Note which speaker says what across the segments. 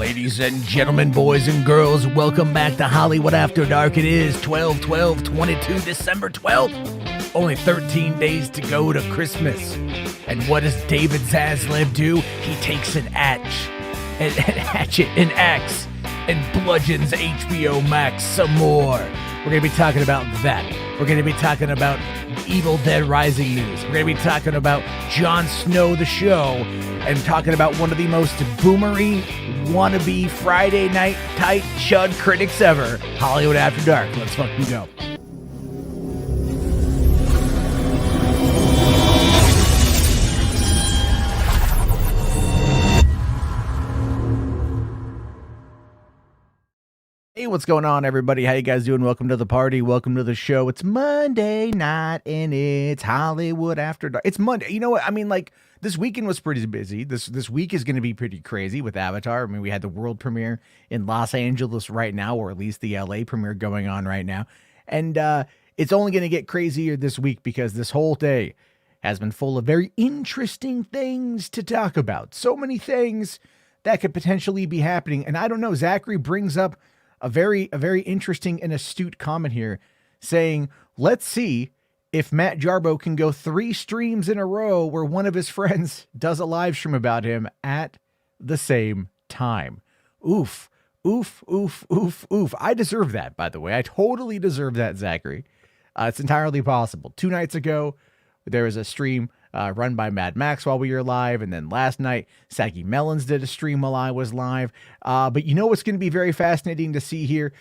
Speaker 1: Ladies and gentlemen, boys and girls, welcome back to Hollywood After Dark. It is 12/12/22, December 12th. Only 13 days to go to Christmas. And what does David Zaslav do? He takes an hatchet, an axe, and bludgeons HBO Max some more. We're going to be talking about that. We're going to be talking about Evil Dead Rising news. We're going to be talking about Jon Snow the show, and talking about one of the most boomery, wannabe Friday night tight chud critics ever, Hollywood After Dark. Let's fucking go. Hey, what's going on, everybody? How you guys doing? Welcome to the party. Welcome to the show. It's Monday night, and it's Hollywood After Dark. It's Monday. You know what? I mean, like, this weekend was pretty busy. This week is going to be pretty crazy with Avatar. I mean, we had the world premiere in Los Angeles right now, or at least the LA premiere going on right now. And it's only going to get crazier this week because this whole day has been full of very interesting things to talk about. So many things that could potentially be happening. And I don't know, Zachary brings up a very interesting and astute comment here saying, let's see if Matt Jarbo can go 3 streams in a row where one of his friends does a live stream about him at the same time. Oof, oof, oof, oof, oof. I deserve that, by the way. I totally deserve that, Zachary. It's entirely possible. 2 nights ago, there was a stream run by Mad Max while we were live. And then last night, Saggy Melons did a stream while I was live. But you know what's going to be very fascinating to see here?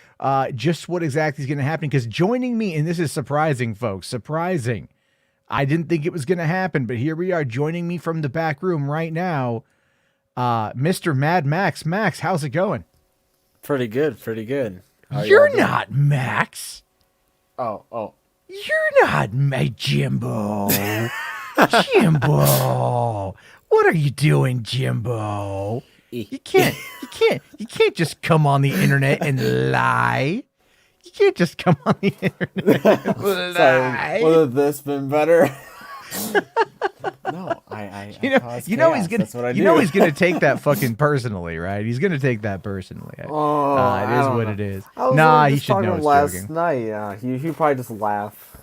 Speaker 1: Just what exactly is going to happen. Because joining me, and this is surprising, folks, surprising. I didn't think it was going to happen, but here we are joining me from the back room right now. Mr. Mad Max. Max, how's it going?
Speaker 2: Pretty good, pretty good.
Speaker 1: You're not Max.
Speaker 2: Oh.
Speaker 1: You're not my Jimbo. Jimbo, what are you doing, Jimbo? You can't just come on the internet and lie. You can't just come on the internet and lie.
Speaker 2: Sorry, would have this been better? No, I
Speaker 1: you know he's gonna take that fucking personally, right? He's gonna take that personally. It is what it is. Nah, he should know it's
Speaker 2: last
Speaker 1: joking.
Speaker 2: night. He probably just laugh.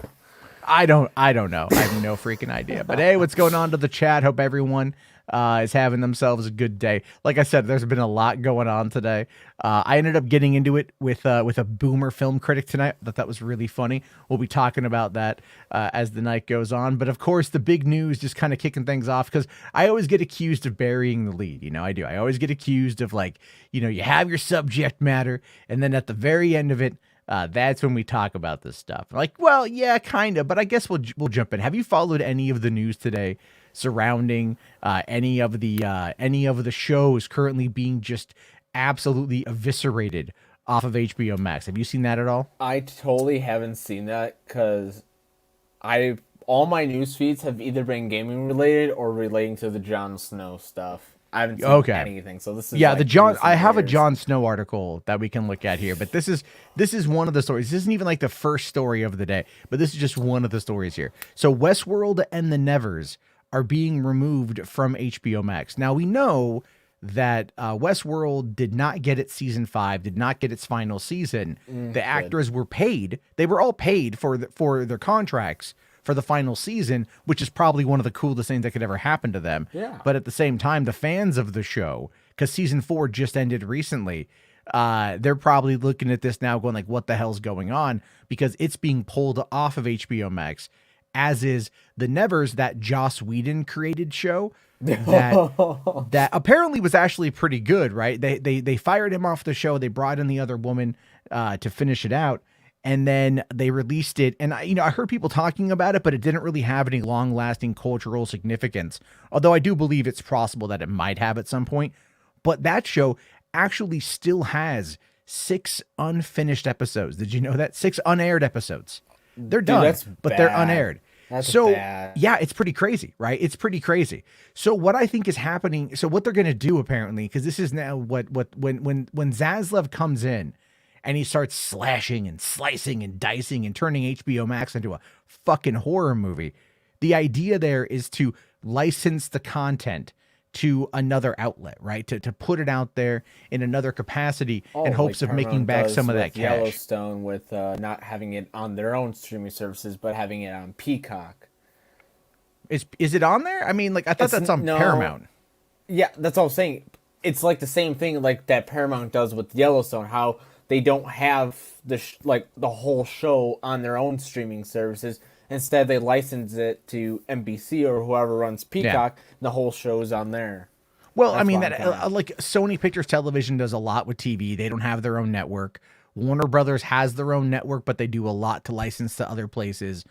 Speaker 1: I don't know. I have no freaking idea. But hey, what's going on to the chat? Hope everyone is having themselves a good day. Like I said, there's been a lot going on today. I ended up getting into it with a boomer film critic tonight. That was really funny. We'll be talking about that as the night goes on. But of course, the big news, just kind of kicking things off, because I always get accused of burying the lead. You know, I do. I always get accused of, like, you have your subject matter, and then at the very end of it, that's when we talk about this stuff. Like, well, yeah, kind of, but I guess we'll jump in. Have you followed any of the news today surrounding any of the shows currently being just absolutely eviscerated off of HBO Max? Have you seen that at all?
Speaker 2: I totally haven't seen that because all my news feeds have either been gaming related or relating to the Jon Snow stuff. I haven't seen anything, so this is
Speaker 1: I have a Jon Snow article that we can look at here, but this is one of the stories. This isn't even like the first story of the day, but this is just one of the stories here. So Westworld and the Nevers are being removed from HBO Max. Now we know that Westworld did not get its season 5, did not get its final season. The actors were paid; they were all paid for their contracts for the final season, which is probably one of the coolest things that could ever happen to them.
Speaker 2: Yeah.
Speaker 1: But at the same time, the fans of the show, because season 4 just ended recently, they're probably looking at this now going like, what the hell's going on? Because it's being pulled off of HBO Max, as is The Nevers, that Joss Whedon created show that apparently was actually pretty good, right? They fired him off the show. They brought in the other woman to finish it out. And then they released it, and I heard people talking about it, but it didn't really have any long-lasting cultural significance. Although I do believe it's possible that it might have at some point. But that show actually still has 6 unfinished episodes. Did you know that? 6 unaired episodes. They're done, but they're unaired.
Speaker 2: That's bad.
Speaker 1: Yeah, it's pretty crazy, right? It's pretty crazy. So what I think is happening, so what they're going to do apparently, because this is now when Zaslav comes in, and he starts slashing and slicing and dicing and turning HBO Max into a fucking horror movie. The idea there is to license the content to another outlet, right? To put it out there in another capacity in
Speaker 2: Like
Speaker 1: hopes of making
Speaker 2: Paramount
Speaker 1: back
Speaker 2: does
Speaker 1: some of that
Speaker 2: with
Speaker 1: cash.
Speaker 2: Yellowstone, with not having it on their own streaming services, but having it on Peacock.
Speaker 1: Is it on there? I mean, like I thought
Speaker 2: It's
Speaker 1: that's on
Speaker 2: no,
Speaker 1: Paramount.
Speaker 2: yeah, that's all I'm saying. It's like the same thing like that Paramount does with Yellowstone. How they don't have like the whole show on their own streaming services. Instead, they license it to NBC or whoever runs
Speaker 1: Yeah.
Speaker 2: Peacock. And the whole show's on there.
Speaker 1: Well, I
Speaker 2: That's
Speaker 1: mean
Speaker 2: why I'm
Speaker 1: that
Speaker 2: kind of.
Speaker 1: like Sony Pictures Television does a lot with TV. They don't have their own network. Warner Brothers has their own network, but they do a lot to license to other places.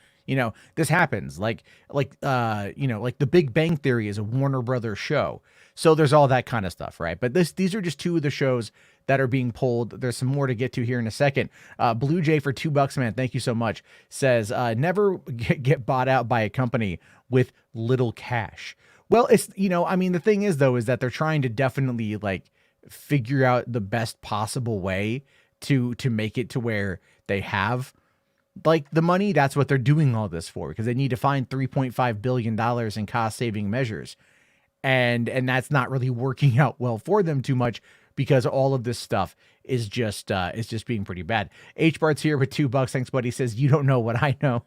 Speaker 1: This happens. Like The Big Bang Theory is a Warner Brothers show. So there's all that kind of stuff, right? But these are just two of the shows that are being pulled. There's some more to get to here in a second. Blue Jay for $2, man. Thank you so much. Says, never get bought out by a company with little cash. Well, I mean, the thing is though, is that they're trying to definitely like figure out the best possible way to make it to where they have like the money. That's what they're doing all this for, because they need to find $3.5 billion in cost saving measures. And that's not really working out well for them too much, because all of this stuff is just being pretty bad. H Bart's here with $2. Thanks, buddy. Says, you don't know what I know.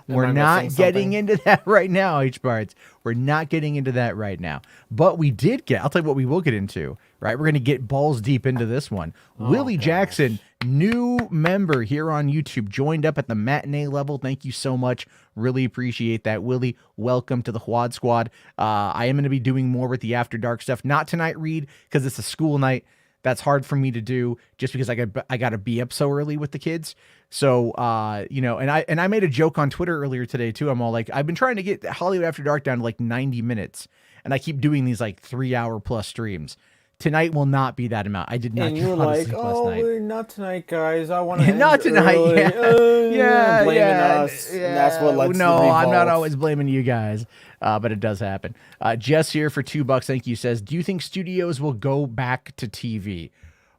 Speaker 1: We're not getting into that right now, H Bart's. We're not getting into that right now. But we did get, I'll tell you what we will get into, right? We're going to get balls deep into this one. Willie Jackson, new member here on YouTube, joined up at the matinee level. Thank you so much. Really appreciate that. Willie, welcome to the HWAD Squad. I am going to be doing more with the After Dark stuff. Not tonight, Reed, because it's a school night. That's hard for me to do just because I got to be up so early with the kids. So, and I made a joke on Twitter earlier today too. I'm all like, I've been trying to get Hollywood After Dark down to like 90 minutes, and I keep doing these like 3-hour plus streams. Tonight will not be that amount. I did not get a lot of sleep last night.
Speaker 2: Not tonight, guys. I want to
Speaker 1: not tonight.
Speaker 2: Early.
Speaker 1: Yeah,
Speaker 2: blaming
Speaker 1: yeah,
Speaker 2: us.
Speaker 1: yeah.
Speaker 2: And that's what lets
Speaker 1: No,
Speaker 2: the revolt.
Speaker 1: I'm not always blaming you guys, but it does happen. Jess here for $2. Thank you. Says, do you think studios will go back to TV?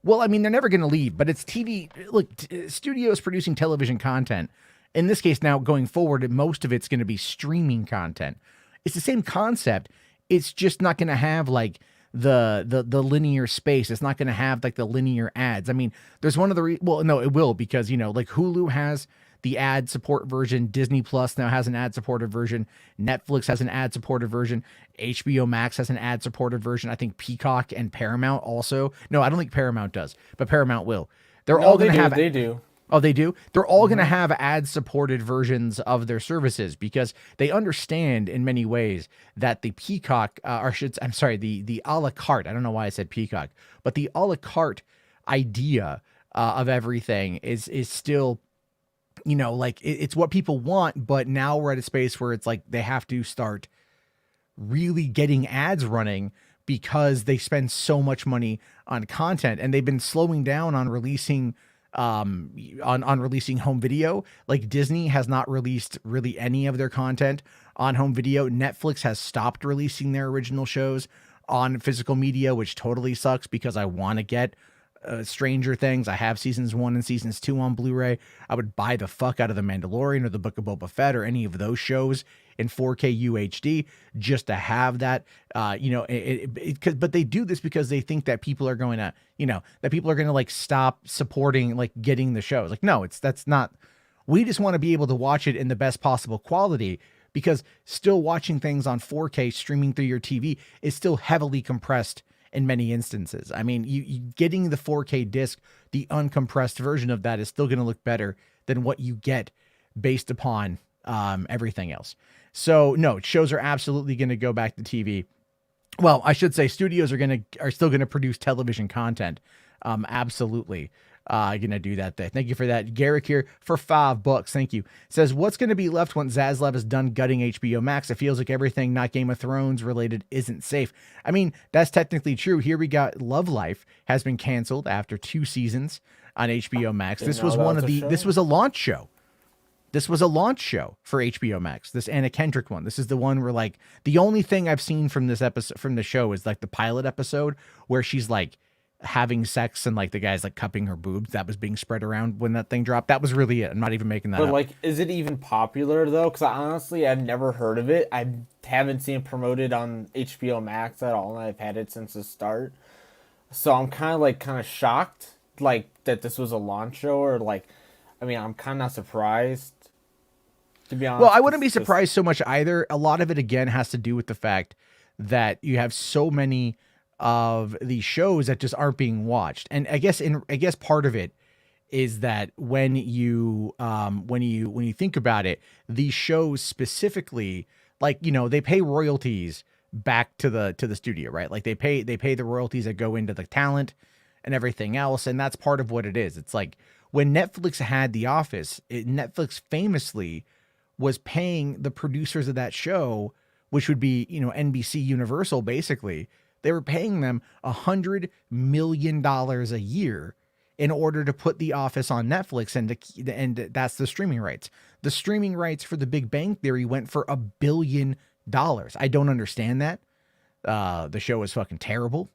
Speaker 1: Well, I mean, they're never going to leave, but it's TV. Look, studios producing television content. In this case, now going forward, most of it's going to be streaming content. It's the same concept. It's just not going to have like the linear space. It's not going to have like the linear ads. I mean, there's one of the well, no, it will, because like Hulu has the ad support version. Disney Plus now has an ad supported version. Netflix has an ad supported version. HBO Max has an ad supported version. I think Peacock and Paramount also. No, I don't think Paramount does, but Paramount will. They're all going to have.
Speaker 2: They do.
Speaker 1: Oh, they do? They're all going to have ad-supported versions of their services, because they understand in many ways that the Peacock, the a la carte, I don't know why I said Peacock, but the a la carte idea of everything is still, like it's what people want, but now we're at a space where it's like they have to start really getting ads running, because they spend so much money on content, and they've been slowing down on releasing on releasing home video. Like Disney has not released really any of their content on home video. Netflix has stopped releasing their original shows on physical media, which totally sucks, because I want to get Stranger Things. I have seasons 1 and seasons 2 on Blu-ray. I would buy the fuck out of The Mandalorian or The Book of Boba Fett or any of those shows in 4K UHD just to have that. But they do this because they think that people are going to, like stop supporting, like getting the shows. Like, no, that's not. We just want to be able to watch it in the best possible quality, because still watching things on 4K streaming through your TV is still heavily compressed in many instances. I mean, you getting the 4K disc, the uncompressed version of that is still going to look better than what you get based upon everything else. So no, shows are absolutely going to go back to TV. Well, I should say studios are still going to produce television content. Absolutely. Going to do that there. Thank you for that. Garrick here for $5. Thank you. Says, what's going to be left when Zaslav is done gutting HBO Max? It feels like everything not Game of Thrones related isn't safe. I mean, that's technically true. Here we got Love Life has been canceled after 2 seasons on HBO Max. This was this was a launch show. This was a launch show for HBO Max. This Anna Kendrick one. This is the one where like the only thing I've seen from this episode, from the show, is like the pilot episode where she's like having sex and like the guy's like cupping her boobs. That was being spread around when that thing dropped. That was really it. I'm not even making that up.
Speaker 2: But like, is it even popular though? Because honestly, I've never heard of it. I've haven't seen it promoted on HBO Max at all, and I've had it since the start. So I'm kind of shocked, like that this was a launch show, or like, I mean, I'm kind of surprised, to be
Speaker 1: Well,
Speaker 2: honest.
Speaker 1: I wouldn't be surprised so much either. A lot of it, again, has to do with the fact that you have so many of these shows that just aren't being watched. And I guess part of it is that when you think about it, these shows specifically, like, they pay royalties back to the studio, right? Like they pay the royalties that go into the talent and everything else, and that's part of what it is. It's like when Netflix had The Office, Netflix famously was paying the producers of that show, which would be, NBC Universal, basically. They were paying them $100 million a year in order to put The Office on Netflix, and that's the streaming rights. The streaming rights for The Big Bang Theory went for $1 billion. I don't understand that. The show is fucking terrible,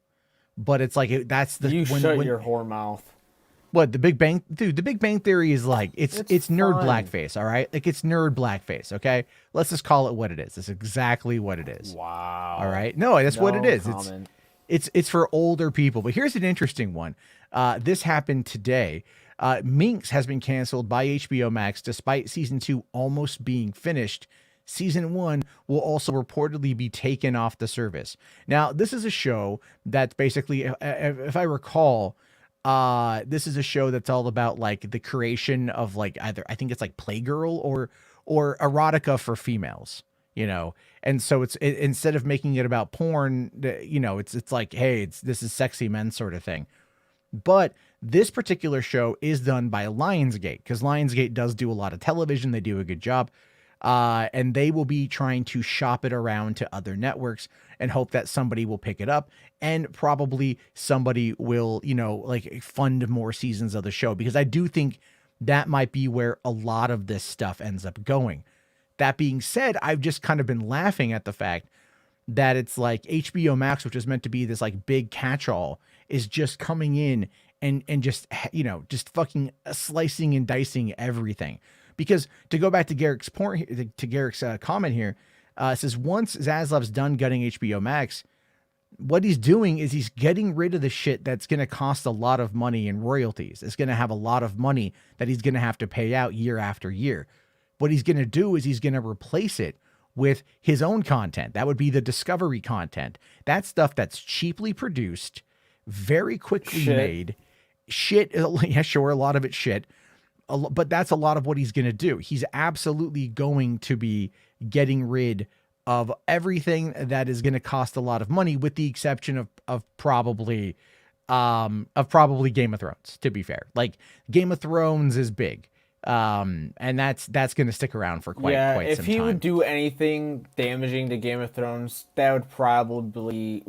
Speaker 1: but it's like that's the
Speaker 2: you shut your whore mouth.
Speaker 1: What, The Big Bang, dude? The Big Bang Theory is like it's nerd
Speaker 2: fun.
Speaker 1: blackface, all right? Like it's nerd blackface, okay? Let's just call it what it is. It's exactly what it is.
Speaker 2: Wow.
Speaker 1: All right? No, that's what it is.
Speaker 2: Comment.
Speaker 1: It's for older people. But here's an interesting one. This happened today. Minx has been canceled by HBO Max despite season 2 almost being finished. Season 1 will also reportedly be taken off the service. Now, this is a show that's basically, if I recall, this is a show that's all about like the creation of like either, I think it's like Playgirl or erotica for females, and so instead of making it about porn, it's like, hey, this is sexy men sort of thing. But this particular show is done by Lionsgate, because Lionsgate does do a lot of television. They do a good job. And they will be trying to shop it around to other networks and hope that somebody will pick it up, and probably somebody will, like fund more seasons of the show, because I do think that might be where a lot of this stuff ends up going. That being said, I've just kind of been laughing at the fact that it's like HBO Max, which is meant to be this like big catch-all, is just coming in and just, just fucking slicing and dicing everything. Because to go back to Garrick's point, to Garrick's comment here, it says once Zaslav's done gutting HBO Max, what he's doing is he's getting rid of the shit that's going to cost a lot of money in royalties. It's going to have a lot of money that he's going to have to pay out year after year. What he's going to do is he's going to replace it with his own content. That would be the Discovery content. That stuff that's cheaply produced, very quickly made. Shit, yeah, sure, a lot of it's shit. But that's a lot of what he's going to do. He's absolutely going to be getting rid of everything that is going to cost a lot of money, with the exception of probably Game of Thrones, to be fair. Like Game of Thrones is big. And that's going to stick around for quite some time.
Speaker 2: If he would do anything damaging to Game of Thrones, that would probably,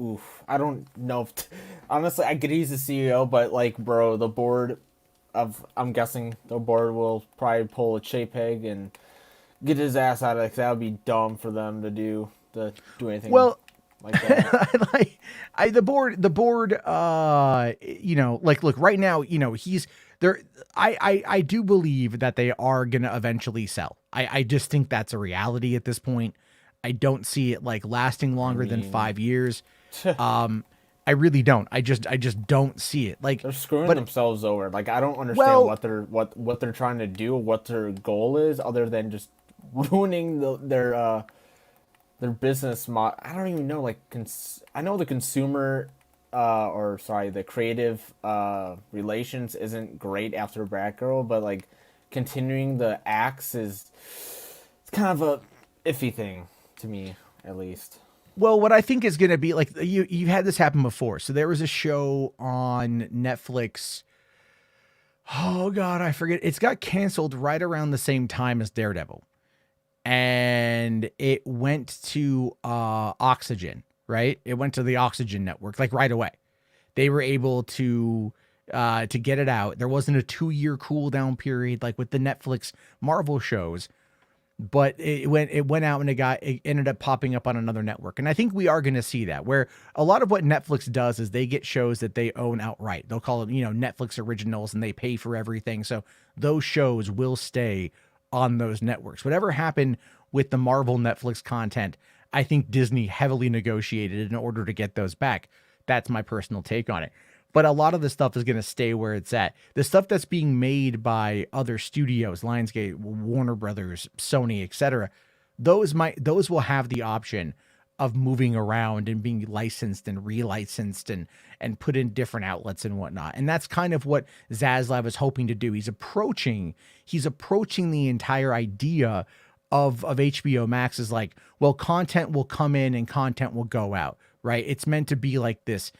Speaker 2: I don't know if, honestly, I could use the CEO, but like, bro, the board I'm guessing the board will probably pull a Chapeg and get his ass out of it, 'cause that would be dumb for them to do anything.
Speaker 1: Well,
Speaker 2: like that.
Speaker 1: the board, like, look, right now, he's there. I do believe that they are going to eventually sell. I just think that's a reality at this point. I don't see it like lasting longer than 5 years. I really don't. I just don't see it. Like
Speaker 2: they're screwing themselves over. Like I don't understand what they're trying to do, what their goal is, other than just ruining their business model. I don't even know. Like I know the consumer, the creative relations isn't great after Batgirl, but like continuing the acts it's kind of a iffy thing to me, at least.
Speaker 1: Well, what I think is going to be like, you've had this happen before. So there was a show on Netflix. Oh God, I forget. It's got canceled right around the same time as Daredevil, and it went to Oxygen, right? It went to the Oxygen network like right away. They were able to get it out. There wasn't a 2-year cool down period like with the Netflix Marvel shows. But it went out and it ended up popping up on another network. And I think we are going to see that, where a lot of what Netflix does is they get shows that they own outright. They'll call it, Netflix originals, and they pay for everything. So those shows will stay on those networks. Whatever happened with the Marvel Netflix content, I think Disney heavily negotiated in order to get those back. That's my personal take on it. But a lot of the stuff is going to stay where it's at. The stuff that's being made by other studios, Lionsgate, Warner Brothers, Sony, etc., those will have the option of moving around and being licensed and relicensed and put in different outlets and whatnot. And that's kind of what Zaslav is hoping to do. He's approaching the entire idea of HBO Max is like, well, content will come in and content will go out, right? It's meant to be like this.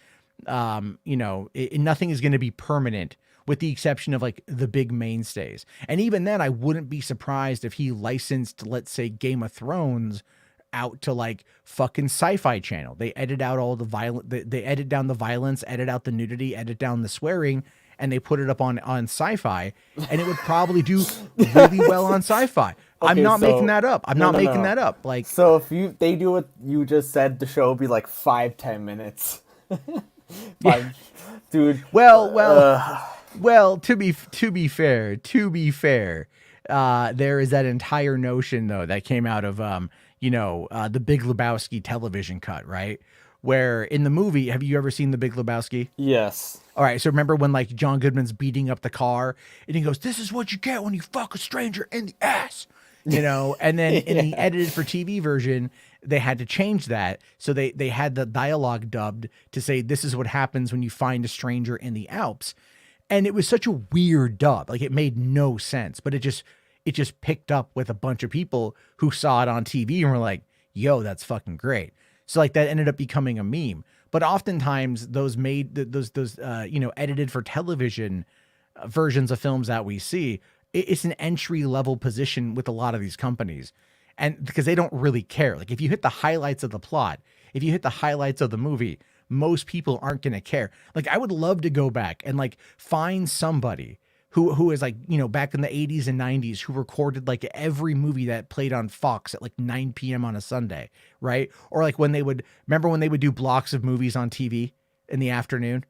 Speaker 1: Nothing is going to be permanent with the exception of like the big mainstays. And even then, I wouldn't be surprised if he licensed, let's say, Game of Thrones out to like fucking Sci-Fi Channel. They edit out all the they edit down the violence, edit out the nudity, edit down the swearing, and they put it up on Sci-Fi, and it would probably do really well on Sci-Fi. Okay, I'm not making that up. I'm not making that up. Like,
Speaker 2: so if they do what you just said, the show would be like 5-10 minutes. Dude.
Speaker 1: Well, to be fair, there is that entire notion though that came out of the Big Lebowski television cut, right? Where in the movie, have you ever seen The Big Lebowski?
Speaker 2: Yes.
Speaker 1: All right, so remember when like John Goodman's beating up the car and he goes, "This is what you get when you fuck a stranger in the ass." And then in the edited for TV version, they had to change that. So they had the dialogue dubbed to say, "This is what happens when you find a stranger in the Alps." And it was such a weird dub. Like, it made no sense, but it just picked up with a bunch of people who saw it on TV and were like, "Yo, that's fucking great." So like that ended up becoming a meme. But oftentimes those edited for television versions of films that we see, it's an entry level position with a lot of these companies. And because they don't really care. Like, if you hit the highlights of the plot, if you hit the highlights of the movie, most people aren't going to care. Like, I would love to go back and like find somebody who is like, back in the 80s and 90s, who recorded like every movie that played on Fox at like 9 p.m. on a Sunday, right? Or like when they would do blocks of movies on TV in the afternoon.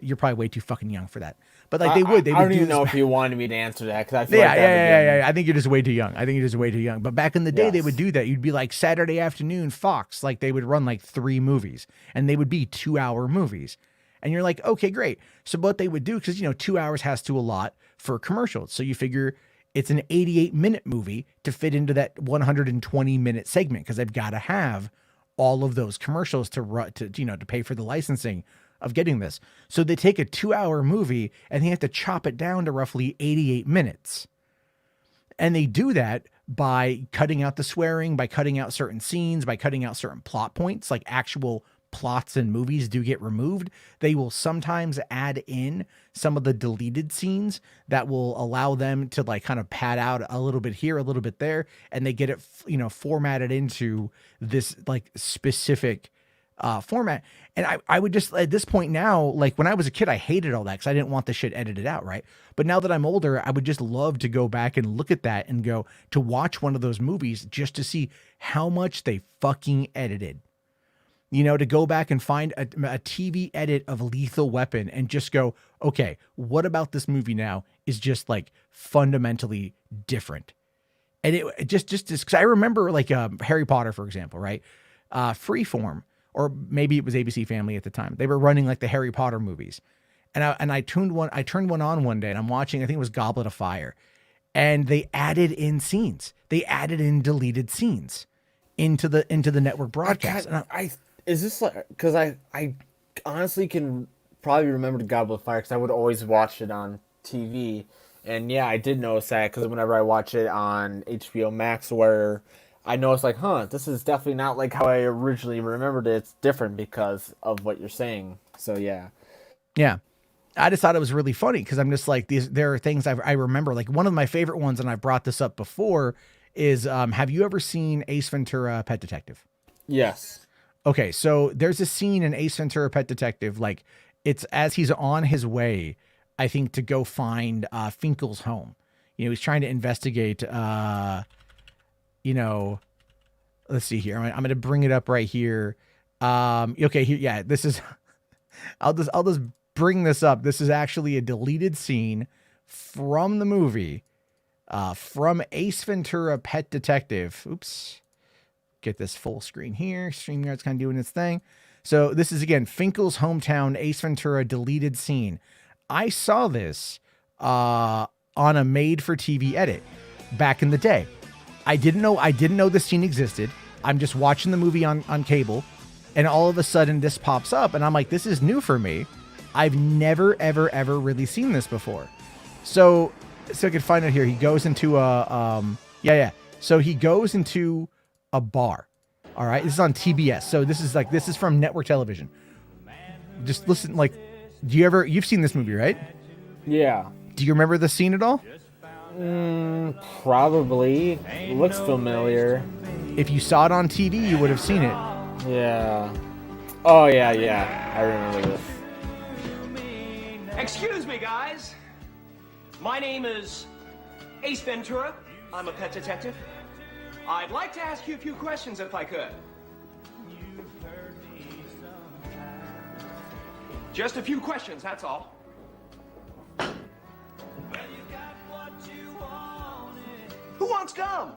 Speaker 1: You're probably way too fucking young for that. But like they would
Speaker 2: I don't even know if you wanted me to answer that, because I feel
Speaker 1: I think you're just way too young. But back in the day, They would do that. You'd be like Saturday afternoon Fox, like they would run like 3 movies, and they would be 2-hour movies. And you're like, okay, great. So what they would do, because 2 hours has to allot for commercials. So you figure it's an 88-minute movie to fit into that 120-minute segment, because they've got to have all of those commercials to pay for the licensing of getting this. So they take a 2-hour movie and they have to chop it down to roughly 88 minutes. And they do that by cutting out the swearing, by cutting out certain scenes, by cutting out certain plot points, like actual plots in movies do get removed. They will sometimes add in some of the deleted scenes that will allow them to like kind of pad out a little bit here, a little bit there, and they get it, formatted into this like specific format. And I would just, at this point now, like when I was a kid, I hated all that because I didn't want the shit edited out, right? But now that I'm older, I would just love to go back and look at that and go to watch one of those movies just to see how much they fucking edited. To go back and find a TV edit of Lethal Weapon and just go, okay, what about this movie now is just like fundamentally different? And it just because I remember like Harry Potter, for example, right? Freeform, or maybe it was ABC Family at the time. They were running like the Harry Potter movies, and I turned one on one day, and I'm watching. I think it was Goblet of Fire, and they added in scenes. They added in deleted scenes into the network broadcast.
Speaker 2: Is this like, because I honestly can probably remember the Goblet of Fire because I would always watch it on TV. And yeah, I did notice that because whenever I watch it on HBO Max, where I noticed like, this is definitely not like how I originally remembered it. It's different because of what you're saying. So yeah.
Speaker 1: Yeah. I just thought it was really funny because I'm just like, there are things I remember. Like one of my favorite ones, and I've brought this up before, is have you ever seen Ace Ventura: Pet Detective?
Speaker 2: Yes.
Speaker 1: Okay, so there's a scene in Ace Ventura: Pet Detective, like it's as he's on his way, I think, to go find Finkel's home. He's trying to investigate. Let's see here. I'm going to bring it up right here. Okay, here, yeah, this is. I'll just bring this up. This is actually a deleted scene from the movie, from Ace Ventura: Pet Detective. Oops. get this full screen here. StreamYard's kind of doing its thing. So this is, again, Finkel's hometown, Ace Ventura deleted scene. I saw this on a made-for-TV edit back in the day. I didn't know this scene existed. I'm just watching the movie on cable, and all of a sudden this pops up, and I'm like, this is new for me. I've never, ever, ever really seen this before. So I can find it here. He goes into So he goes into a bar. All right. This is on TBS. So this is from network television. Just listen, like, you've seen this movie, right?
Speaker 2: Yeah.
Speaker 1: Do you remember the scene at all?
Speaker 2: Probably. It looks familiar.
Speaker 1: If you saw it on TV, you would have seen it.
Speaker 2: Yeah. Oh, yeah. I remember this.
Speaker 3: Excuse me, guys. My name is Ace Ventura. I'm a pet detective. I'd like to ask you a few questions if I could. Just a few questions, that's all. Who wants gum?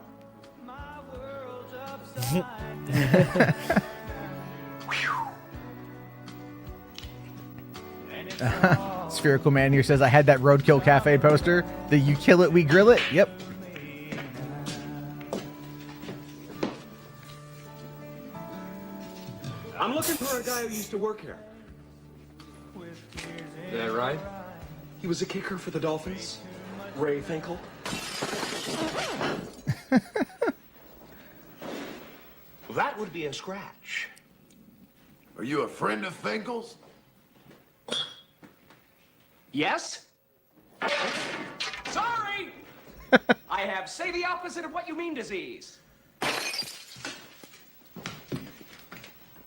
Speaker 1: Spherical Man here says, I had that Roadkill Cafe poster. The You Kill It, We Grill It. Yep.
Speaker 3: I'm looking for a guy who used to work here. Is that right? He was a kicker for the Dolphins. Ray Finkel. That would be a scratch.
Speaker 4: Are you a friend of Finkel's?
Speaker 3: Yes? Sorry! I have, say, the opposite of what you mean disease.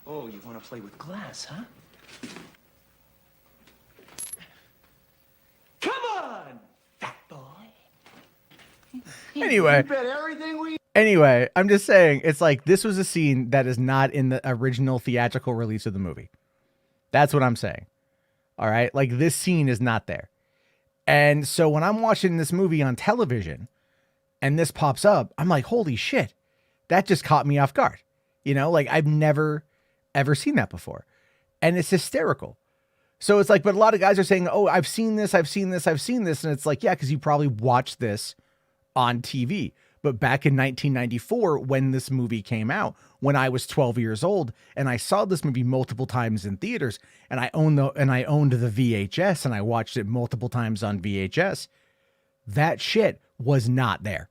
Speaker 3: Oh, you want to play with glass, huh? Come on, fat boy.
Speaker 1: Anyway, I'm just saying, it's like, this was a scene that is not in the original theatrical release of the movie. That's what I'm saying. All right. Like, this scene is not there. And so when I'm watching this movie on television and this pops up, I'm like, holy shit, that just caught me off guard. You know, like, I've never, ever seen that before. And it's hysterical. So it's like, but a lot of guys are saying, oh, I've seen this. And it's like, yeah, because you probably watched this on TV. But back in 1994, when this movie came out, when I was 12 years old, and I saw this movie multiple times in theaters, and I owned the VHS, and I watched it multiple times on VHS, that shit was not there.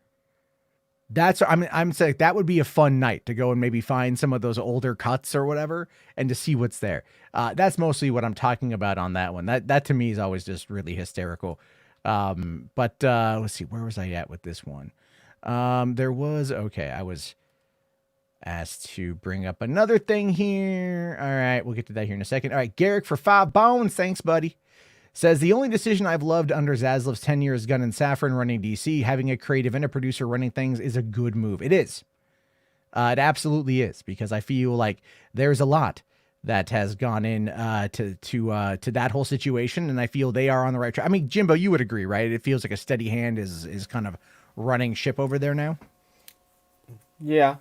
Speaker 1: I'm saying that would be a fun night to go and maybe find some of those older cuts or whatever, and to see what's there. That's mostly what I'm talking about on that one. That to me is always just really hysterical. But let's see, where was I at with this one? I was asked to bring up another thing here. All right, we'll get to that here in a second. All right, Garrick for 5 bones. Thanks, buddy. Says, the only decision I've loved under Zaslav's tenure as Gunn and Safran running DC, having a creative and a producer running things is a good move. It is. It absolutely is, because I feel like there's a lot that has gone in to that whole situation, and I feel they are on the right track. I mean, Jimbo, you would agree, right? It feels like a steady hand is kind of running ship over there now.
Speaker 2: Yeah.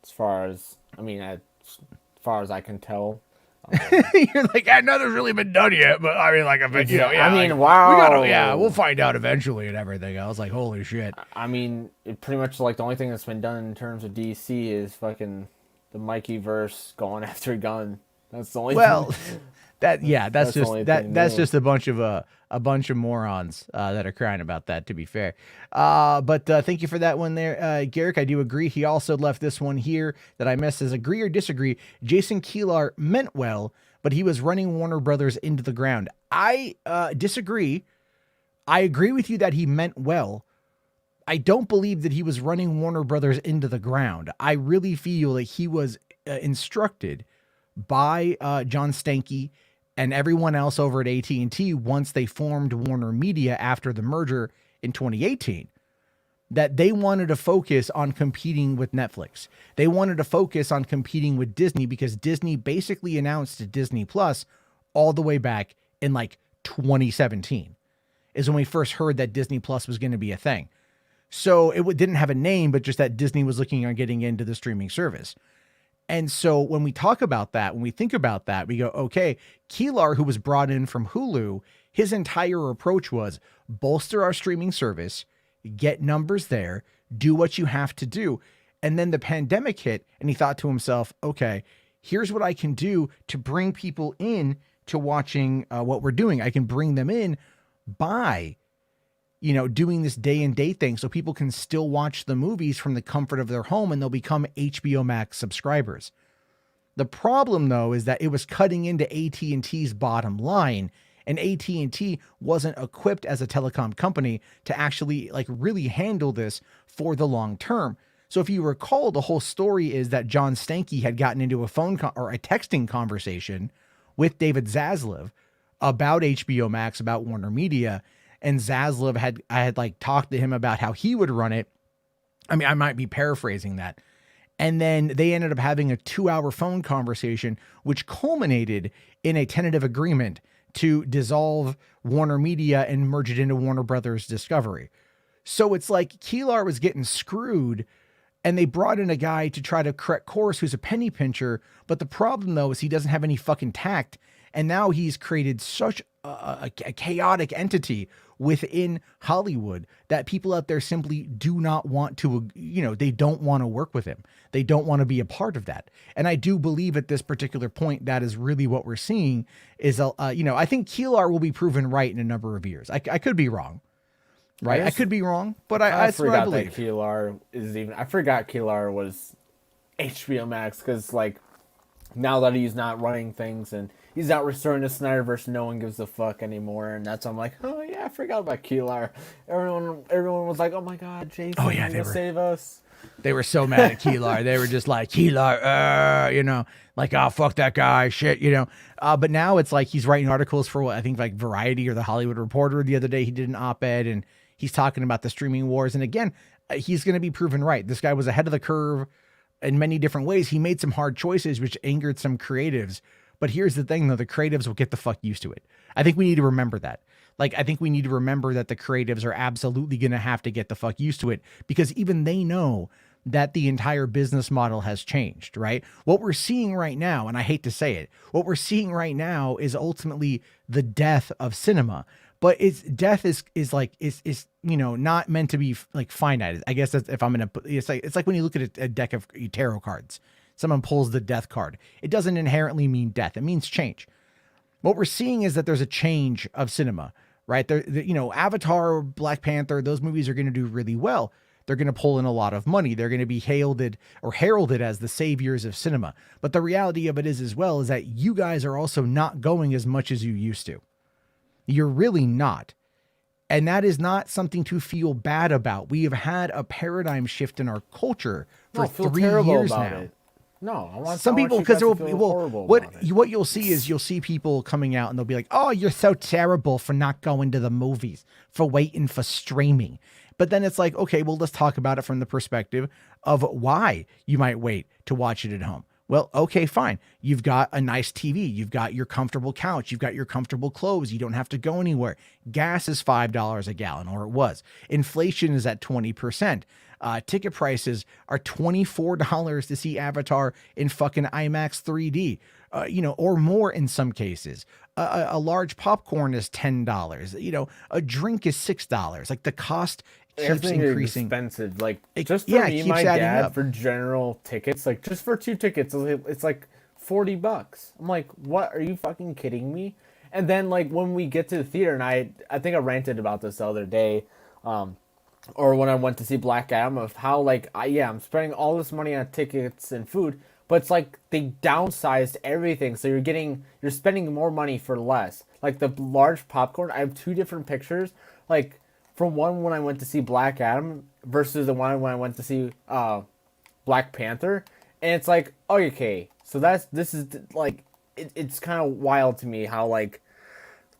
Speaker 2: As far as I can tell.
Speaker 1: You're like, nothing's really been done yet, but I mean, like,
Speaker 2: wow.
Speaker 1: We'll find out eventually and everything. I was like, holy shit.
Speaker 2: I mean, it pretty much, like, the only thing that's been done in terms of DC is fucking the Mikey verse going after Gunn. That's the only thing. That's just a bunch of morons that are crying about that, to be fair. But thank you for that one there, Garrick. I do agree. He also left this one here that I missed as agree or disagree. Jason Kilar meant well, but he was running Warner Brothers into the ground. I disagree. I agree with you that he meant well. I don't believe that he was running Warner Brothers into the ground. I really feel that he was instructed by John Stankey and everyone else over at AT&T once they formed Warner Media after the merger in 2018, that they wanted to focus on competing with Netflix. They wanted to focus on competing with Disney, because Disney basically announced Disney Plus all the way back in like 2017 is when we first heard that Disney Plus was going to be a thing.
Speaker 1: So it didn't have a name, but just that Disney was looking on getting into the streaming service. And so when we talk about that, when we think about that, we go, okay, Keelar, who was brought in from Hulu, his entire approach was bolster our streaming service, get numbers there, do what you have to do. And then the pandemic hit and he thought to himself, okay, here's what I can do to bring people in to watching what we're doing. I can bring them in by, doing this day and date thing so people can still watch the movies from the comfort of their home and they'll become HBO Max subscribers. The problem though, is that it was cutting into AT&T's bottom line, and AT&T wasn't equipped as a telecom company to actually really handle this for the long term. So if you recall, the whole story is that John Stankey had gotten into a or a texting conversation with David Zaslav about HBO Max, about Warner Media. And Zaslav had talked to him about how he would run it. I mean, I might be paraphrasing that. And then they ended up having a 2-hour phone conversation, which culminated in a tentative agreement to dissolve Warner Media and merge it into Warner Brothers Discovery. So it's like Keelar was getting screwed, and they brought in a guy to try to correct course who's a penny pincher. But the problem though is he doesn't have any fucking tact. And now he's created such a chaotic entity within Hollywood that people out there simply do not want to, they don't want to work with him. They don't want to be a part of that. And I do believe at this particular point, that is really what we're seeing is, I think Keelar will be proven right in a number of years. I could be wrong, right? I could be wrong, but that's what I believe.
Speaker 2: I forgot Keelar was HBO Max because now that he's not running things and he's not restoring the Snyderverse, no one gives a fuck anymore. And that's I'm like, oh yeah, I forgot about Keelar. Everyone was like, oh my god, Jason, they will save us.
Speaker 1: They were so mad at Keelar. They were just like, Keelar, oh fuck that guy, shit, But now it's like he's writing articles for what I think Variety or the Hollywood Reporter. The other day he did an op-ed and he's talking about the streaming wars. And again, he's going to be proven right. This guy was ahead of the curve in many different ways. He made some hard choices, which angered some creatives. But here's the thing, though. The creatives will get the fuck used to it. I think we need to remember that. I think we need to remember that the creatives are absolutely going to have to get the fuck used to it, because even they know that the entire business model has changed, right? What we're seeing right now, and I hate to say it, what we're seeing right now is ultimately the death of cinema. But death is not meant to be finite. I guess that's, if I'm gonna put, it's like when you look at a deck of tarot cards, someone pulls the death card. It doesn't inherently mean death. It means change. What we're seeing is that there's a change of cinema, right? Avatar, Black Panther, those movies are going to do really well. They're going to pull in a lot of money. They're going to be heralded as the saviors of cinema. But the reality of it is that you guys are also not going as much as you used to. You're really not. And that is not something to feel bad about. We have had a paradigm shift in our culture for 3 years now.
Speaker 2: No, I want
Speaker 1: some people, because what you'll see is
Speaker 2: you'll
Speaker 1: see people coming out and they'll be like, "Oh, you're so terrible for not going to the movies, for waiting for streaming." But then it's like, okay, well, let's talk about it from the perspective of why you might wait to watch it at home. Well, okay, fine. You've got a nice TV. You've got your comfortable couch. You've got your comfortable clothes. You don't have to go anywhere. Gas is $5 a gallon, or it was. Inflation is at 20%. Ticket prices are $24 to see Avatar in fucking IMAX 3D, or more in some cases. A large popcorn is $10. A drink is $6. The cost keeps increasing.
Speaker 2: Expensive. Just for me, my dad, for general tickets, just for 2 tickets, it's $40. I'm like, what? Are you fucking kidding me? And then when we get to the theater, and I think I ranted about this the other day, or when I went to see Black Adam, of how I'm spending all this money on tickets and food, but it's they downsized everything, so you're spending more money for less. The large popcorn, I have 2 different pictures, from one when I went to see Black Adam versus the one when I went to see Black Panther, and it's okay, so it's kind of wild to me how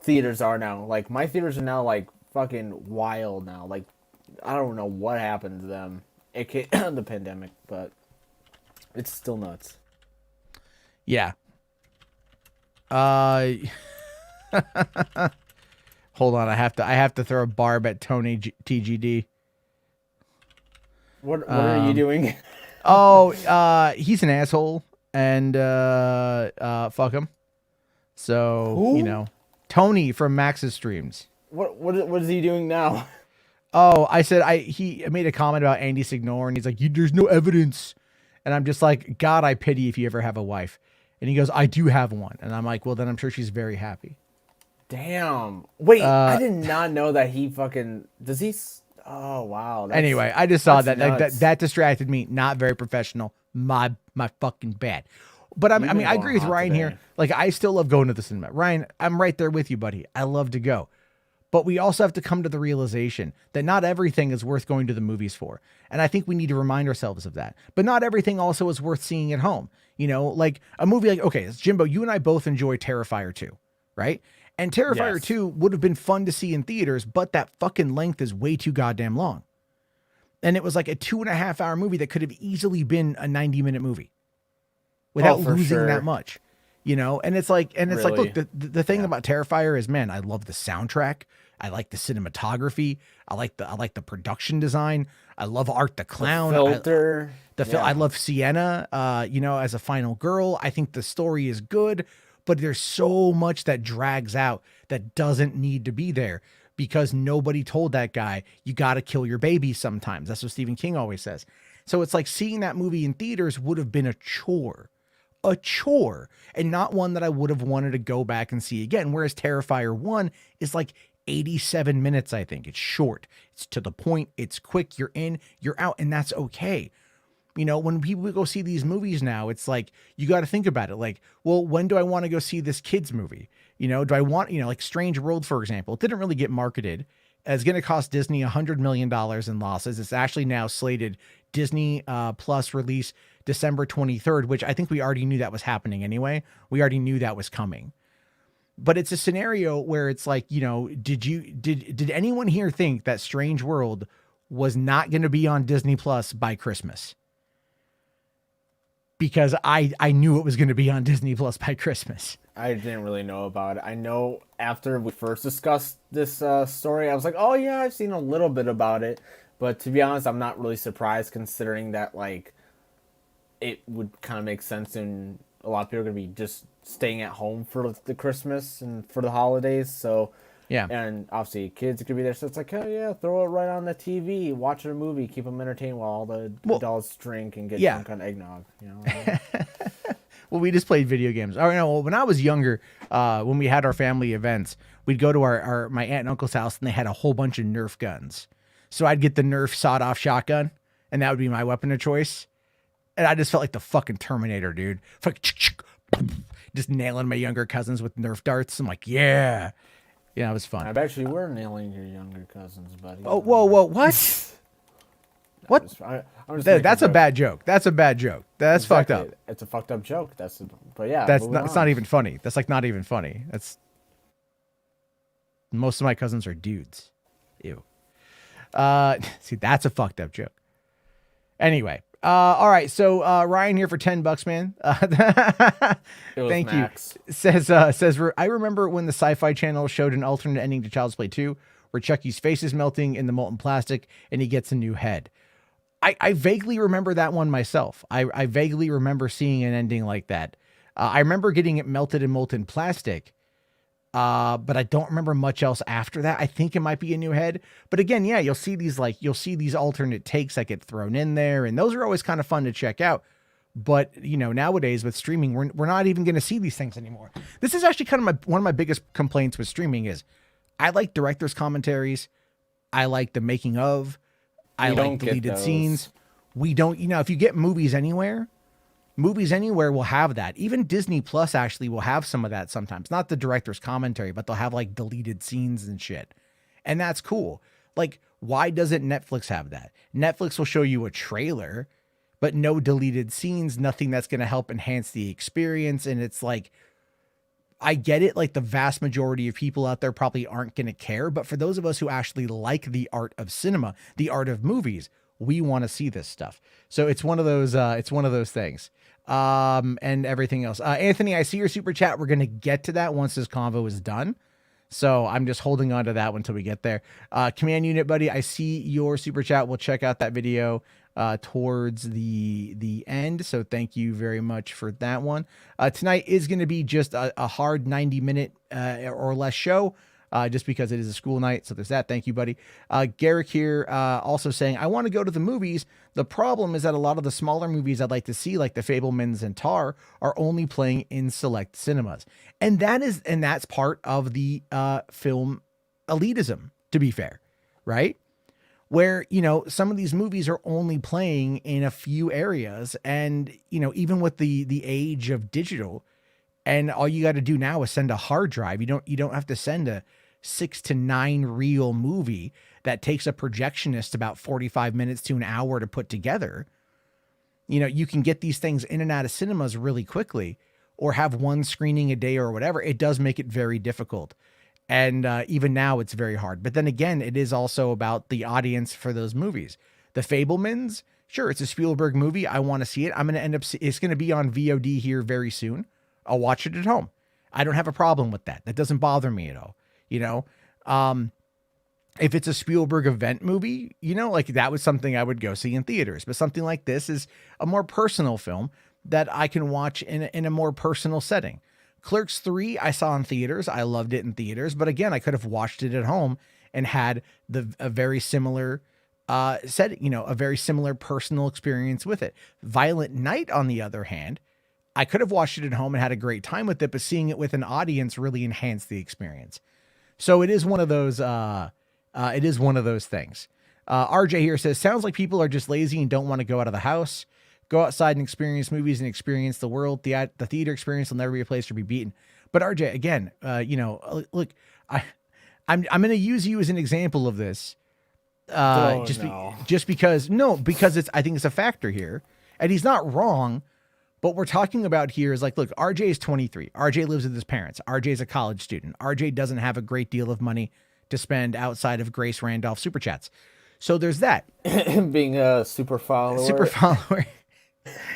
Speaker 2: theaters are now. My theaters are now fucking wild now. I don't know what happened to them, aka the pandemic, but it's still nuts.
Speaker 1: Yeah. Hold on, I have to throw a barb at Tony TGD.
Speaker 2: What are you doing?
Speaker 1: He's an asshole, and fuck him. So
Speaker 2: Who?
Speaker 1: Tony from Max's streams.
Speaker 2: What is he doing now?
Speaker 1: Oh, I said he made a comment about Andy Signore, and he's like, "There's no evidence," and I'm just like, God, I pity if you ever have a wife. And he goes, "I do have one," and I'm like, well, then I'm sure she's very happy.
Speaker 2: Damn. Wait, I did not know that he fucking does he. Oh wow.
Speaker 1: Anyway, I just saw that
Speaker 2: nuts.
Speaker 1: that distracted me. Not very professional. My fucking bad. But I mean, I agree with Ryan here. Like, I still love going to the cinema. Ryan, I'm right there with you, buddy. I love to go. But we also have to come to the realization that not everything is worth going to the movies for. And I think we need to remind ourselves of that. But not everything also is worth seeing at home. Like a movie like, okay, Jimbo, you and I both enjoy Terrifier 2, right? And Terrifier 2 would have been fun to see in theaters, but that fucking length is way too goddamn long. And it was like a 2.5-hour movie that could have easily been a 90-minute movie without losing that much. And it's like, look, the thing about Terrifier is, man, I love the soundtrack. I like the cinematography. I like the production design. I love Art the Clown.
Speaker 2: The filter.
Speaker 1: I love Sienna, as a final girl. I think the story is good, but there's so much that drags out that doesn't need to be there because nobody told that guy, you got to kill your baby sometimes. That's what Stephen King always says. So it's like seeing that movie in theaters would have been a chore, and not one that I would have wanted to go back and see again. Whereas Terrifier 1 is like 87 minutes, I think. It's short. It's to the point. It's quick. You're in, you're out, and that's okay. When people go see these movies now, it's like, you got to think about it. Like, well, when do I want to go see this kid's movie? Do I want, like Strange World, for example, it didn't really get marketed. It's going to cost Disney $100 million in losses. It's actually now slated Disney Plus release December 23rd, which I think we already knew that was happening anyway. We already knew that was coming. But it's a scenario where it's like, did anyone here think that Strange World was not going to be on Disney Plus by Christmas? Because I knew it was going to be on Disney Plus by Christmas.
Speaker 2: I didn't really know about it. I know after we first discussed this story, I was like, oh yeah, I've seen a little bit about it. But to be honest, I'm not really surprised considering that, like, it would kind of make sense and a lot of people are going to be just staying at home for the Christmas and for the holidays. So,
Speaker 1: yeah.
Speaker 2: And obviously kids are going to be there. So it's like, oh yeah, throw it right on the TV, watch a movie, keep them entertained while all the adults drink and get drunk on eggnog.
Speaker 1: Well, we just played video games. When I was younger, when we had our family events, we'd go to my aunt and uncle's house and they had a whole bunch of Nerf guns. So I'd get the Nerf sawed-off shotgun, and that would be my weapon of choice. And I just felt like the fucking Terminator, dude. Just nailing my younger cousins with Nerf darts. I'm like, yeah. Yeah, it was fun.
Speaker 2: I bet you were nailing your younger cousins, buddy.
Speaker 1: Oh, whoa, what? What? That's a bad joke. That's a bad joke. That's exactly. Fucked up.
Speaker 2: It's a fucked up joke. But yeah.
Speaker 1: It's not even funny. That's like not even funny. Most of my cousins are dudes. Ew. See, that's a fucked up joke. Anyway. All right. So, Ryan here for $10, man. Thank
Speaker 2: Max.
Speaker 1: you. Says, I remember when the Sci-Fi Channel showed an alternate ending to Child's Play 2, where Chucky's face is melting in the molten plastic and he gets a new head. I vaguely remember that one myself. I vaguely remember seeing an ending like that. I remember getting it melted in molten plastic. But I don't remember much else after that. I think it might be a new head, but again, yeah, you'll see these alternate takes that get thrown in there, and those are always kind of fun to check out. But nowadays with streaming, we're not even going to see these things anymore. This is actually kind of one of my biggest complaints with streaming is I like director's commentaries. I like the making of, I like deleted scenes. We don't, if you get Movies Anywhere will have that. Even Disney Plus actually will have some of that sometimes. Not the director's commentary, but they'll have like deleted scenes and shit. And that's cool. Like, why doesn't Netflix have that? Netflix will show you a trailer, but no deleted scenes, nothing that's going to help enhance the experience. And it's like, I get it. Like, the vast majority of people out there probably aren't going to care. But for those of us who actually like the art of cinema, the art of movies, we want to see this stuff. So it's one of those things. And everything else. Anthony, I see your super chat. We're going to get to that once this convo is done. So I'm just holding on to that one until we get there. Command unit, buddy. I see your super chat. We'll check out that video. towards the end. So thank you very much for that one. Tonight is going to be just a hard 90-minute or less show. Just because it is a school night. So there's that. Thank you, buddy. Garrick here also saying, I want to go to the movies. The problem is that a lot of the smaller movies I'd like to see, like The Fabelmans and Tar, are only playing in select cinemas. And that's part of the film elitism, to be fair, right? Where, some of these movies are only playing in a few areas. And, even with the age of digital, and all you got to do now is send a hard drive. You don't have to send a 6 to 9 reel movie that takes a projectionist about 45 minutes to an hour to put together. You can get these things in and out of cinemas really quickly, or have one screening a day or whatever. It does make it very difficult. And even now it's very hard. But then again, it is also about the audience for those movies. The Fabelmans, sure, it's a Spielberg movie. I want to see it. I'm going to it's going to be on VOD here very soon. I'll watch it at home. I don't have a problem with that. That doesn't bother me at all. If it's a Spielberg event movie, like that was something I would go see in theaters. But something like this is a more personal film that I can watch in a more personal setting. Clerks 3, I saw in theaters. I loved it in theaters. But again, I could have watched it at home and had a very similar setting, a very similar personal experience with it. Violent Night, on the other hand, I could have watched it at home and had a great time with it, but seeing it with an audience really enhanced the experience. So it is one of those, things. RJ here says, sounds like people are just lazy and don't want to go out of the house. Go outside and experience movies and experience the world. The theater experience will never be a place to be beaten. But RJ, again, look, I'm going to use you as an example of this. Because I think it's a factor here, and he's not wrong. What we're talking about here is like, look, RJ is 23. RJ lives with his parents. RJ is a college student. RJ doesn't have a great deal of money to spend outside of Grace Randolph super chats. So there's that.
Speaker 2: Being a super follower.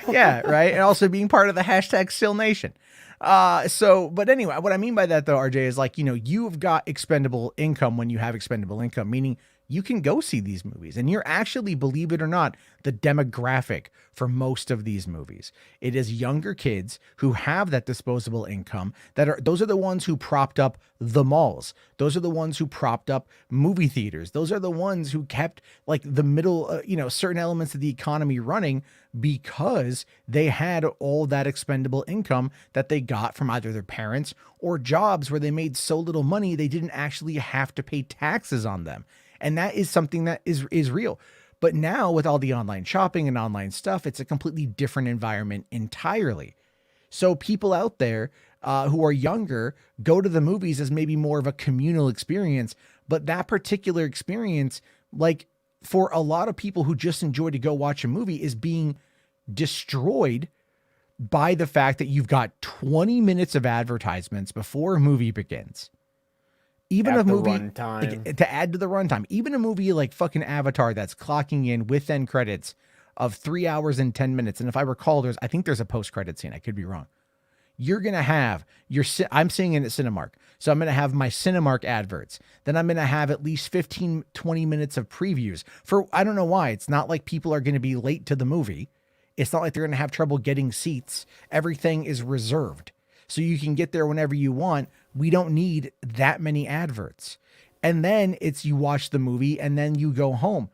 Speaker 1: Yeah, right. And also being part of the hashtag Still Nation. But anyway, what I mean by that though, RJ, is like, you've got expendable income when you have expendable income, meaning you can go see these movies, and you're actually, believe it or not, the demographic for most of these movies. It is younger kids who have that disposable income those are the ones who propped up the malls. Those are the ones who propped up movie theaters. Those are the ones who kept like the middle, certain elements of the economy running, because they had all that expendable income that they got from either their parents or jobs where they made so little money they didn't actually have to pay taxes on them. And that is something that is real. But now with all the online shopping and online stuff, it's a completely different environment entirely. So people out there who are younger go to the movies as maybe more of a communal experience. But that particular experience, like for a lot of people who just enjoy to go watch a movie, is being destroyed by the fact that you've got 20 minutes of advertisements before a movie begins. Even a movie to add to the runtime, even a movie like fucking Avatar that's clocking in with end credits of 3 hours and 10 minutes. And if I recall, I think there's a post-credit scene. I could be wrong. You're going to have I'm seeing it at Cinemark. So I'm going to have my Cinemark adverts. Then I'm going to have at least 15, 20 minutes of previews for, I don't know why. It's not like people are going to be late to the movie. It's not like they're going to have trouble getting seats. Everything is reserved. So you can get there whenever you want. We don't need that many adverts. And then you watch the movie and then you go home.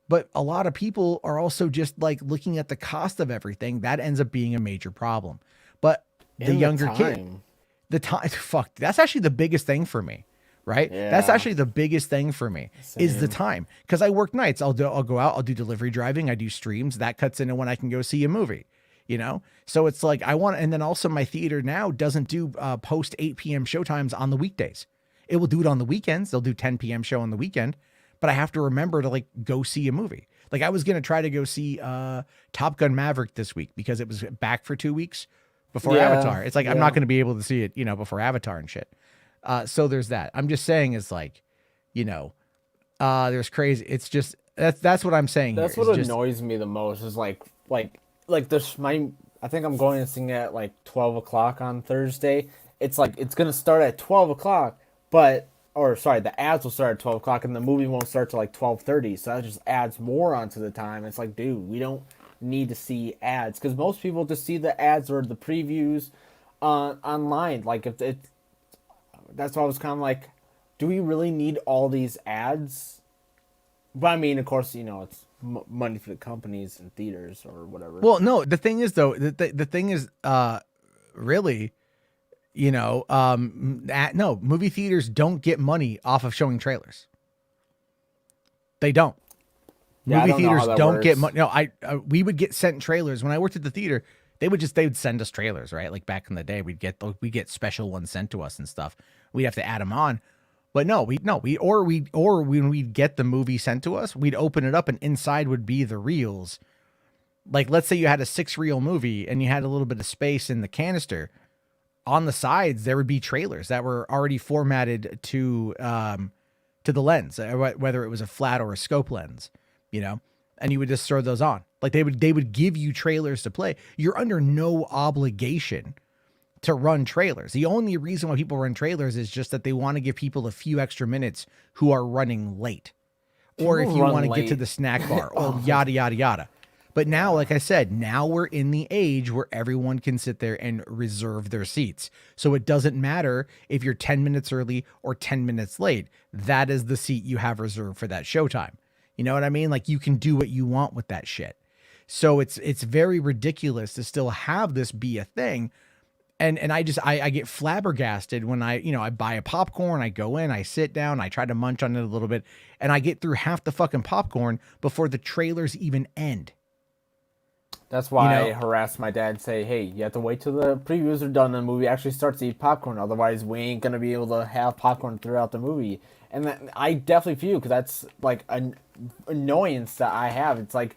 Speaker 1: But a lot of people are also just like looking at the cost of everything. That ends up being a major problem. But the younger kid, that's actually the biggest thing for me, right? Yeah. That's actually the biggest thing for me. Same. Is the time. Because I work nights. I'll go out, I'll do delivery driving, I do streams. That cuts into when I can go see a movie. So it's like and then also my theater now doesn't do post 8 p.m. showtimes on the weekdays. It will do it on the weekends. They'll do 10 p.m. show on the weekend, but I have to remember to like go see a movie. Like I was going to try to go see Top Gun Maverick this week because it was back for 2 weeks before Avatar. It's like, I'm not going to be able to see it, before Avatar and shit. So there's that. I'm just saying it's like, there's crazy. It's just, that's what I'm saying.
Speaker 2: That's what annoys me the most is like this, I think I'm going to sing at like 12 o'clock on Thursday. It's like, it's going to start at 12 o'clock, but or sorry, the ads will start at 12 o'clock and the movie won't start till like 12:30. So that just adds more onto the time. It's like, dude, we don't need to see ads because most people just see the ads or the previews online. Like if it, that's why I was kind of like, do we really need all these ads? But I mean, of course, it's money for the companies and theaters or whatever.
Speaker 1: Well, no, the thing is though, the thing is, really, no, movie theaters don't get money off of showing trailers. They don't.
Speaker 2: Yeah, I
Speaker 1: Movie
Speaker 2: don't know
Speaker 1: theaters
Speaker 2: how that
Speaker 1: don't get
Speaker 2: works.
Speaker 1: money. No, we would get sent trailers when I worked at the theater. They would send us trailers, right? Like back in the day, we'd get special ones sent to us and stuff. We'd have to add them on. But no, when we'd get the movie sent to us, we'd open it up and inside would be the reels. Like, let's say you had a 6-reel movie and you had a little bit of space in the canister. On the sides, there would be trailers that were already formatted to the lens, whether it was a flat or a scope lens, and you would just throw those on. Like they would give you trailers to play. You're under no obligation to run trailers. The only reason why people run trailers is just that they want to give people a few extra minutes who are running late, or if you want to get to the snack bar, or yada, yada, yada. But now, like I said, now we're in the age where everyone can sit there and reserve their seats. So it doesn't matter if you're 10 minutes early or 10 minutes late. That is the seat you have reserved for that showtime. You know what I mean? Like you can do what you want with that shit. So it's very ridiculous to still have this be a thing. And I get flabbergasted when I buy a popcorn, I go in, I sit down, I try to munch on it a little bit, and I get through half the fucking popcorn before the trailers even end.
Speaker 2: That's why I harassed my dad and say, hey, you have to wait till the previews are done and the movie actually starts to eat popcorn. Otherwise, we ain't going to be able to have popcorn throughout the movie. And I definitely feel, because that's like an annoyance that I have. It's like,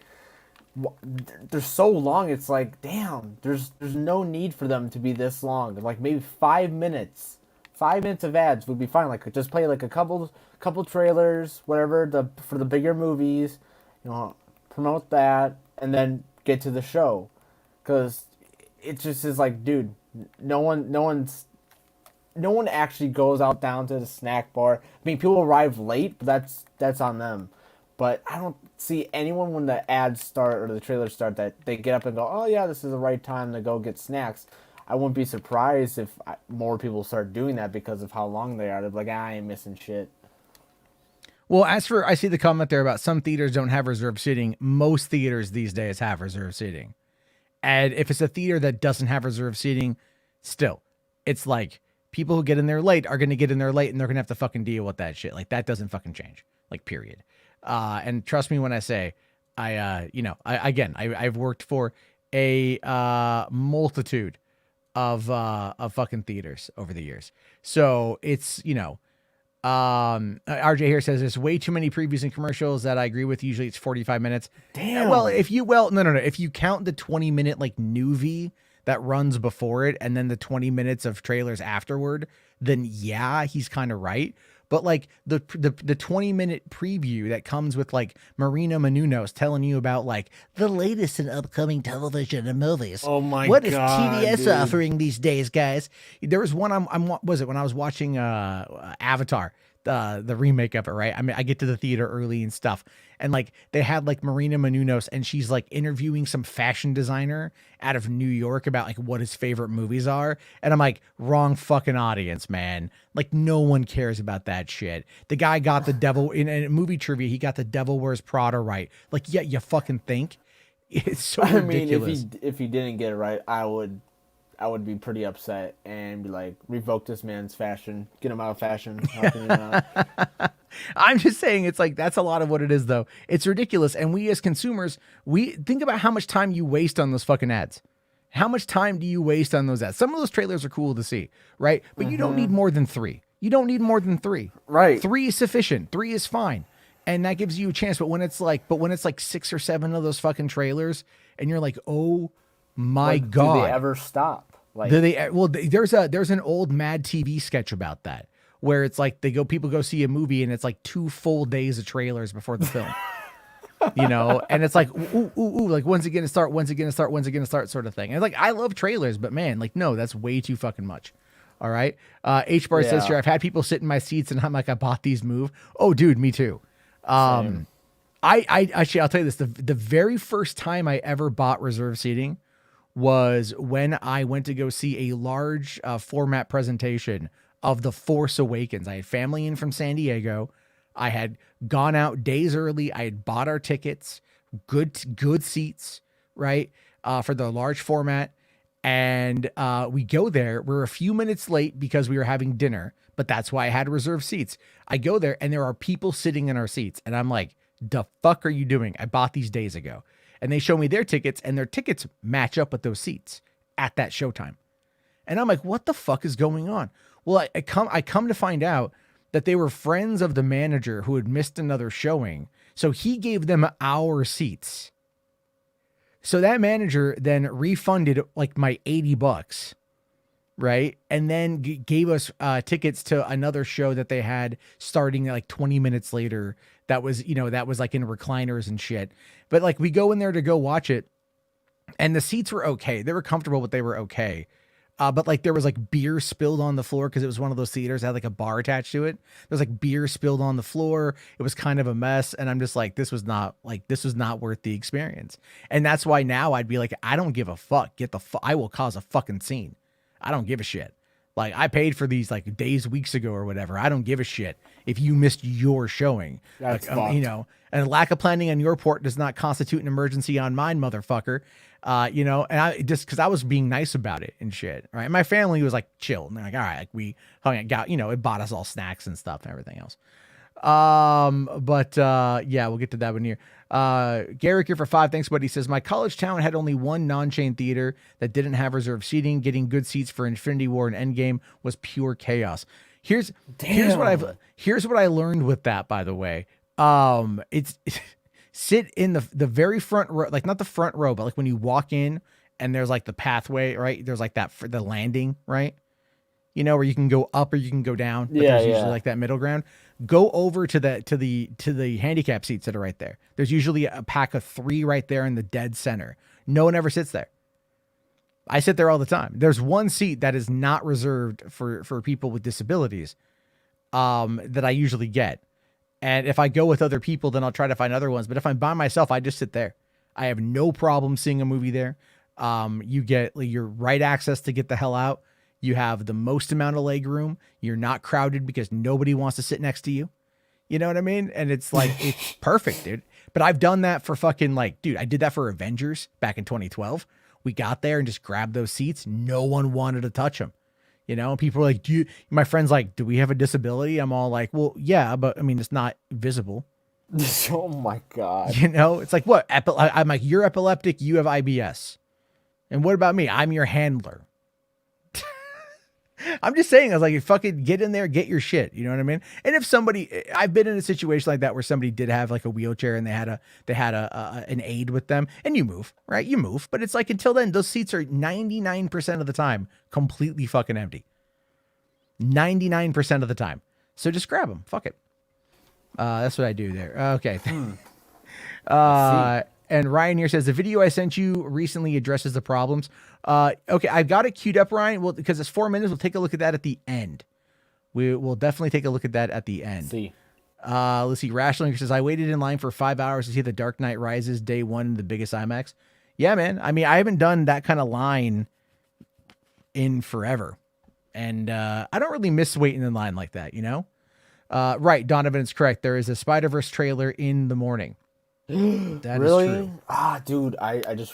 Speaker 2: they're so long. It's like, damn, there's no need for them to be this long. Like maybe 5 minutes. 5 minutes of ads would be fine. Like just play like a couple trailers, whatever, for the bigger movies, promote that, and then get to the show. Because it just is like, dude, no one actually goes out down to the snack bar. I mean, people arrive late, but that's on them. But I don't see anyone when the ads start or the trailers start that they get up and go, oh yeah, this is the right time to go get snacks. I wouldn't be surprised if more people start doing that because of how long they are. They're like, I ain't missing shit.
Speaker 1: Well, I see the comment there about some theaters don't have reserved seating. Most theaters these days have reserved seating. And if it's a theater that doesn't have reserved seating, still, it's like people who get in there late are going to get in there late and they're going to have to fucking deal with that shit. Like that doesn't fucking change. Like period. And trust me when I say, I've worked for a multitude of fucking theaters over the years. So it's, RJ here says there's way too many previews and commercials. That I agree with. Usually it's 45 minutes.
Speaker 2: Damn.
Speaker 1: Well, no. If you count the 20-minute like newbie that runs before it and then the 20 minutes of trailers afterward, then yeah, he's kind of right. But like the 20-minute preview that comes with like Marina Menounos telling you about like the latest in upcoming television and movies.
Speaker 2: Oh my
Speaker 1: What is
Speaker 2: God,
Speaker 1: TBS
Speaker 2: dude.
Speaker 1: offering these days, guys? There was one was it when I was watching Avatar, the remake of it, right? I mean, I get to the theater early and stuff. And like they had like Marina Menounos and she's like interviewing some fashion designer out of New York about like what his favorite movies are. And I'm like, wrong fucking audience, man. Like no one cares about that shit. The guy got the devil in movie trivia. He got the Devil Wears Prada right. Like, yeah, you fucking think? It's so ridiculous.
Speaker 2: Mean, if he didn't get it right, I would be pretty upset and be like, revoke this man's fashion, get him out of fashion. How can you not?
Speaker 1: I'm just saying it's like that's a lot of what it is though. It's ridiculous. And we as consumers, we think about how much time you waste on those fucking ads. How much time do you waste on those ads? Some of those trailers are cool to see, right? But you don't need more than 3. You don't need more than 3.
Speaker 2: Right.
Speaker 1: 3 is sufficient. 3 is fine. And that gives you a chance. But when it's like 6 or 7 of those fucking trailers and you're like, oh my God.
Speaker 2: Do they ever stop? Like,
Speaker 1: there's an old Mad TV sketch about that where it's like people go see a movie and it's like 2 full days of trailers before the film. And it's like, ooh, like when's it gonna start sort of thing. And like, I love trailers, but man, like, no, that's way too fucking much. All right. H-Bar says
Speaker 2: Yeah.
Speaker 1: here, I've had people sit in my seats and I'm like, I bought these move. Oh, dude, me too.
Speaker 2: Same.
Speaker 1: I actually, I'll tell you this. The very first time I ever bought reserve seating was when I went to go see a large format presentation of The Force Awakens. I had family in from San Diego. I had gone out days early. I had bought our tickets, good seats, right, for the large format. And we go there. We're a few minutes late because we were having dinner, but that's why I had reserved seats. I go there and there are people sitting in our seats. And I'm like, the fuck are you doing? I bought these days ago. And they show me their tickets and their tickets match up with those seats at that showtime. And I'm like, what the fuck is going on? Well, I come to find out that they were friends of the manager who had missed another showing. So he gave them our seats. So that manager then refunded like my $80, right? And then gave us tickets to another show that they had starting like 20 minutes later. That was, that was like in recliners and shit. But like we go in there to go watch it and the seats were okay. They were comfortable, but they were okay. But like there was like beer spilled on the floor because it was one of those theaters that had like a bar attached to it. There was like beer spilled on the floor. It was kind of a mess. And I'm just like, this was not worth the experience. And that's why now I'd be like, I don't give a fuck. I will cause a fucking scene. I don't give a shit. Like I paid for these like days, weeks ago or whatever. I don't give a shit if you missed your showing.
Speaker 2: That's
Speaker 1: like, and lack of planning on your part does not constitute an emergency on mine, motherfucker. And I just because I was being nice about it and shit. Right. My family was like chill. And they're like, all right, like we hung out, it bought us all snacks and stuff and everything else. Yeah, we'll get to that one here. Garrick here for 5. Thanks, buddy. He says, my college town had only one non-chain theater that didn't have reserved seating. Getting good seats for Infinity War and Endgame was pure chaos. Here's what I learned with that, by the way. It's sit in the very front row, like not the front row, but like when you walk in and there's like the pathway, right? There's like that for the landing, right? Where you can go up or you can go down. But there's usually like that middle ground. Go over to the handicap seats that are right there. There's usually a pack of 3 right there in the dead center. No one ever sits there. I sit there all the time. There's one seat that is not reserved for people with disabilities that I usually get. And if I go with other people, then I'll try to find other ones. But if I'm by myself, I just sit there. I have no problem seeing a movie there. You get your right access to get the hell out. You have the most amount of leg room. You're not crowded because nobody wants to sit next to you. You know what I mean? And it's like, it's perfect, dude. But I've done that for fucking dude, I did that for Avengers back in 2012. We got there and just grabbed those seats. No one wanted to touch them. People were like, my friend's like, do we have a disability? I'm all like, well, yeah, but I mean, it's not visible.
Speaker 2: Oh my God.
Speaker 1: It's like, what? I'm like, you're epileptic. You have IBS. And what about me? I'm your handler. I'm just saying, I was like, you fucking get in there, get your shit. You know what I mean? And if I've been in a situation like that where somebody did have like a wheelchair and they had an aid with them and you move, right? You move, but it's like until then, those seats are 99% of the time completely fucking empty. 99% of the time. So just grab them. Fuck it. That's what I do there. Okay. And Ryan here says, the video I sent you recently addresses the problems. Okay, I've got it queued up, Ryan. Well, because it's 4 minutes, we'll take a look at that at the end. We will definitely take a look at that at the end. Let's see. Rational says, I waited in line for 5 hours to see The Dark Knight Rises day one in the biggest IMAX. Yeah, man. I mean, I haven't done that kind of line in forever. And I don't really miss waiting in line like that, Right, Donovan is correct. There is a Spider-Verse trailer in the morning. That
Speaker 2: really?
Speaker 1: is true.
Speaker 2: Dude, I just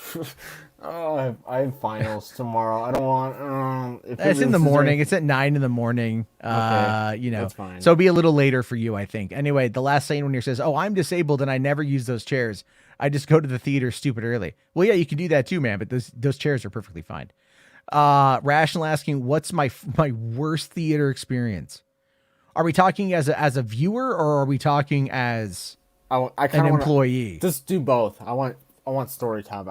Speaker 2: I have finals tomorrow. I don't want
Speaker 1: it's in the morning. It's at 9 in the morning.
Speaker 2: Okay, that's fine.
Speaker 1: So it'll be a little later for you, I think. Anyway, the last saying when here says, "Oh, I'm disabled and I never use those chairs. I just go to the theater stupid early." Well, yeah, you can do that too, man, but those chairs are perfectly fine. Rational asking, "What's my worst theater experience?" Are we talking as a viewer or are we talking as an employee?
Speaker 2: Just do both. I want story time.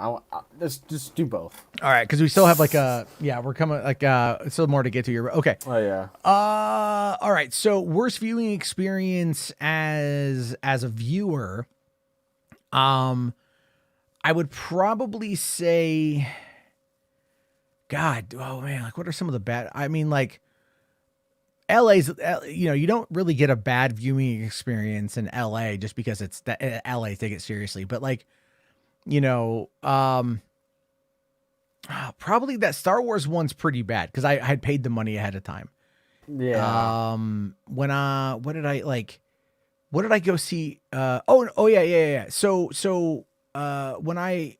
Speaker 2: Just do both.
Speaker 1: All right, because we still have we're coming still more to get to here. Okay.
Speaker 2: Oh yeah.
Speaker 1: All right. So worst viewing experience as a viewer, I would probably say, God, oh man, like what are some of the bad? I mean, like LA's, you don't really get a bad viewing experience in LA just because it's LA, take it seriously. But like, probably that Star Wars one's pretty bad because I had paid the money ahead of time.
Speaker 2: Yeah.
Speaker 1: What did I go see? Yeah. So when I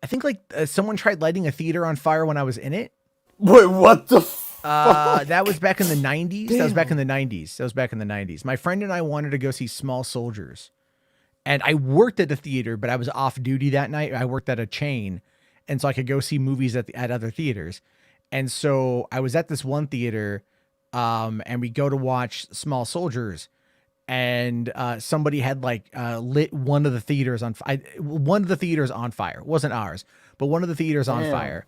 Speaker 1: think like someone tried lighting a theater on fire when I was in it.
Speaker 2: Wait, what the
Speaker 1: that was back in the 90s. That was back in the 90s. My friend and I wanted to go see Small Soldiers. And I worked at the theater, but I was off duty that night. I worked at a chain. And so I could go see movies at other theaters. And so I was at this one theater, and we go to watch Small Soldiers. And somebody had lit one of the theaters on fire. It wasn't ours, but one of the theaters on fire.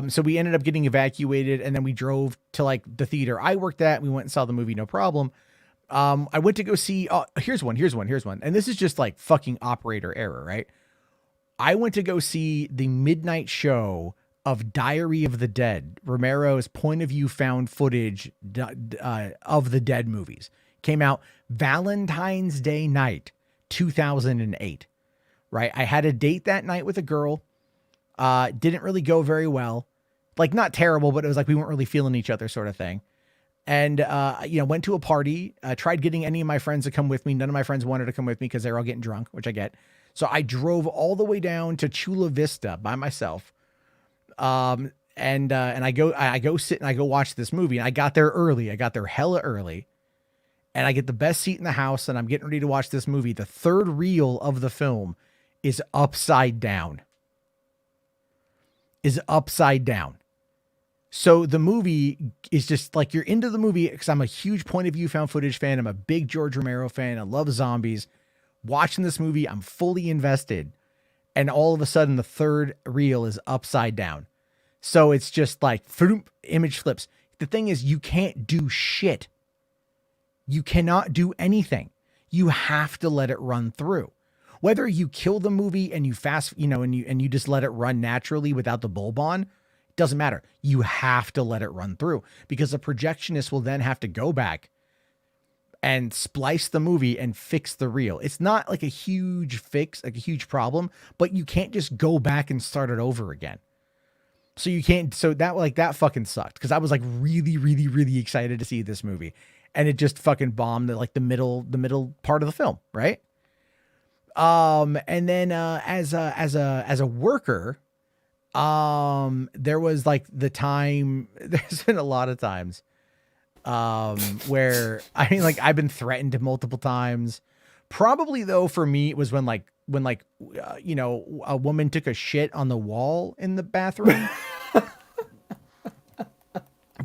Speaker 1: So we ended up getting evacuated, and then we drove to like the theater I worked at. We went and saw the movie, no problem. I went to go see, here's one. And this is just like fucking operator error, right? I went to go see the midnight show of Diary of the Dead, Romero's point of view found footage of the Dead movies. Came out Valentine's Day night, 2008, right? I had a date that night with a girl. Didn't really go very well. Like, not terrible, but it was like we weren't really feeling each other sort of thing. And, went to a party, tried getting any of my friends to come with me. None of my friends wanted to come with me because they were all getting drunk, which I get. So I drove all the way down to Chula Vista by myself. And I go sit and I go watch this movie, and I got there early. I got there hella early, and I get the best seat in the house, and I'm getting ready to watch this movie. The third reel of the film is upside down. So the movie is just like, you're into the movie because I'm a huge point of view found footage fan. I'm a big George Romero fan. I love zombies. Watching this movie, I'm fully invested. And all of a sudden, the third reel is upside down. So it's just like, image flips. The thing is, you can't do shit. You cannot do anything. You have to let it run through. Whether you kill the movie and you and you just let it run naturally without the bulb on, doesn't matter. You have to let it run through, because the projectionist will then have to go back and splice the movie and fix the reel. It's not like a huge fix, like a huge problem, but you can't just go back and start it over again. So you can't, so that fucking sucked, because I was like really, really, really excited to see this movie, and it just fucking bombed at like the middle part of the film, right? And then as a worker, there was like the time, there's been a lot of times where I've been threatened multiple times. Probably though, for me, it was when a woman took a shit on the wall in the bathroom.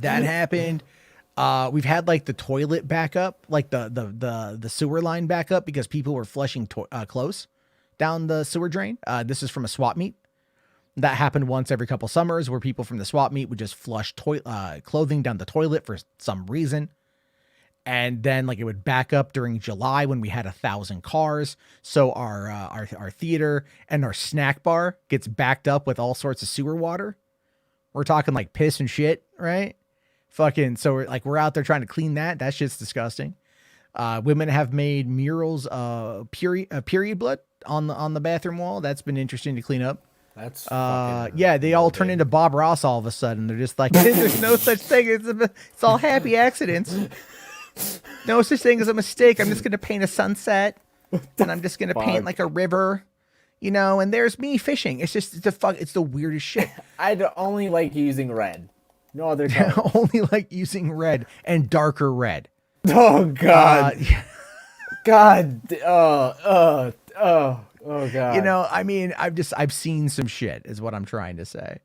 Speaker 1: That happened. We've had like the toilet backup, like the sewer line backup, because people were flushing clothes down the sewer drain. This is from a swap meet. That happened once every couple summers, where people from the swap meet would just flush clothing down the toilet for some reason. And then like it would back up during July when we had 1,000 cars. So our theater and our snack bar gets backed up with all sorts of sewer water. We're talking like piss and shit, right? Fucking, so we're out there trying to clean that. That shit's disgusting. Women have made murals of period blood on the bathroom wall. That's been interesting to clean up.
Speaker 2: That's
Speaker 1: yeah, they all turn into Bob Ross all of a sudden. They're just like, there's no such thing. It's all happy accidents. No such thing as a mistake. I'm just going to paint a sunset, and I'm just going to paint like a river, and there's me fishing. It's just, it's the weirdest shit.
Speaker 2: I only like using red. No other color.
Speaker 1: Only like using red and darker red.
Speaker 2: Oh God. God. Oh God.
Speaker 1: I've seen some shit, is what I'm trying to say.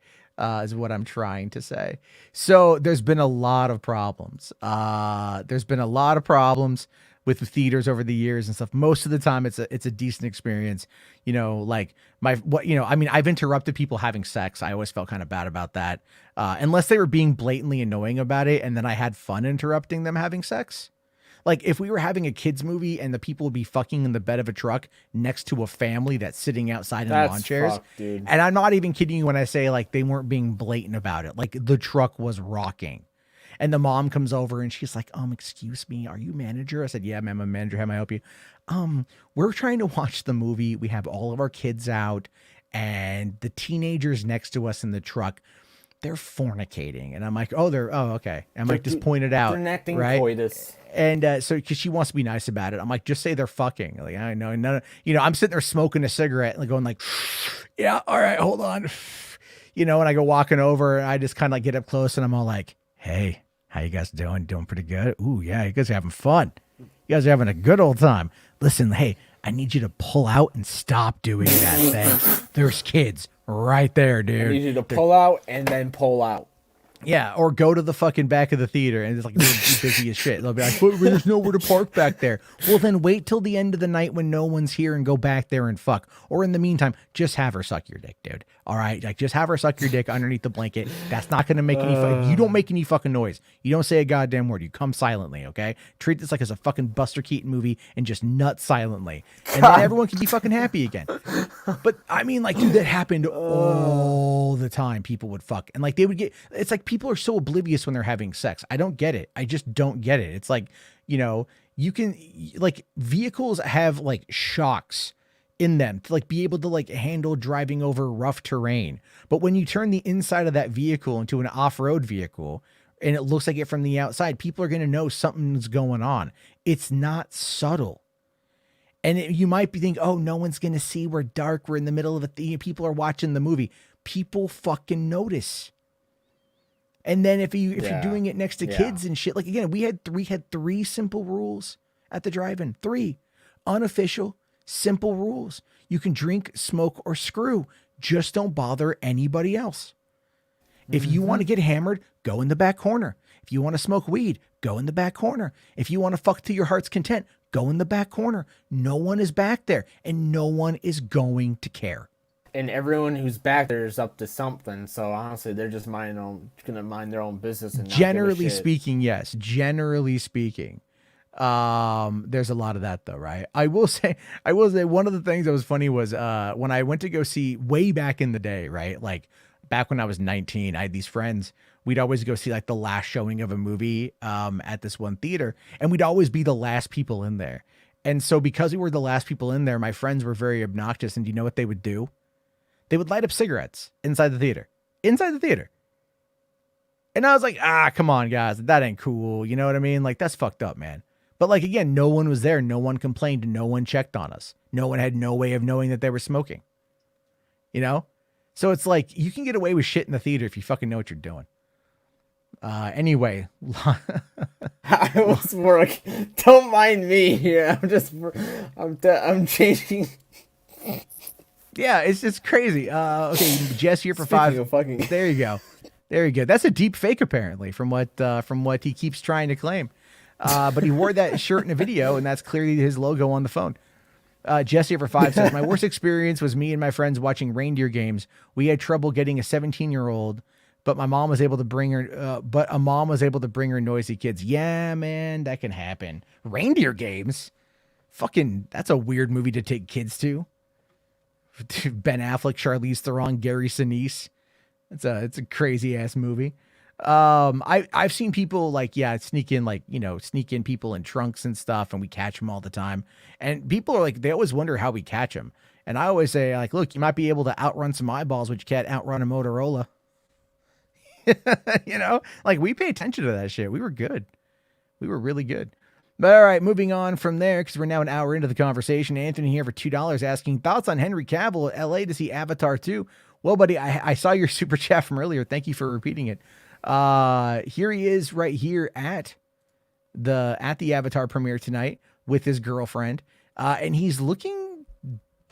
Speaker 1: So there's been a lot of problems. With the theaters over the years and stuff. Most of the time it's a decent experience. I've interrupted people having sex. I always felt kind of bad about that. Unless they were being blatantly annoying about it, and then I had fun interrupting them having sex. Like if we were having a kids movie and the people would be fucking in the bed of a truck next to a family that's sitting outside in lawn chairs.
Speaker 2: Fucked, dude.
Speaker 1: And I'm not even kidding you when I say like they weren't being blatant about it. Like the truck was rocking. And the mom comes over and she's like, excuse me, are you manager? I said, yeah, ma'am, I'm manager. How may I help you? We're trying to watch the movie. We have all of our kids out and the teenagers next to us in the truck, they're fornicating. And I'm like, oh, okay. I'm like, just point it out.
Speaker 2: They're enacting
Speaker 1: right?
Speaker 2: coitus.
Speaker 1: And so, because she wants to be nice about it, I'm like, just say they're fucking. Like, I know, no, I'm sitting there smoking a cigarette and going like, yeah, all right, hold on. And I go walking over and I just kind of like get up close and I'm all like, hey, how you guys doing? Doing pretty good? Ooh, yeah, you guys are having fun. You guys are having a good old time. Listen, hey, I need you to pull out and stop doing that thing. There's kids right there, dude.
Speaker 2: I need you to pull out and then pull out.
Speaker 1: Yeah, or go to the fucking back of the theater and it's like they're busy as shit. They'll be like, but there's nowhere to park back there. Well, then wait till the end of the night when no one's here and go back there and fuck. Or in the meantime, just have her suck your dick, dude. All right, like just have her suck your dick underneath the blanket. That's not gonna make any. You don't make any fucking noise. You don't say a goddamn word. You come silently, okay? Treat this like it's a fucking Buster Keaton movie and just nut silently, and then everyone can be fucking happy again. But I mean, like, dude, that happened all the time. People would fuck and like they would get. It's like people are so oblivious when they're having sex. I don't get it. I just don't get it. It's like, you can like vehicles have like shocks in them to like be able to like handle driving over rough terrain. But when you turn the inside of that vehicle into an off-road vehicle and it looks like it from the outside, people are going to know something's going on. It's not subtle. And you might be thinking, oh, no one's going to see. We're dark. We're in the middle of a thing. People are watching the movie. People fucking notice. And then if you're doing it next to kids and shit, like again, we had three simple rules at the drive-in. 3 unofficial, simple rules. You can drink, smoke, or screw. Just don't bother anybody else. If you want to get hammered, go in the back corner. If you want to smoke weed, go in the back corner. If you want to fuck to your heart's content, go in the back corner. No one is back there, and no one is going to care.
Speaker 2: And everyone who's back there is up to something. So honestly, they're just gonna mind their own business. And
Speaker 1: generally speaking, yes. Generally speaking, there's a lot of that though, right? I will say one of the things that was funny was when I went to go see way back in the day, right? Like back when I was 19, I had these friends. We'd always go see like the last showing of a movie at this one theater, and we'd always be the last people in there. And so because we were the last people in there, my friends were very obnoxious. And do you know what they would do? They would light up cigarettes inside the theater. And I was like, come on, guys. That ain't cool. You know what I mean? Like, that's fucked up, man. But like, again, no one was there. No one complained. No one checked on us. No one had no way of knowing that they were smoking. So it's like, you can get away with shit in the theater if you fucking know what you're doing. Anyway.
Speaker 2: I was more like, don't mind me here. I'm changing.
Speaker 1: Yeah, it's just crazy. Okay, Jess here for
Speaker 2: Speaking
Speaker 1: 5.
Speaker 2: of fucking.
Speaker 1: There you go. That's a deep fake apparently, from what he keeps trying to claim. But he wore that shirt in a video, and that's clearly his logo on the phone. Jess here for 5 says, my worst experience was me and my friends watching reindeer games. We had trouble getting a 17-year-old, but a mom was able to bring her noisy kids. Yeah, man, that can happen. Reindeer games? Fucking, that's a weird movie to take kids to. Ben Affleck, Charlize Theron, Gary Sinise. It's a crazy ass movie. I've seen people sneak in people in trunks and stuff, and we catch them all the time. And people are like, they always wonder how we catch them. And I always say, like, look, you might be able to outrun some eyeballs, but you can't outrun a Motorola. Like, we pay attention to that shit. We were good. We were really good. But all right, moving on from there, because we're now an hour into the conversation. Anthony here for $2 asking thoughts on Henry Cavill at LA to see Avatar 2. Well, buddy, I saw your super chat from earlier. Thank you for repeating it. Here he is right here at the Avatar premiere tonight with his girlfriend. And he's looking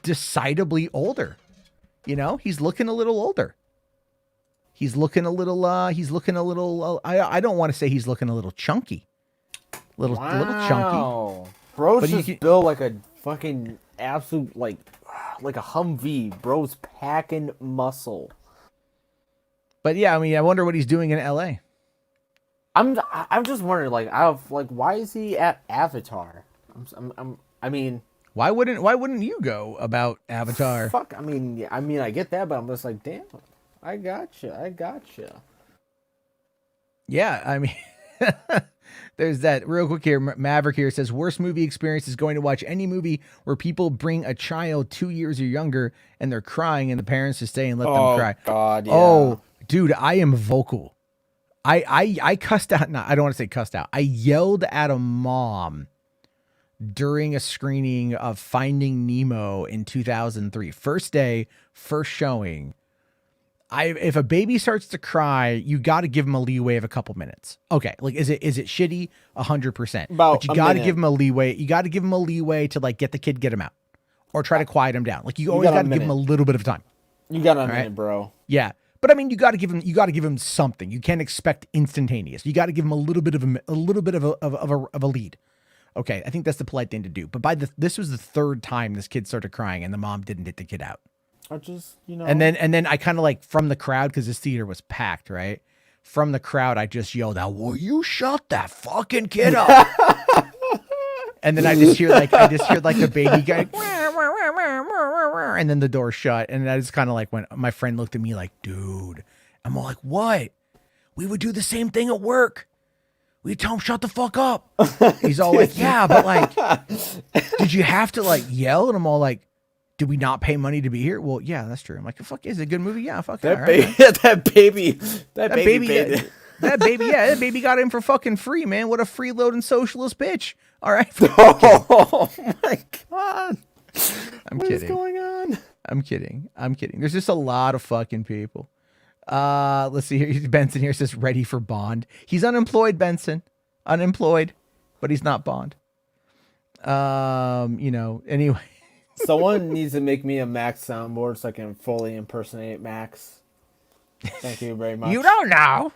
Speaker 1: decidedly older. He's looking a little older. He's looking a little, I don't want to say he's looking a little chunky. Little chunky.
Speaker 2: Bro's just built like a fucking absolute like a Humvee. Bro's packing muscle.
Speaker 1: But yeah, I mean, I wonder what he's doing in LA.
Speaker 2: I'm just wondering, why is he at Avatar? I mean,
Speaker 1: why wouldn't you go about Avatar?
Speaker 2: Fuck, I mean, I get that, but I'm just like, damn, I gotcha.
Speaker 1: Yeah, I mean, There's that real quick here. Maverick here says worst movie experience is going to watch any movie where people bring a child 2 years or younger and they're crying and the parents just stay and let them cry.
Speaker 2: God, yeah.
Speaker 1: Oh, dude, I am vocal. I cussed out. No, I don't want to say cussed out. I yelled at a mom during a screening of Finding Nemo in 2003. First day, first showing. If a baby starts to cry, you got to give them a leeway of a couple minutes. Okay, like is it shitty? 100%. But you got to give them a leeway. You got to give them a leeway to like get him out, or try to quiet him down. Like you always got to give them a little bit of time.
Speaker 2: You got a minute, bro.
Speaker 1: Yeah, but I mean, you got to give him something. You can't expect instantaneous. You got to give him a little bit of a lead. Okay, I think that's the polite thing to do. But this was the third time this kid started crying, and the mom didn't get the kid out.
Speaker 2: I just,
Speaker 1: And then I kind of like from the crowd, because this theater was packed, right? From the crowd, I just yelled out, "Will you shut that fucking kid up?" And then I just hear like the baby guy, and then the door shut, and I just kind of like when my friend looked at me like, "Dude," I'm all like, "What? We would do the same thing at work. We'd tell him shut the fuck up." He's all like, "Yeah, but like, did you have to like yell?" And I'm all like, "Did we not pay money to be here?" Well, yeah, that's true. I'm like, "Fuck, is it a good movie?" Yeah, fuck
Speaker 2: that
Speaker 1: it.
Speaker 2: baby,
Speaker 1: Right,
Speaker 2: that baby
Speaker 1: that baby got in for fucking free, man. What a freeloading socialist bitch. All right.
Speaker 2: Oh my God.
Speaker 1: I'm
Speaker 2: What
Speaker 1: kidding.
Speaker 2: is going on?
Speaker 1: I'm kidding. There's just a lot of fucking people. Let's see here. Benson here says ready for Bond. He's unemployed, Benson. Unemployed, but he's not Bond. Anyway.
Speaker 2: Someone needs to make me a Max soundboard so I can fully impersonate Max. Thank you very much.
Speaker 1: You don't know.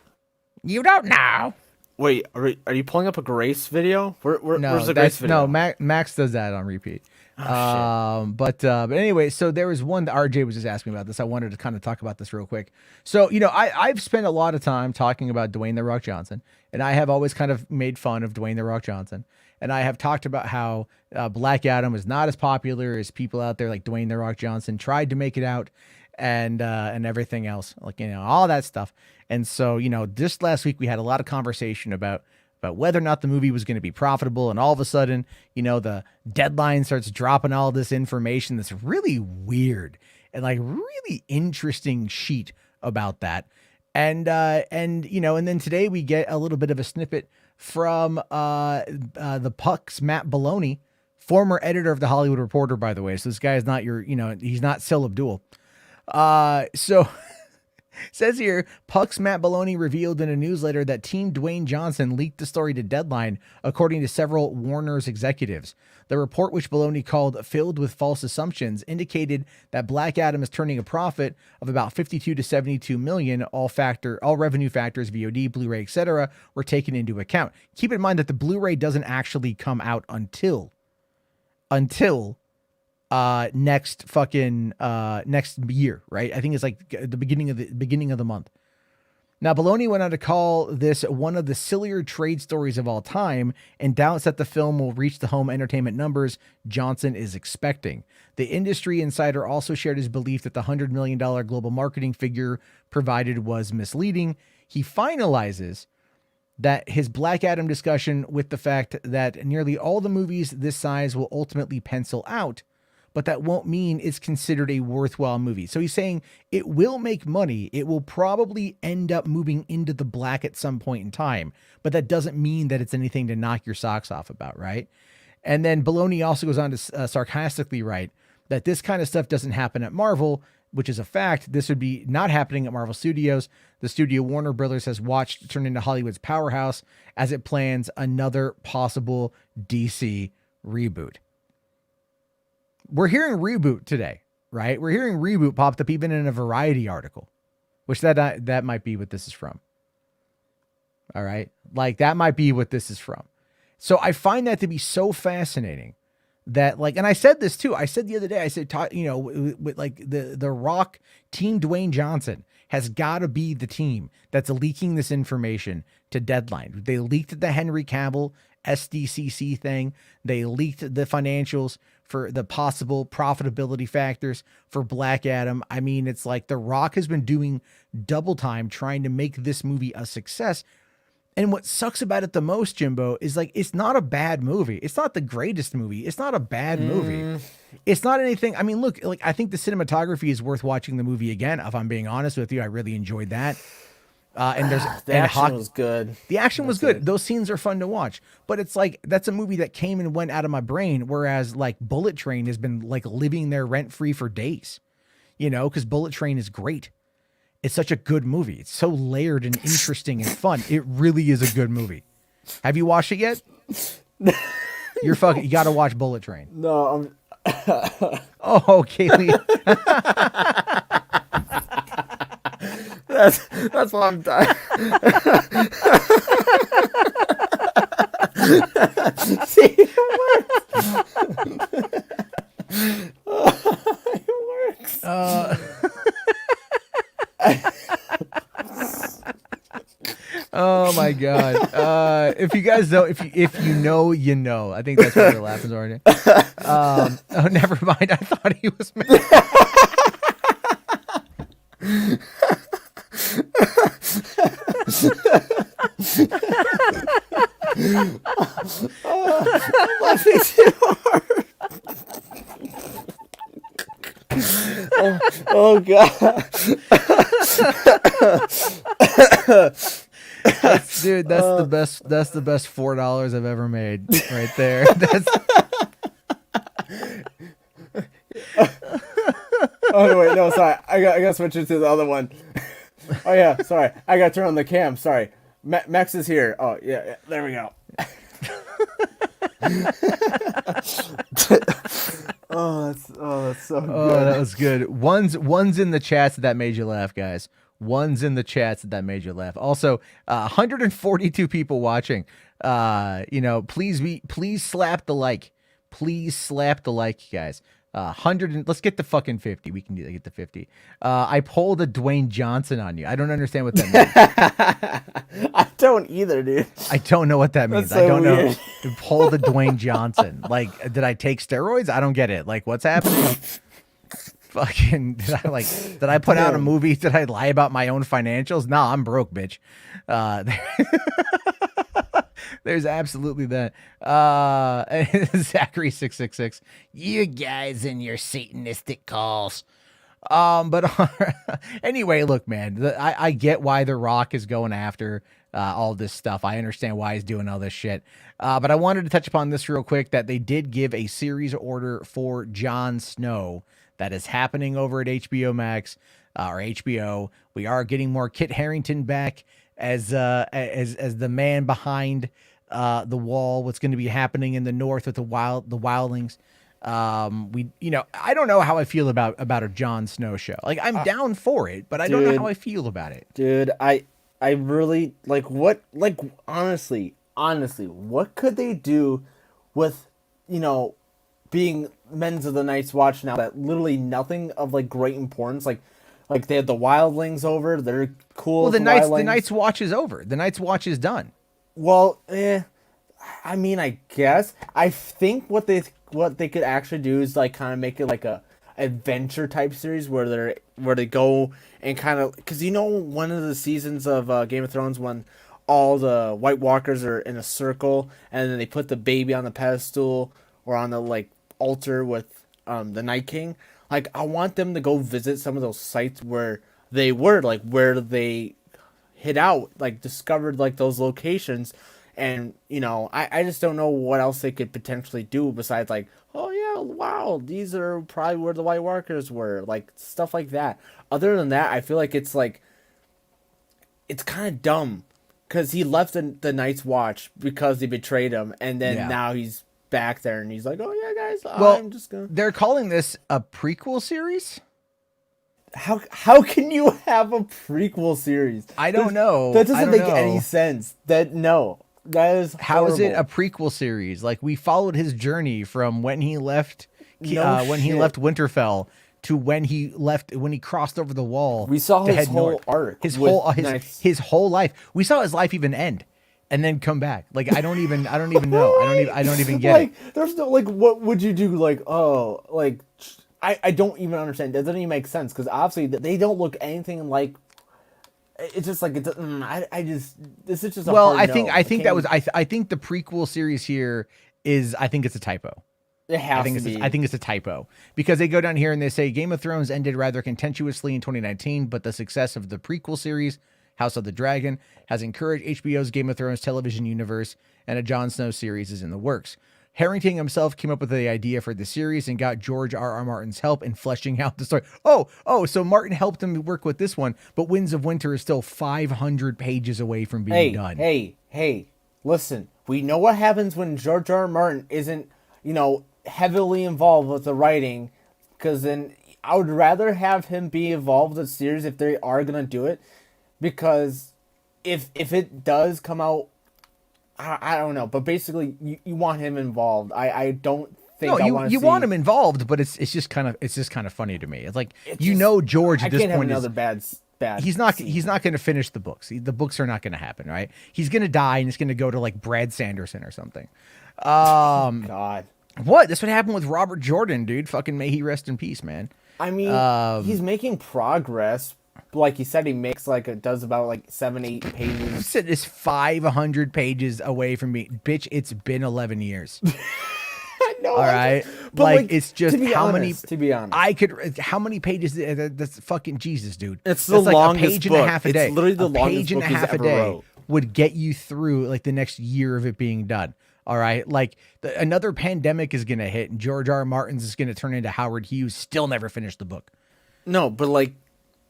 Speaker 2: Wait, are you pulling up a Grace video?
Speaker 1: No,
Speaker 2: where's the Grace video?
Speaker 1: No, Max does that on repeat.
Speaker 2: Oh,
Speaker 1: but anyway, so there was one that RJ was just asking about this. I wanted to kind of talk about this real quick. So, I've spent a lot of time talking about Dwayne "The Rock" Johnson, and I have always kind of made fun of Dwayne "The Rock" Johnson. And I have talked about how Black Adam is not as popular as people out there like Dwayne "The Rock" Johnson tried to make it out, and everything else, like, all that stuff. And so, just last week we had a lot of conversation about whether or not the movie was going to be profitable. And all of a sudden, the Deadline starts dropping all this information that's really weird and like really interesting sheet about that. And then today we get a little bit of a snippet from the Puck's Matt Belloni, former editor of The Hollywood Reporter, by the way. So this guy is not he's not Sil Abdul. So says here, Puck's Matt Belloni revealed in a newsletter that Team Dwayne Johnson leaked the story to Deadline, according to several Warner's executives. The report, which Belloni called filled with false assumptions, indicated that Black Adam is turning a profit of about 52 to 72 million. All revenue factors, VOD, Blu-ray, etc., were taken into account. Keep in mind that the Blu-ray doesn't actually come out until next year, right? I think it's like the beginning of the month. Now, Belloni went on to call this one of the sillier trade stories of all time and doubts that the film will reach the home entertainment numbers Johnson is expecting. The industry insider also shared his belief that the $100 million global marketing figure provided was misleading. He finalizes that his Black Adam discussion with the fact that nearly all the movies this size will ultimately pencil out, but that won't mean it's considered a worthwhile movie. So he's saying it will make money. It will probably end up moving into the black at some point in time, but that doesn't mean that it's anything to knock your socks off about, right? And then Belloni also goes on to sarcastically write that this kind of stuff doesn't happen at Marvel, which is a fact. This would be not happening at Marvel Studios. The studio Warner Brothers has watched turn into Hollywood's powerhouse as it plans another possible DC reboot. We're hearing reboot today, right? We're hearing reboot popped up even in a Variety article, which that might be what this is from. All right. Like that might be what this is from. So I find that to be so fascinating that and I said this too. I said the other day, I said, with like the Rock Team Dwayne Johnson has got to be the team that's leaking this information to Deadline. They leaked the Henry Cavill SDCC thing. They leaked the financials for the possible profitability factors for Black Adam. I mean, it's like The Rock has been doing double time trying to make this movie a success. And what sucks about it the most, Jimbo, is like it's not a bad movie. It's not the greatest movie. It's not a bad movie. It's not anything. I mean, look, like I think the cinematography is worth watching the movie again. If I'm being honest with you, I really enjoyed that. And there's
Speaker 2: The action was good.
Speaker 1: The action was good. Those scenes are fun to watch. But it's like that's a movie that came and went out of my brain, whereas like Bullet Train has been like living there rent free for days. You know, because Bullet Train is great. It's such a good movie. It's so layered and interesting and fun. It really is a good movie. Have you watched it yet? You're fucking. You got to watch Bullet Train.
Speaker 2: No, I'm.
Speaker 1: Oh, Kaylee.
Speaker 2: That's why I'm dying. See, it works.
Speaker 1: Oh my god! If you guys don't, if you know, you know. I think that's what you're laughing already. Oh, never mind. I thought he was.
Speaker 2: laughing too hard. Oh god.
Speaker 1: Dude, that's the best. That's the best $4 I've ever made, right there. That's.
Speaker 2: Oh wait, no, sorry. I got switch it to the other one. Oh yeah, sorry. I got to turn on the cam. Sorry, Max is here. Oh yeah, there we go. That's so good.
Speaker 1: Oh, that was good. One's in the chats that made you laugh, guys. One's in the chats that made you laugh. Also, 142 people watching. Please slap the like. Please slap the like, guys. 100 let's get to fucking 50. We can get to 50. I pulled a Dwayne Johnson on you. I don't understand what that means.
Speaker 2: I don't either, dude.
Speaker 1: I don't know what that means.
Speaker 2: That's so
Speaker 1: I don't
Speaker 2: weird.
Speaker 1: know. Pulled a Dwayne Johnson. Like, did I take steroids? I don't get it. Like, what's happening? Fucking did I put out a movie? Did I lie about my own financials? Nah, I'm broke, bitch. There's absolutely that. Zachary 666. You guys and your satanistic calls. Anyway, look, man, I get why The Rock is going after all this stuff. I understand why he's doing all this shit. But I wanted to touch upon this real quick, that they did give a series order for Jon Snow that is happening over at HBO Max or HBO. We are getting more Kit Harington back as the man behind the wall. What's going to be happening in the north with the wildlings. I don't know how I feel about a Jon Snow show. Like, I'm down for it, but I don't know how I feel about it.
Speaker 2: Dude, I really honestly, what could they do with, being Men's of the Night's Watch now that literally nothing of like great importance, like they had the wildlings over, they're cool.
Speaker 1: Well, the Night's Watch is over. The Night's Watch is done.
Speaker 2: Well, I mean, I guess I think what they could actually do is like kind of make it like a adventure type series where they go and kind of, because one of the seasons of Game of Thrones when all the White Walkers are in a circle and then they put the baby on the pedestal or on the like altar with the Night King. Like, I want them to go visit some of those sites where they were, like where they hid out, like discovered like those locations. And, I just don't know what else they could potentially do besides like, oh yeah, wow, these are probably where the White Walkers were, like stuff like that. Other than that, I feel like it's kind of dumb because he left the Night's Watch because they betrayed him. And then now he's back there and he's like, oh yeah, guys, I'm just gonna.
Speaker 1: They're calling this a prequel series.
Speaker 2: How can you have a prequel series?
Speaker 1: I don't know.
Speaker 2: That doesn't make any sense. That is horrible.
Speaker 1: How is it a prequel series? Like, we followed his journey from when he left he left Winterfell to when he crossed over the wall.
Speaker 2: We saw
Speaker 1: to
Speaker 2: his
Speaker 1: head
Speaker 2: whole
Speaker 1: north.
Speaker 2: arc.
Speaker 1: His whole life. We saw his life even end and then come back. Like, I don't even know. I don't even get it.
Speaker 2: There's no, like, what would you do? Like, oh, like, I don't even understand. That doesn't even make sense because obviously they don't look anything like it's just like I just this is just a
Speaker 1: Well,
Speaker 2: hard no.
Speaker 1: I think that was
Speaker 2: can't-
Speaker 1: I think the prequel series here is I think it's a typo.
Speaker 2: It has to be.
Speaker 1: I think it's a typo because they go down here and they say Game of Thrones ended rather contentiously in 2019, but the success of the prequel series, House of the Dragon, has encouraged HBO's Game of Thrones television universe, and a Jon Snow series is in the works. Harrington himself came up with the idea for the series and got George R.R. Martin's help in fleshing out the story. So Martin helped him work with this one, but Winds of Winter is still 500 pages away from being done.
Speaker 2: Hey, listen. We know what happens when George R. R. Martin isn't, heavily involved with the writing, because then I would rather have him be involved with the series if they are gonna do it, because if it does come out, I don't know, but basically you want him involved. I don't think
Speaker 1: No,
Speaker 2: I
Speaker 1: you
Speaker 2: see,
Speaker 1: want him involved, but it's just kind of funny to me. It's like George
Speaker 2: I
Speaker 1: at this
Speaker 2: can't have
Speaker 1: point
Speaker 2: another
Speaker 1: is
Speaker 2: bad.
Speaker 1: he's not
Speaker 2: scene.
Speaker 1: going to finish the books. The books are not going to happen, right? He's going to die and it's going to go to like Brad Sanderson or something.
Speaker 2: God.
Speaker 1: What? That's what happened with Robert Jordan, dude. Fucking may he rest in peace, man.
Speaker 2: I mean, he's making progress. Like he said, he makes does about 7-8 pages.
Speaker 1: Said it's 500 pages away from me, bitch. It's been 11 years.
Speaker 2: I know.
Speaker 1: All right,
Speaker 2: but
Speaker 1: it's just how many.
Speaker 2: To be honest,
Speaker 1: how many pages? That's fucking Jesus, dude.
Speaker 2: It's the
Speaker 1: That's like
Speaker 2: longest
Speaker 1: a page and
Speaker 2: book.
Speaker 1: a half a day.
Speaker 2: It's literally the longest
Speaker 1: page and
Speaker 2: book
Speaker 1: a
Speaker 2: he's
Speaker 1: half a
Speaker 2: ever
Speaker 1: day
Speaker 2: wrote.
Speaker 1: would get you through like the next year of it being done. All right, like another pandemic is gonna hit, and George R. R. Martin's is gonna turn into Howard Hughes. Still never finished the book.
Speaker 2: no, but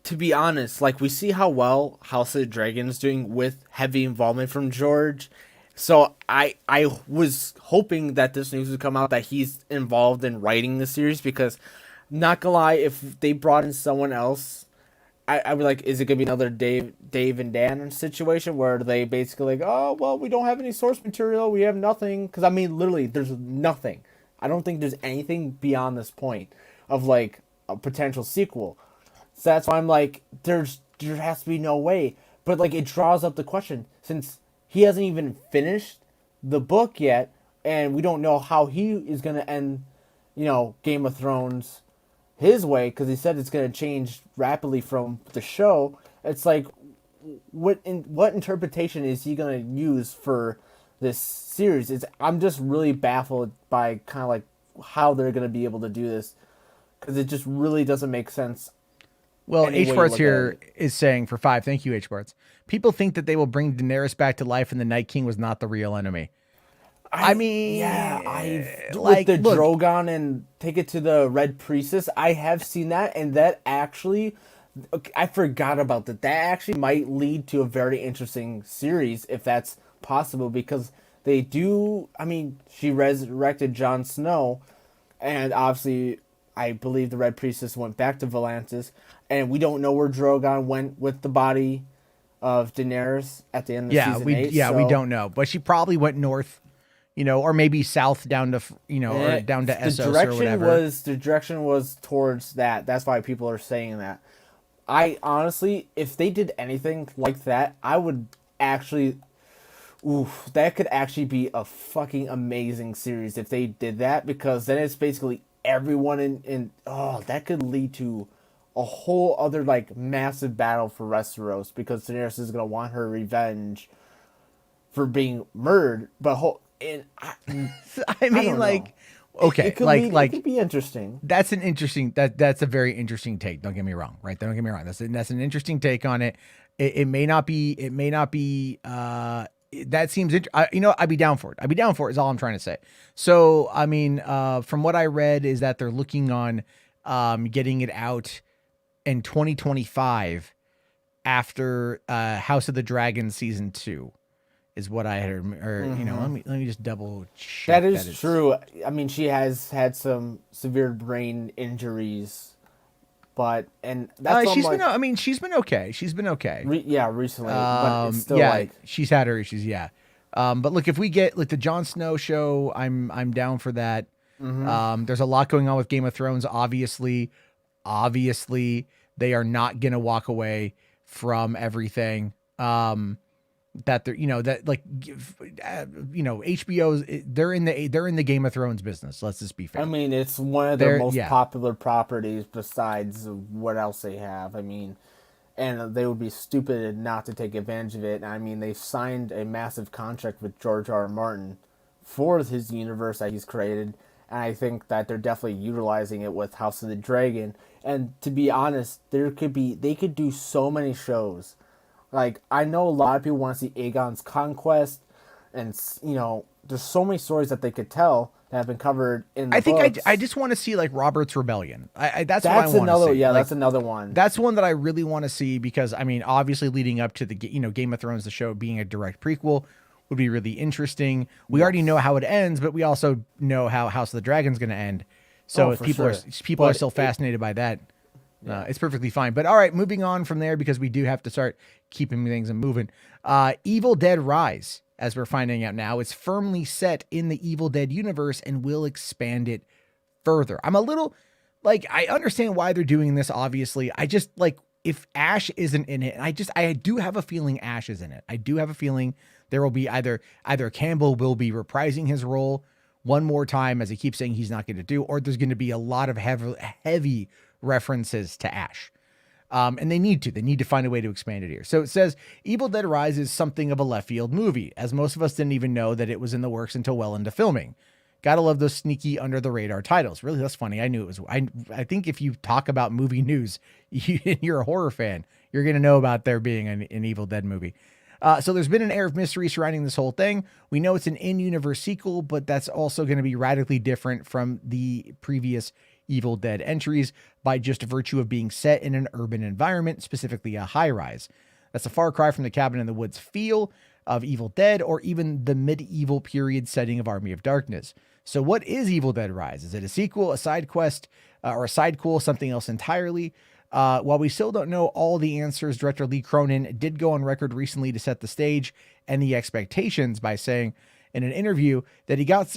Speaker 2: to be honest, we see how well House of the Dragon is doing with heavy involvement from George. So I was hoping that this news would come out that he's involved in writing the series, because not gonna lie, if they brought in someone else, I'd be like, is it gonna be another Dave and Dan situation where they basically oh well, we don't have any source material, we have nothing, because I mean literally there's nothing. I don't think there's anything beyond this point of a potential sequel. So that's why I'm like, there has to be no way. But it draws up the question, since he hasn't even finished the book yet, and we don't know how he is gonna end, Game of Thrones his way, because he said it's gonna change rapidly from the show. It's like, what interpretation is he gonna use for this series? I'm just really baffled by kind of how they're gonna be able to do this, because it just really doesn't make sense.
Speaker 1: Well,
Speaker 2: Any way you
Speaker 1: H. Barts
Speaker 2: look
Speaker 1: here
Speaker 2: at
Speaker 1: is saying for 5. Thank you, H. Barts. People think that they will bring Daenerys back to life, and the Night King was not the real enemy. I mean,
Speaker 2: with the Drogon and take it to the Red Priestess, I have seen that, and that actually, I forgot about that. That actually might lead to a very interesting series if that's possible, because they do. I mean, she resurrected Jon Snow, and obviously, I believe the Red Priestess went back to Volantis, and we don't know where Drogon went with the body of Daenerys at the end of season 8.
Speaker 1: We don't know, but she probably went north, or maybe south down to or down to Essos or whatever.
Speaker 2: The direction was towards that. That's why people are saying that. I honestly, if they did anything like that, I would actually, that could actually be a fucking amazing series if they did that, because then it's basically everyone in that could lead to a whole other massive battle for Westeros, because Daenerys is gonna want her revenge for being murdered. But
Speaker 1: I mean, okay,
Speaker 2: it could be interesting.
Speaker 1: That's a very interesting take. Don't get me wrong, right? Don't get me wrong. That's an interesting take on it. It may not be. That seems. I'd be down for it. I'd be down for it. Is all I'm trying to say. So, I mean, from what I read, is that they're looking on getting it out in 2025 after House of the Dragon season 2. Is what I heard. Or let me just double check.
Speaker 2: That is true. I mean, she has had some severe brain injuries, but that's
Speaker 1: she's been. I mean, she's been okay. She's been okay.
Speaker 2: Recently, but it's still
Speaker 1: she's had her issues. Yeah, but look, if we get the Jon Snow show, I'm down for that. There's a lot going on with Game of Thrones. Obviously, they are not gonna walk away from everything. That they're HBO's they're in the Game of Thrones business. Let's just be fair.
Speaker 2: I mean, it's one of their most popular properties besides what else they have. I mean, and they would be stupid not to take advantage of it. I mean, they signed a massive contract with George R. R. Martin for his universe that he's created, and I think that they're definitely utilizing it with House of the Dragon. And to be honest, they could do so many shows. Like, I know a lot of people want to see Aegon's Conquest, and there's so many stories that they could tell that have been covered in the books.
Speaker 1: I just want to see like Robert's Rebellion. That's what I
Speaker 2: That's
Speaker 1: want to
Speaker 2: another
Speaker 1: see.
Speaker 2: yeah,
Speaker 1: Like,
Speaker 2: that's another one.
Speaker 1: that's one that I really want to see because I mean, obviously leading up to the Game of Thrones, the show being a direct prequel would be really interesting. We already know how it ends, but we also know how House of the Dragon's going to end. So if people are still fascinated by that. It's perfectly fine. But all right, moving on from there because we do have to start keeping things moving. Evil Dead Rise, as we're finding out now, is firmly set in the Evil Dead universe and will expand it further. I'm a little like, I understand why they're doing this, obviously. I just like, if Ash isn't in it, I do have a feeling Ash is in it. I do have a feeling there will be either Campbell will be reprising his role one more time, as he keeps saying he's not going to do, or there's going to be a lot of heavy references to Ash. And they need to find a way to expand it here. So it says Evil Dead Rise is something of a left field movie, as most of us didn't even know that it was in the works until well into filming. Gotta love those sneaky under the radar titles. Really, that's funny. I knew it was. I think if you talk about movie news, you're a horror fan, you're gonna know about there being an Evil Dead movie. So there's been an air of mystery surrounding this whole thing. We know it's an in-universe sequel, but that's also going to be radically different from the previous Evil Dead entries by just virtue of being set in an urban environment, specifically a high-rise. That's a far cry from the cabin in the woods feel of Evil Dead or even the medieval period setting of Army of Darkness. So what is Evil Dead Rise? Is it a sequel, a side quest, or a sidequel, something else entirely? While we still don't know all the answers, director Lee Cronin did go on record recently to set the stage and the expectations by saying in an interview that he got,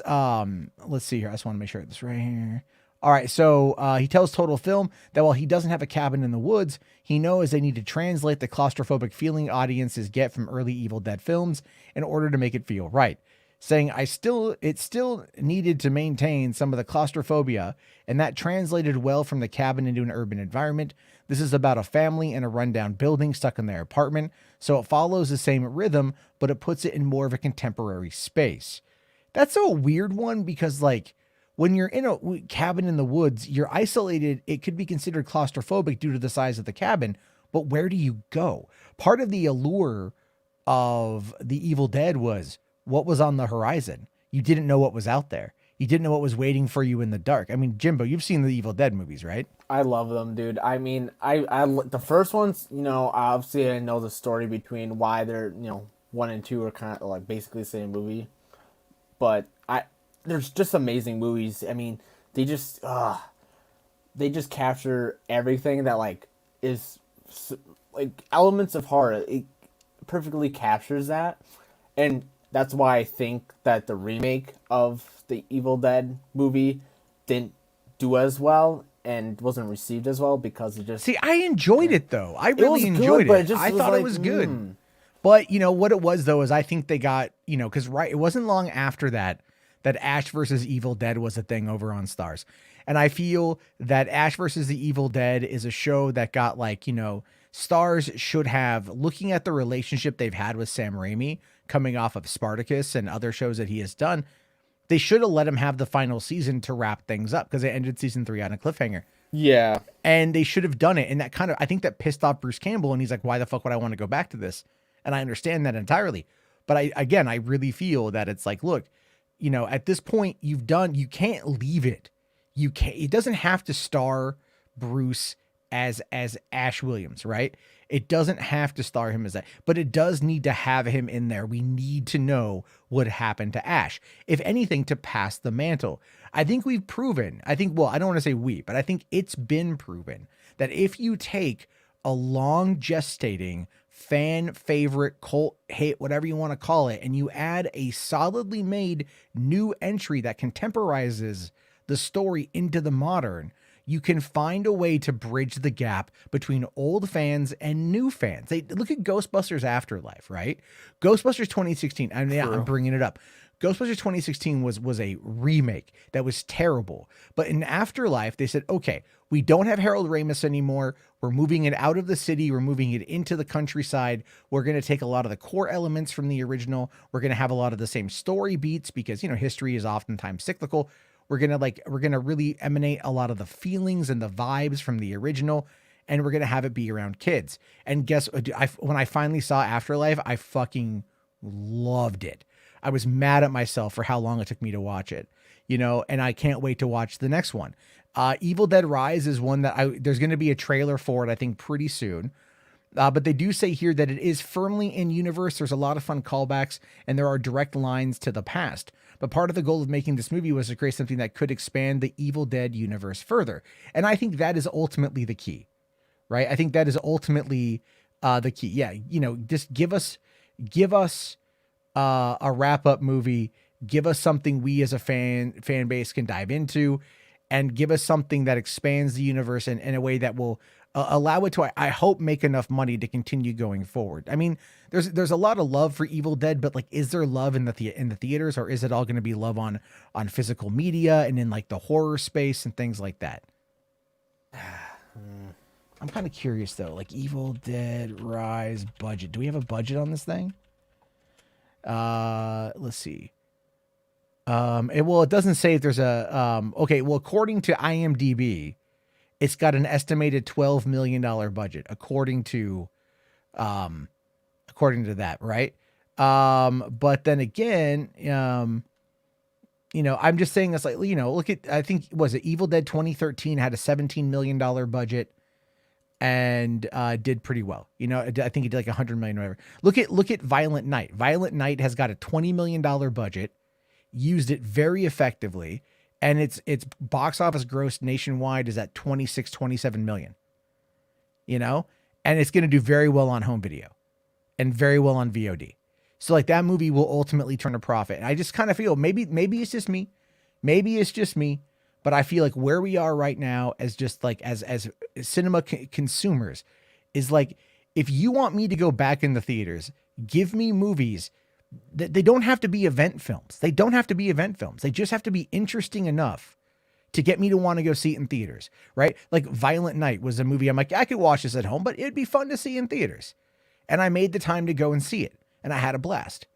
Speaker 1: let's see here. I just want to make sure it's right here. All right. So he tells Total Film that while he doesn't have a cabin in the woods, he knows they need to translate the claustrophobic feeling audiences get from early Evil Dead films in order to make it feel right. Saying it still needed to maintain some of the claustrophobia, and that translated well from the cabin into an urban environment. This is about a family in a rundown building stuck in their apartment, so it follows the same rhythm, but it puts it in more of a contemporary space. That's a weird one because, like, when you're in a cabin in the woods, you're isolated. It could be considered claustrophobic due to the size of the cabin, but where do you go? Part of the allure of the Evil Dead was what was on the horizon. You didn't know what was out there. You didn't know what was waiting for you in the dark. I mean, Jimbo, you've seen the Evil Dead movies, right?
Speaker 2: I love them, dude. I mean, I the first ones, obviously I know the story between why they're, 1 and 2 are kind of like basically the same movie. But there's just amazing movies. I mean, they just capture everything that like is like elements of horror. It perfectly captures that. And that's why I think that the remake of the Evil Dead movie didn't do as well and wasn't received as well because it just...
Speaker 1: See, I enjoyed it, though. I really enjoyed it. I thought it was good. But, what it was, though, is I think they got, because it wasn't long after that Ash versus Evil Dead was a thing over on Starz. And I feel that Ash versus the Evil Dead is a show that got, like, Starz should have, looking at the relationship they've had with Sam Raimi, coming off of Spartacus and other shows that he has done, they should have let him have the final season to wrap things up because they ended season 3 on a cliffhanger.
Speaker 2: Yeah.
Speaker 1: And they should have done it. And that kind of, I think that pissed off Bruce Campbell. And he's like, why the fuck would I want to go back to this? And I understand that entirely. But I really feel that it's like, look, at this point you can't leave it. It doesn't have to star Bruce as Ash Williams, right? It doesn't have to star him as that, but it does need to have him in there. We need to know what happened to Ash, if anything, to pass the mantle. I think we've proven, I don't want to say we, but I think it's been proven that if you take a long gestating fan favorite, cult hit, whatever you want to call it, and you add a solidly made new entry that contemporizes the story into the modern, you can find a way to bridge the gap between old fans and new fans. They look at Ghostbusters Afterlife, right? Ghostbusters 2016. I mean, yeah, I'm bringing it up. Ghostbusters 2016 was a remake that was terrible. But in Afterlife, they said, okay, we don't have Harold Ramis anymore. We're moving it out of the city. We're moving it into the countryside. We're going to take a lot of the core elements from the original. We're going to have a lot of the same story beats because, you know, history is oftentimes cyclical. We're going to really emanate a lot of the feelings and the vibes from the original, and we're going to have it be around kids. And guess what? When I finally saw Afterlife, I fucking loved it. I was mad at myself for how long it took me to watch it, you know, and I can't wait to watch the next one. Evil Dead Rise is one that there's going to be a trailer for it, I think, pretty soon. But they do say here that it is firmly in universe. There's a lot of fun callbacks, and there are direct lines to the past. But part of the goal of making this movie was to create something that could expand the Evil Dead universe further. And I think that is ultimately the key, right? I think that is ultimately the key. Yeah, you know, just give us a wrap-up movie, give us something we as a fan base can dive into, and give us something that expands the universe in a way that will allow it to, I hope, make enough money to continue going forward. I mean, there's a lot of love for Evil Dead, but like, is there love in the theaters, or is it all going to be love on physical media and in like the horror space and things like that? I'm kind of curious though, like Evil Dead Rise budget. Do we have a budget on this thing? Let's see. It doesn't say if there's a, okay. Well, according to IMDb, it's got an estimated $12 million budget, according to that. Right. But then again, you know, I'm just saying it's like, you know, look at, I think, was it Evil Dead 2013 had a $17 million budget and did pretty well. You know, I think it did like 100 million or whatever. Look at Violent Night. Violent Night has got a $20 million budget, used it very effectively, and its box office gross nationwide is at 27 million. You know, and it's going to do very well on home video and very well on VOD. So like that movie will ultimately turn a profit. And I just kind of feel maybe it's just me. Maybe it's just me. But I feel like where we are right now as just like as cinema consumers is like, if you want me to go back in the theaters, give me movies that they don't have to be event films. They don't have to be event films. They just have to be interesting enough to get me to want to go see it in theaters, right? Like Violent Night was a movie I'm like, I could watch this at home, but it'd be fun to see in theaters. And I made the time to go and see it, and I had a blast,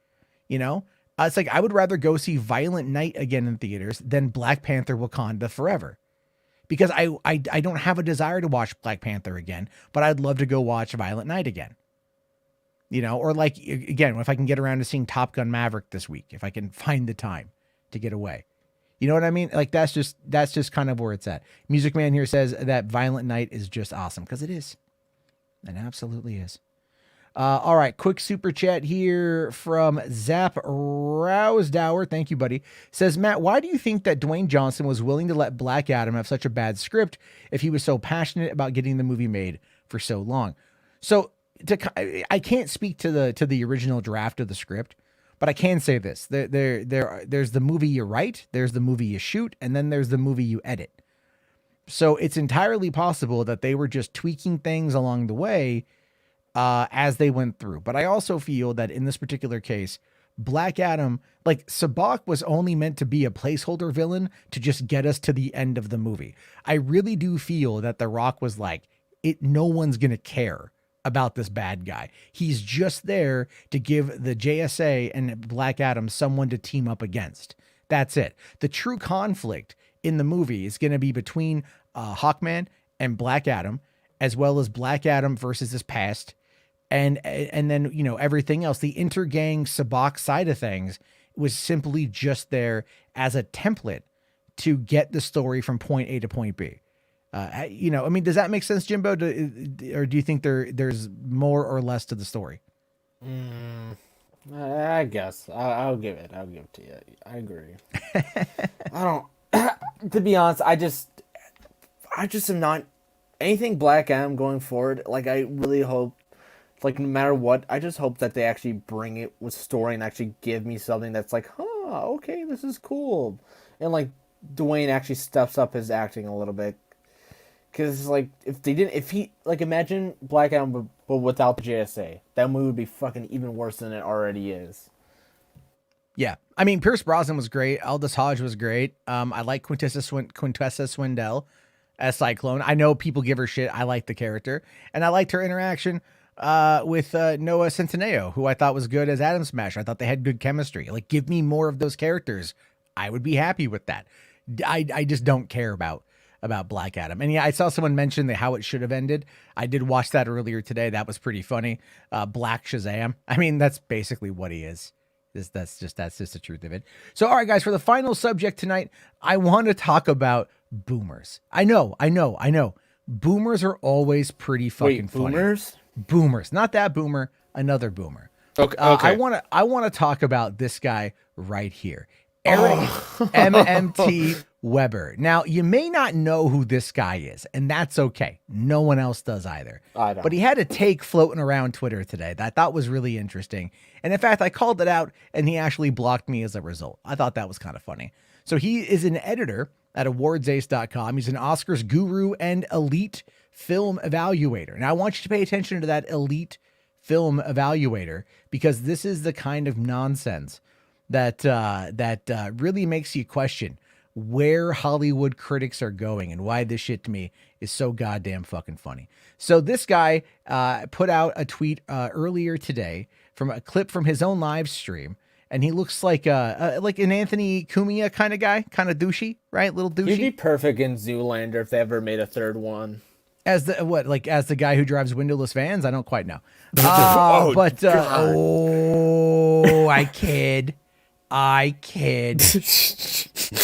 Speaker 1: you know? It's like, I would rather go see Violent Night again in theaters than Black Panther Wakanda Forever. Because I don't have a desire to watch Black Panther again, but I'd love to go watch Violent Night again. You know, or like, again, if I can get around to seeing Top Gun Maverick this week, if I can find the time to get away. You know what I mean? Like, that's just kind of where it's at. Music Man here says that Violent Night is just awesome, because it is. It absolutely is. All right, quick super chat here from Zap Rousdower. Thank you, buddy. Says, Matt, why do you think that Dwayne Johnson was willing to let Black Adam have such a bad script if he was so passionate about getting the movie made for so long? So I can't speak to the original draft of the script, but I can say this: there's the movie you write, there's the movie you shoot, and then there's the movie you edit. So it's entirely possible that they were just tweaking things along the way as they went through. But I also feel that in this particular case, Black Adam, like Sabak, was only meant to be a placeholder villain to just get us to the end of the movie. I really do feel that The Rock was like, no one's going to care about this bad guy. He's just there to give the JSA and Black Adam someone to team up against. That's it. The true conflict in the movie is going to be between Hawkman and Black Adam, as well as Black Adam versus his past. And then, you know, everything else, the intergang Sabak side of things was simply just there as a template to get the story from point A to point B. You know, I mean, does that make sense, Jimbo? Or do you think there's more or less to the story?
Speaker 2: I guess I'll give it to you. I agree. I don't, to be honest, I just am not anything Black Adam going forward. Like, I really hope, like, no matter what, I just hope that they actually bring it with story and actually give me something that's like, okay, this is cool. And like Dwayne actually steps up his acting a little bit. Because like imagine Black Adam but without the JSA, that movie would be fucking even worse than it already is.
Speaker 1: Yeah, I mean, Pierce Brosnan was great. Aldous Hodge was great. I like Quintessa Swindell as Cyclone. I know people give her shit. I like the character, and I liked her interaction with Noah Centineo, who I thought was good as Atom Smasher. I thought they had good chemistry. Like, give me more of those characters. I would be happy with that. I just don't care about Black Adam. And yeah, I saw someone mention how it should have ended. I did watch that earlier today. That was pretty funny. Black Shazam. I mean, that's basically what he is. That's just the truth of it. So, all right, guys, for the final subject tonight, I want to talk about boomers. I know. Boomers are always pretty fucking funny. Boomers, not that boomer, another boomer.
Speaker 2: Okay.
Speaker 1: I want to talk about this guy right here, Eric MMT Weber. Now, you may not know who this guy is, and that's okay. No one else does either.
Speaker 2: I don't.
Speaker 1: But he had a take floating around Twitter today that I thought was really interesting. And in fact, I called it out, and he actually blocked me as a result. I thought that was kind of funny. So he is an editor at awardsace.com. He's an Oscars guru and elite film evaluator. Now, I want you to pay attention to that elite film evaluator, because this is the kind of nonsense that really makes you question where Hollywood critics are going and why this shit to me is so goddamn fucking funny. So this guy put out a tweet earlier today from a clip from his own live stream, and he looks like an Anthony Cumia kind of guy, kind of douchey, right? Little douchey.
Speaker 2: He'd be perfect in Zoolander if they ever made a third one.
Speaker 1: As the guy who drives windowless vans? I don't quite know. I kid.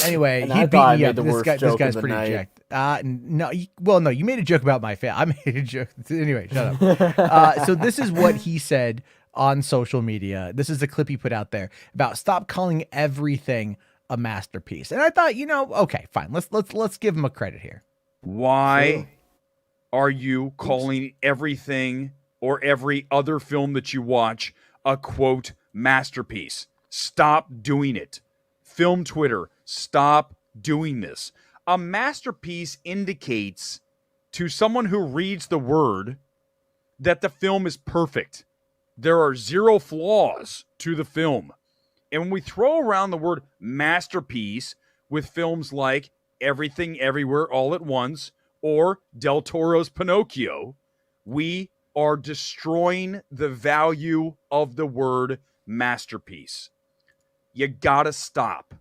Speaker 1: Anyway, he beat me up. This guy's pretty jacked. No, you made a joke about my fan. I made a joke. Anyway, shut up. So this is what he said on social media. This is a clip he put out there about stop calling everything a masterpiece. And I thought, okay, fine. Let's give him a credit here.
Speaker 5: Why are you calling everything or every other film that you watch a quote masterpiece? Stop doing it. Film Twitter, stop doing this. A masterpiece indicates to someone who reads the word that the film is perfect. There are zero flaws to the film. And when we throw around the word masterpiece with films like Everything Everywhere All at Once or Del Toro's Pinocchio, we are destroying the value of the word masterpiece. You gotta stop.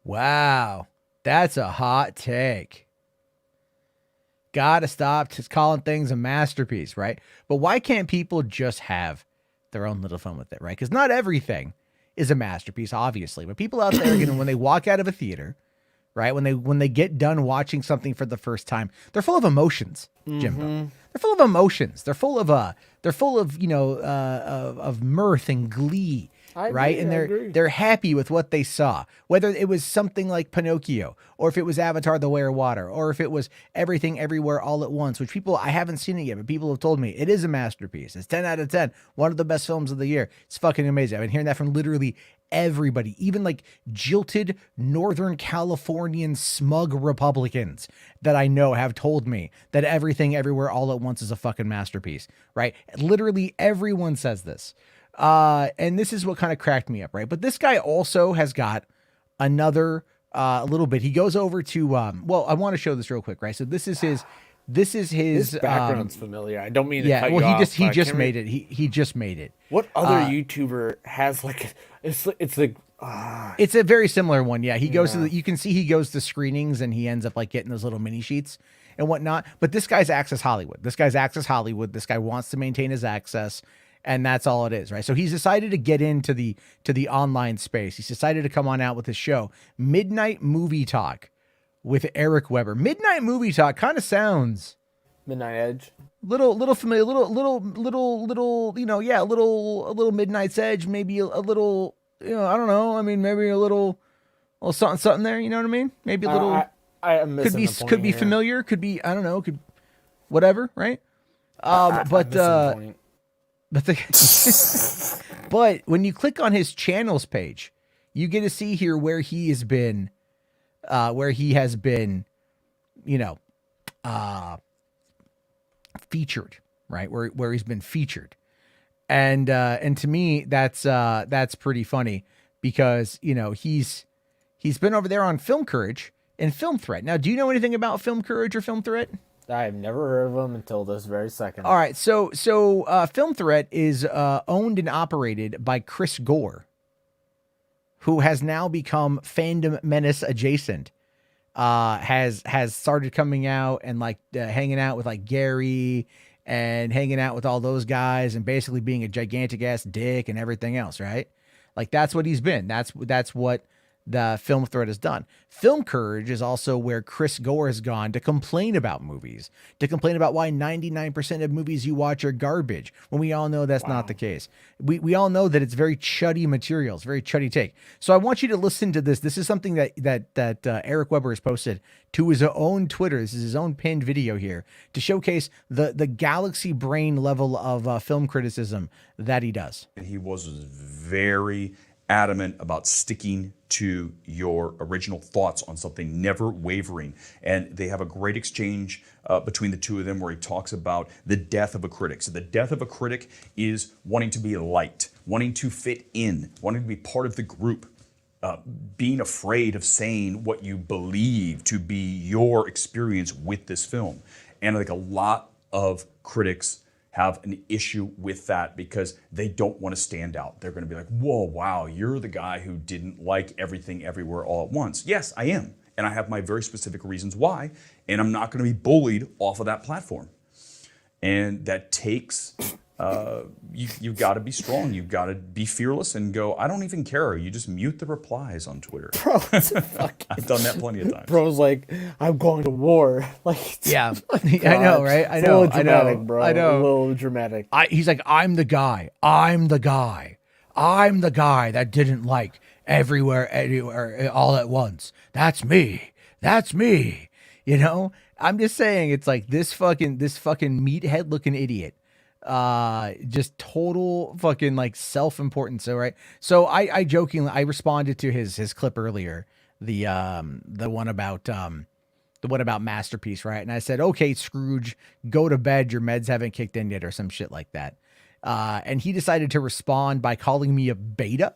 Speaker 1: Wow, that's a hot take. Gotta stop just calling things a masterpiece, right? But why can't people just have their own little fun with it, right? Because not everything is a masterpiece, obviously. But people out there, when they walk out of a theater, right, when they get done watching something for the first time, they're full of emotions, Jimbo. Mm-hmm. They're full of emotions. They're full of of mirth and glee. Right. And they're happy with what they saw, whether it was something like Pinocchio, or if it was Avatar, The Way of Water, or if it was Everything Everywhere All at Once, which I haven't seen it yet, but people have told me it is a masterpiece. It's 10 out of 10. One of the best films of the year. It's fucking amazing. I've been hearing that from literally everybody, even like jilted Northern Californian smug Republicans that I know have told me that Everything Everywhere All at Once is a fucking masterpiece, right? Literally everyone says this. And this is what kind of cracked me up, right? But this guy also has got another little bit. He goes over to I want to show this real quick, right? So this is his
Speaker 2: background's familiar. I don't mean to cut you off.
Speaker 1: He just made it. He just made it.
Speaker 2: What other YouTuber has like it's like
Speaker 1: it's a very similar one. Yeah, he goes to you can see he goes to screenings and he ends up like getting those little mini sheets and whatnot. But this guy's Access Hollywood. This guy wants to maintain his access. And that's all it is, right? So he's decided to get into the online space. He's decided to come on out with his show, Midnight Movie Talk, with Eric Weber. Midnight Movie Talk kind of sounds
Speaker 2: Midnight Edge,
Speaker 1: little familiar, little Midnight's Edge, maybe a little, I don't know. I mean, maybe a little something there. You know what I mean? Maybe a little.
Speaker 2: I am missing
Speaker 1: could be familiar. Could be I don't know. Could whatever, right? But when you click on his channels page, you get to see here where he has been featured, right? Where he's been featured. And to me, that's pretty funny because, he's been over there on Film Courage and Film Threat. Now, do you know anything about Film Courage or Film Threat?
Speaker 2: I've never heard of him until this very second.
Speaker 1: All right. So Film Threat is owned and operated by Chris Gore, who has now become Fandom Menace adjacent. Has started coming out and hanging out with like Gary and hanging out with all those guys and basically being a gigantic ass dick and everything else, right? Like that's what he's been. That's what the Film Threat has done. Film Courage is also where Chris Gore has gone to complain about movies, to complain about why 99% of movies you watch are garbage, when we all know that's not the case. We all know that it's very chuddy material. It's very chuddy take. So I want you to listen to this. This is something that Eric Weber has posted to his own Twitter. This is his own pinned video here to showcase the galaxy brain level of film criticism that he does.
Speaker 6: He was very adamant about sticking to your original thoughts on something, never wavering. And they have a great exchange between the two of them where he talks about the death of a critic. So the death of a critic is wanting to be liked, wanting to fit in, wanting to be part of the group, being afraid of saying what you believe to be your experience with this film. And I think a lot of critics have an issue with that because they don't want to stand out. They're going to be like, whoa, wow, you're the guy who didn't like everything everywhere all at once. Yes, I am. And I have my very specific reasons why. And I'm not going to be bullied off of that platform. And that takes, you've got to be strong. You've got to be fearless and go, I don't even care. You just mute the replies on Twitter.
Speaker 2: Bro,
Speaker 6: I've done that plenty of times.
Speaker 2: Bro's like, I'm going to war. Like,
Speaker 1: Yeah, I know, right? I know,
Speaker 2: it's a little dramatic, bro.
Speaker 1: I know.
Speaker 2: A little dramatic.
Speaker 1: He's like, I'm the guy that didn't like everywhere, all at once. That's me. I'm just saying, it's like this fucking meathead looking idiot. Just total fucking like self-importance. So, right. So I jokingly, I responded to his clip earlier, the one about Masterpiece, right? And I said, okay, Scrooge, go to bed. Your meds haven't kicked in yet or some shit like that. And he decided to respond by calling me a beta.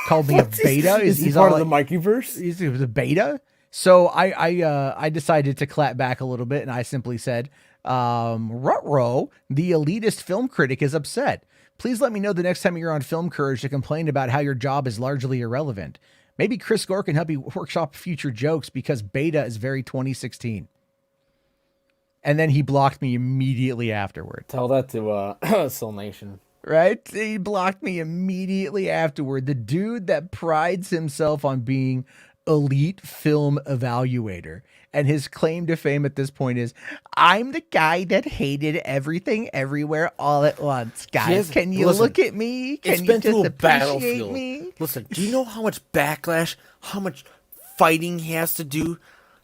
Speaker 1: Called me a beta.
Speaker 2: He's part of the Mikeyverse?
Speaker 1: He's a beta. So I decided to clap back a little bit and I simply said, Rutrow, the elitist film critic, is upset. Please let me know the next time you're on Film Courage to complain about how your job is largely irrelevant. Maybe Chris Gore can help you workshop future jokes because beta is very 2016. And then he blocked me immediately afterward.
Speaker 2: Tell that to Soul Nation.
Speaker 1: Right? He blocked me immediately afterward. The dude that prides himself on being elite film evaluator. And his claim to fame at this point is, I'm the guy that hated everything everywhere all at once. Guys, can you look at me? Can you just appreciate me?
Speaker 2: Listen, do you know how much backlash, how much fighting he has to do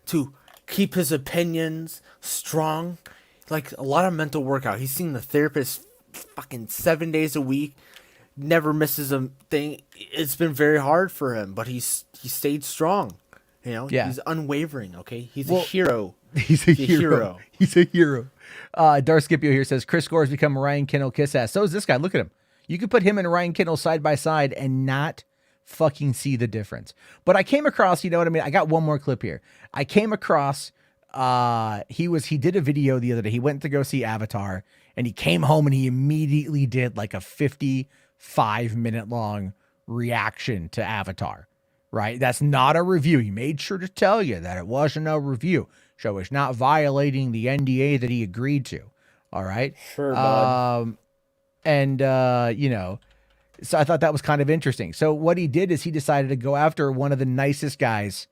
Speaker 2: to keep his opinions strong? Like a lot of mental workout. He's seeing the therapist fucking 7 days a week. Never misses a thing. It's been very hard for him, but he stayed strong. He's unwavering. Okay, he's a hero.
Speaker 1: He's a hero. He's a hero. Darth Scipio here says Chris Gore has become Ryan Kindle kiss ass. So is this guy. Look at him. You could put him and Ryan Kindle side by side and not fucking see the difference. But I came across, you know what I mean? I got one more clip here. I came across. He did a video the other day. He went to go see Avatar, and he came home and he immediately did like a 55-minute long reaction to Avatar. Right? That's not a review. He made sure to tell you that it wasn't a review. So it's not violating the NDA that he agreed to. All right.
Speaker 2: Sure, bud.
Speaker 1: So I thought that was kind of interesting. So what he did is he decided to go after one of the nicest guys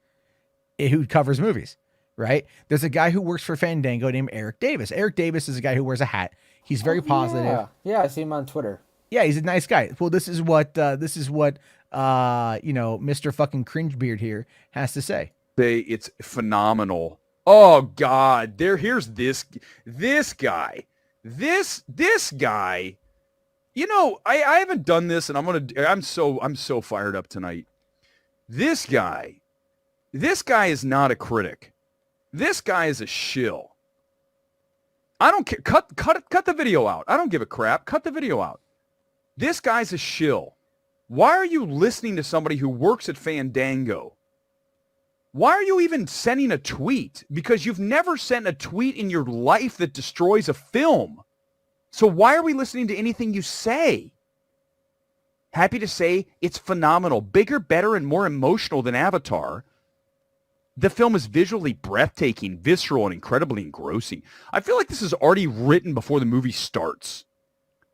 Speaker 1: who covers movies. Right? There's a guy who works for Fandango named Eric Davis. Eric Davis is a guy who wears a hat. He's very positive.
Speaker 2: Yeah, I see him on Twitter.
Speaker 1: Yeah, he's a nice guy. Well, this is what Mr. fucking Cringebeard here has to say.
Speaker 5: It's phenomenal. Oh God, here's this guy. This guy. I haven't done this, and I'm so fired up tonight. This guy is not a critic. This guy is a shill. I don't care. Cut the video out. I don't give a crap. Cut the video out. This guy's a shill. Why are you listening to somebody who works at Fandango? Why are you even sending a tweet? Because you've never sent a tweet in your life that destroys a film. So why are we listening to anything you say? Happy to say it's phenomenal. Bigger, better, and more emotional than Avatar. The film is visually breathtaking, visceral, and incredibly engrossing. I feel like this is already written before the movie starts.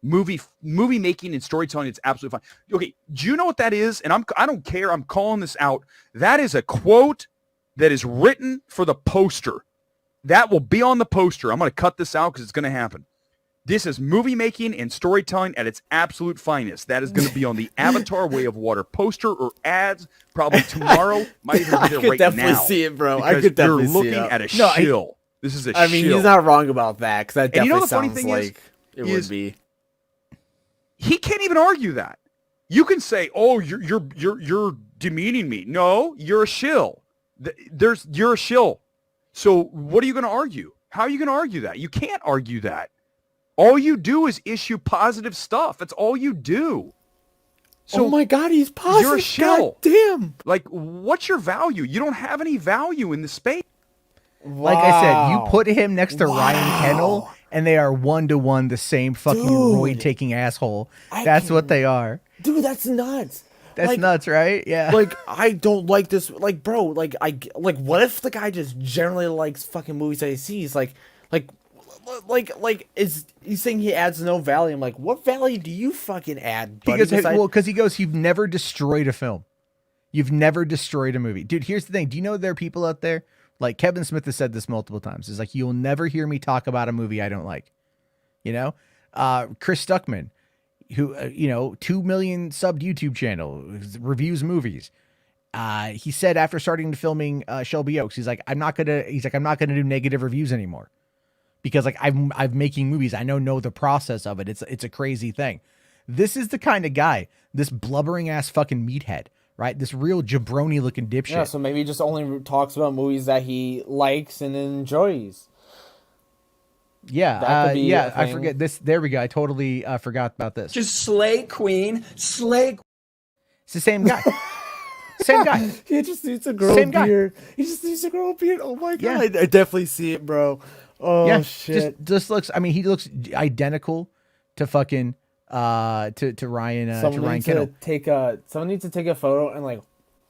Speaker 5: Movie making and storytelling, it's absolutely fine. Okay, do you know what that is? And I don't care. I'm calling this out. That is a quote that is written for the poster. That will be on the poster. I'm going to cut this out because it's going to happen. This is movie making and storytelling at its absolute finest. That is going to be on the Avatar Way of Water poster or ads probably tomorrow. Might even be there right now.
Speaker 2: I could definitely see it, bro. I could definitely see it.
Speaker 5: You're looking at a shill. This is a shill.
Speaker 2: I mean, he's not wrong about that, because that definitely
Speaker 5: and you know the funny
Speaker 2: sounds
Speaker 5: thing
Speaker 2: like it would be.
Speaker 5: He can't even argue that. You can say, "Oh, you're demeaning me." No, you're a shill. You're a shill. So what are you going to argue? How are you going to argue that? You can't argue that. All you do is issue positive stuff. That's all you do. So
Speaker 2: oh my God, he's positive.
Speaker 5: You're a shill.
Speaker 2: God damn.
Speaker 5: Like, what's your value? You don't have any value in the space.
Speaker 2: Wow.
Speaker 1: Like I said, you put him next to Ryan Kennel, and they are 1-to-1 the same fucking roid-taking asshole. That's what they are.
Speaker 2: Dude, that's nuts.
Speaker 1: That's nuts, right? Yeah.
Speaker 2: Like, I don't like this. Like, bro, like, what if the guy just generally likes fucking movies that he sees? Like, is he's saying he adds no value? I'm like, what value do you fucking add?
Speaker 1: Because he goes, you've never destroyed a film. You've never destroyed a movie. Dude, here's the thing. Do you know there are people out there, like Kevin Smith has said this multiple times. It's like, you'll never hear me talk about a movie I don't like. You know? Chris Stuckman, who, 2 million subbed YouTube channel, reviews movies. He said after starting to filming Shelby Oaks, he's like, I'm not gonna do negative reviews anymore. Because like I'm making movies, I know the process of it. It's a crazy thing. This is the kind of guy, this blubbering ass fucking meathead, right? This real jabroni looking dipshit.
Speaker 2: Yeah, so maybe he just only talks about movies that he likes and enjoys.
Speaker 1: Yeah, I forget this. There we go. I totally forgot about this.
Speaker 7: Just slay queen, slay.
Speaker 1: It's the same guy. Same guy.
Speaker 2: He just needs to grow a beard. He just needs to grow a beard. Oh my God.
Speaker 1: Yeah.
Speaker 2: I definitely see it, bro. Oh yeah, shit.
Speaker 1: Just looks, I mean, he looks identical to fucking to Ryan
Speaker 2: Someone
Speaker 1: Kennel.
Speaker 2: Someone needs to take a photo and like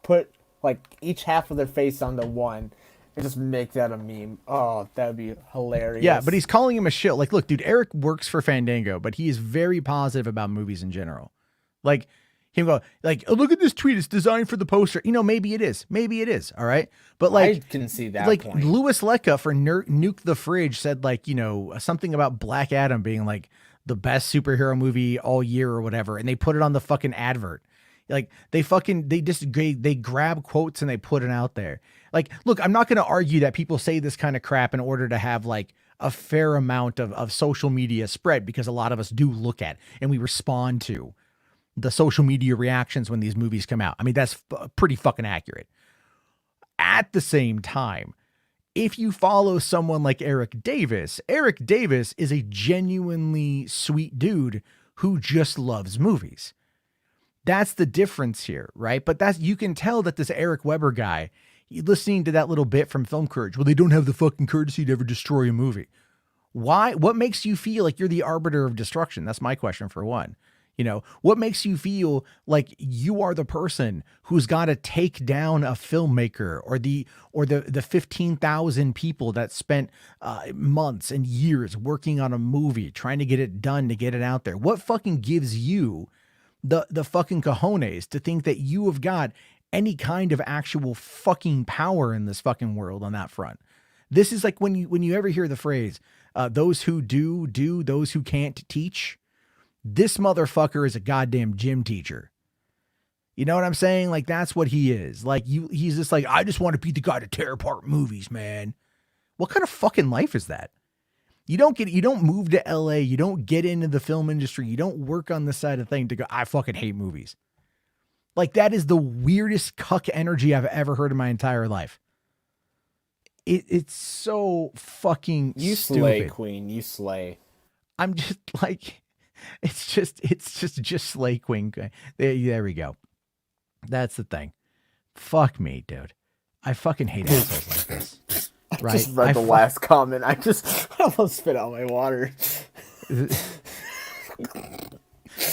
Speaker 2: put like each half of their face onto one and just make that a meme. Oh, that'd be hilarious.
Speaker 1: Yeah, but he's calling him a shill. Like, look, dude, Eric works for Fandango, but he is very positive about movies in general. Like, him go, like, oh, look at this tweet. It's designed for the poster. Maybe it is. Maybe it is. All right. But like,
Speaker 2: I can see that.
Speaker 1: Like,
Speaker 2: point.
Speaker 1: Louis Lecca for Nuke the Fridge said, like, something about Black Adam being like the best superhero movie all year or whatever. And they put it on the fucking advert. Like, they grab quotes and they put it out there. Like, look, I'm not going to argue that people say this kind of crap in order to have like a fair amount of social media spread, because a lot of us do look at and we respond to the social media reactions when these movies come out. I mean, that's pretty fucking accurate. At the same time, if you follow someone like Eric Davis is a genuinely sweet dude who just loves movies. That's the difference here, right? But you can tell that this Eric Weber guy, listening to that little bit from Film Courage, well, they don't have the fucking courtesy to ever destroy a movie. Why? What makes you feel like you're the arbiter of destruction? That's my question for one. What makes you feel like you are the person who's got to take down a filmmaker or the 15,000 people that spent months and years working on a movie, trying to get it done, to get it out there? What fucking gives you the fucking cojones to think that you have got any kind of actual fucking power in this fucking world on that front? This is like when you ever hear the phrase, those who do, those who can't teach. This motherfucker is a goddamn gym teacher. You know what I'm saying? Like, that's what he is. Like, he's just like, I just want to be the guy to tear apart movies, man. What kind of fucking life is that? You don't move to LA. You don't get into the film industry. You don't work on this side of thing to go, I fucking hate movies. Like, that is the weirdest cuck energy I've ever heard in my entire life. it's so fucking
Speaker 2: You
Speaker 1: stupid.
Speaker 2: slay, Queen. You slay.
Speaker 1: I'm just like, it's just slay Queen. There we go. That's the thing. Fuck me, dude. I fucking hate assholes like this. Right?
Speaker 2: Just read the last comment. I almost spit out my water.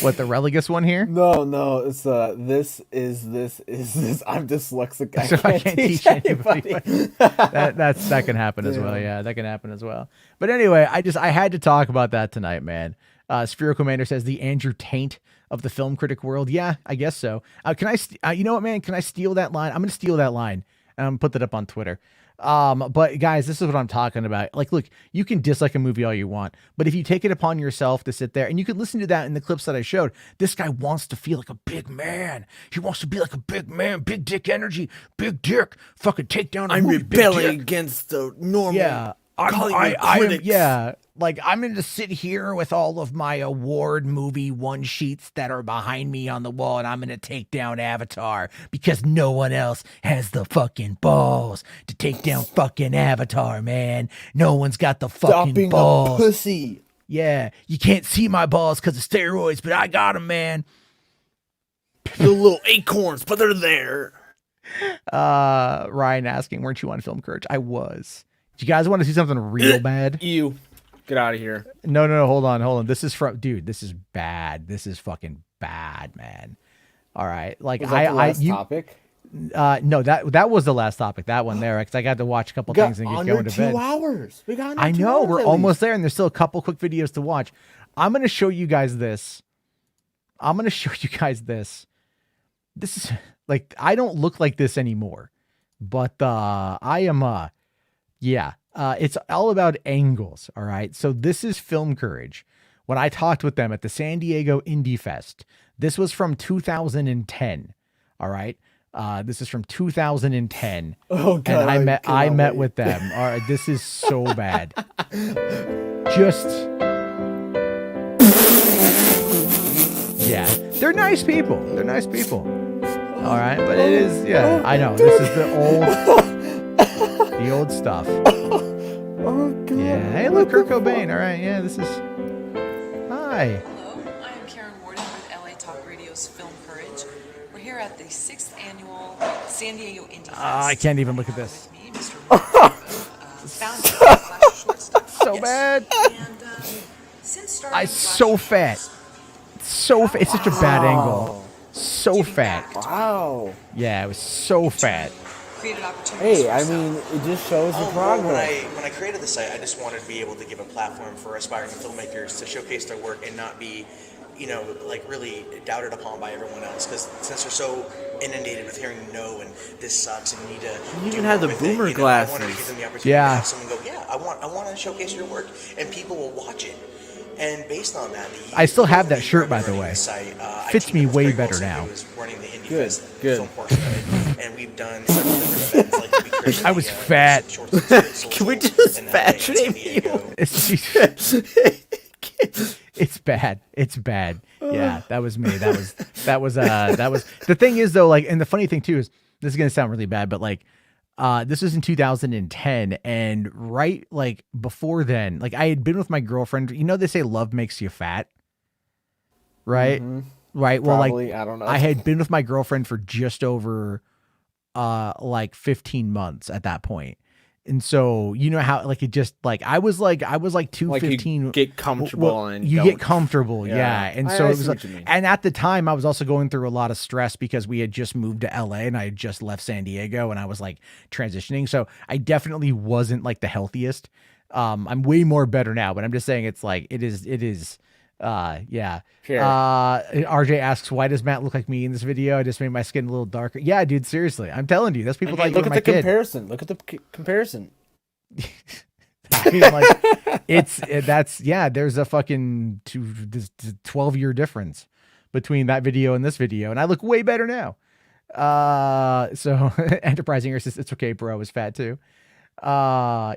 Speaker 1: What, the Religus one here?
Speaker 2: No, it's this is. I'm dyslexic.
Speaker 1: So I can't teach anybody.
Speaker 2: anybody.
Speaker 1: that can happen as well. Yeah, that can happen as well. But anyway, I had to talk about that tonight, man. Sphero Commander says the Andrew Taint of the film critic world. Yeah, I guess so. Can I? You know what, man? Can I steal that line? I'm gonna steal that line and put that up on Twitter. But guys, this is what I'm talking about. Like, look, you can dislike a movie all you want, but if you take it upon yourself to sit there, and you can listen to that in the clips that I showed, this guy wants to feel like a big man. He wants to be like a big man, big dick energy, big dick, fucking take down a movie,
Speaker 2: rebelling against the normal.
Speaker 1: Yeah. I'm going to sit here with all of my award movie one sheets that are behind me on the wall, and I'm going to take down Avatar because no one else has the fucking balls to take down fucking Avatar, man. No one's got the fucking
Speaker 2: Stop being
Speaker 1: balls.
Speaker 2: a pussy.
Speaker 1: Yeah, you can't see my balls because of steroids, but I got them, man.
Speaker 2: The little acorns, but they're there.
Speaker 1: Ryan asking, weren't you on Film Courage? I was. Do you guys want to see something real bad?
Speaker 2: You. Get out of here.
Speaker 1: No, hold on. This is this is bad. This is fucking bad, man. All right. Like,
Speaker 2: Was that the last topic?
Speaker 1: No, that was the last topic, that one there, because I got to watch a couple things and get going to bed.
Speaker 2: 2 hours. We got
Speaker 1: I know, we're almost there, and there's still a couple quick videos to watch. I'm going to show you guys this. This is, like, I don't look like this anymore, but I am, yeah. It's all about angles, all right? So this is Film Courage. When I talked with them at the San Diego Indie Fest, this was from 2010, all right? This is from 2010.
Speaker 2: Oh God!
Speaker 1: And I met with them. All right, this is so bad. Just, yeah, they're nice people. All right, but it is, yeah, I know. This is the old stuff.
Speaker 2: Oh God!
Speaker 1: Yeah, hey, look, Kurt Cobain. All right, yeah, this is. Hi.
Speaker 8: Hello, I am Karen Warden with LA Talk Radio's Film Courage. We're here at the 6th annual San Diego Indie Fest.
Speaker 1: I can't even look at this.
Speaker 8: With me, Mr. founder of Flash Shortstop.
Speaker 1: So bad.
Speaker 8: And since starting
Speaker 1: I'm
Speaker 8: Flash
Speaker 1: so fat. So fat. It's such a bad angle. So
Speaker 8: giving
Speaker 1: fat.
Speaker 8: back to
Speaker 2: Wow.
Speaker 1: Yeah, it was so fat.
Speaker 8: created opportunities
Speaker 2: Hey,
Speaker 8: for
Speaker 2: I
Speaker 8: yourself.
Speaker 2: mean, it just shows the
Speaker 9: Well,
Speaker 2: progress.
Speaker 9: when I created the site, I just wanted to be able to give a platform for aspiring filmmakers to showcase their work and not be, like really doubted upon by everyone else. Because since they're so inundated with hearing no and this sucks and you need to,
Speaker 2: You
Speaker 9: do
Speaker 2: even have
Speaker 9: more
Speaker 2: the
Speaker 9: with it,
Speaker 2: boomer
Speaker 9: I wanted to
Speaker 2: glasses.
Speaker 9: give them the opportunity
Speaker 1: Yeah.
Speaker 9: to have someone go, yeah, I want to showcase your work, and people will watch it. And based on that,
Speaker 1: I still have that shirt, by the way.
Speaker 9: Site,
Speaker 1: Fits me way better now.
Speaker 9: Running the Indie
Speaker 2: Good,
Speaker 9: Fest
Speaker 2: good.
Speaker 9: film portion of it, and we've done several different events. Like we created
Speaker 1: I was
Speaker 9: the,
Speaker 1: fat.
Speaker 9: Shorts and Social
Speaker 2: Can we just
Speaker 9: in
Speaker 2: fat
Speaker 9: LA,
Speaker 2: shame
Speaker 9: San Diego.
Speaker 1: It's bad. It's bad. Yeah, that was me. That was the thing is though, like, and the funny thing too is this is gonna sound really bad, but like this was in 2010, and right like before then, like I had been with my girlfriend. You know, they say love makes you fat, right? Right. Well,
Speaker 2: Probably,
Speaker 1: like
Speaker 2: I don't know.
Speaker 1: I had been with my girlfriend for just over like 15 months at that point. And so, you know how, like, it just, like, I was like 215.
Speaker 2: you get comfortable
Speaker 1: Well,
Speaker 2: and
Speaker 1: you
Speaker 2: don't-
Speaker 1: get comfortable. Yeah. And so
Speaker 2: I
Speaker 1: it was
Speaker 2: see
Speaker 1: like,
Speaker 2: what you mean.
Speaker 1: and at the time I was also going through a lot of stress because we had just moved to LA and I had just left San Diego and I was like transitioning. So I definitely wasn't like the healthiest. I'm way more better now, but I'm just saying it's like, it is, yeah.
Speaker 2: Sure.
Speaker 1: RJ asks, why does Matt look like me in this video? I just made my skin a little darker. Yeah, dude, seriously. I'm telling you, that's people like
Speaker 2: Look at
Speaker 1: my
Speaker 2: the
Speaker 1: kid.
Speaker 2: comparison. Look at the comparison.
Speaker 1: I mean, like, there's a fucking 12-year difference between that video and this video, and I look way better now. So Enterprising says, it's okay, bro, I was fat too. Yeah.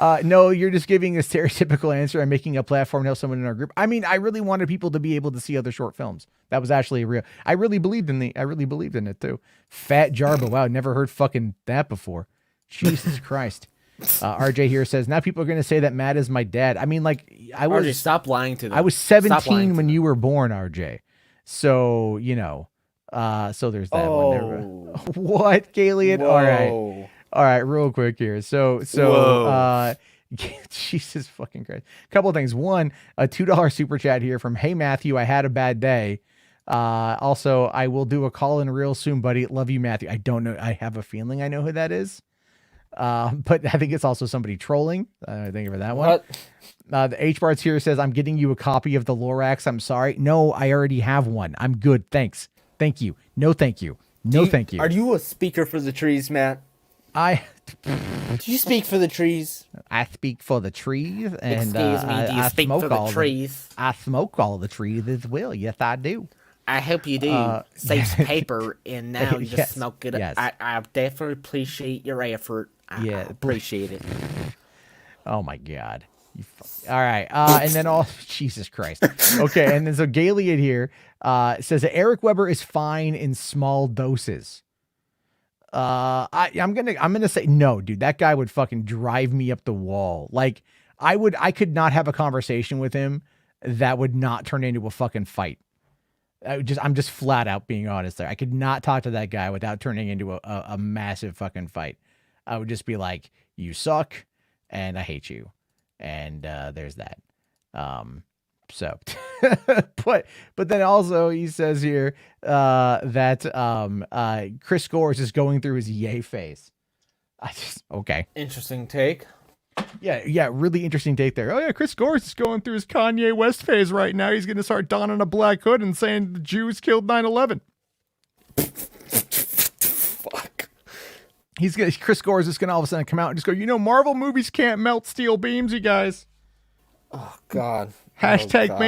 Speaker 1: No, you're just giving a stereotypical answer. I'm making a platform to help someone in our group. I mean, I really wanted people to be able to see other short films. That was actually real. I really believed in it too. Fat Jarbo. Wow, never heard fucking that before. Jesus Christ. RJ here says, now people are going to say that Matt is my dad. I mean, like,
Speaker 2: RJ, stop lying to them.
Speaker 1: I was 17 when you were born, RJ. So, you know, so there's that one there. What, Galeon? All right, real quick here. So, Jesus fucking Christ. Couple of things. One, a $2 super chat here from Hey Matthew, I had a bad day. Also, I will do a call in real soon, buddy. Love you, Matthew. I don't know. I have a feeling I know who that is. But I think it's also somebody trolling. Thank you for that one. The HBarts here says, I'm getting you a copy of the Lorax. I'm sorry. No, I already have one. I'm good. Thanks. Thank you. No, thank you. No, thank you.
Speaker 2: Are you a speaker for the trees, Matt? Do you speak for the trees?
Speaker 1: I speak for the trees. And,
Speaker 2: excuse me, do you speak for the trees?
Speaker 1: I smoke all the trees as well. Yes, I do.
Speaker 2: I hope you do. Saves paper, and now you just
Speaker 1: yes,
Speaker 2: smoke it up.
Speaker 1: yes.
Speaker 2: I definitely appreciate your effort. I appreciate it.
Speaker 1: Oh my God. All right. And then Jesus Christ. Okay. And then so Galeon here says that Eric Weber is fine in small doses. I'm gonna say no, dude. That guy would fucking drive me up the wall. Like I could not have a conversation with him that would not turn into a fucking fight. I'm just flat out being honest there. I could not talk to that guy without turning into a massive fucking fight. I would just be like, you suck and I hate you. And there's that. So, but then also he says here that Chris Scores is going through his yay phase. Okay.
Speaker 2: Interesting take.
Speaker 1: Yeah, really interesting take there. Oh yeah, Chris Scores is going through his Kanye West phase right now. He's going to start donning a black hood and saying the Jews killed 9/11.
Speaker 2: Fuck.
Speaker 1: Chris Scores is going to all of a sudden come out and just go, you know, Marvel movies can't melt steel beams, you guys.
Speaker 2: Oh God.
Speaker 1: Hashtag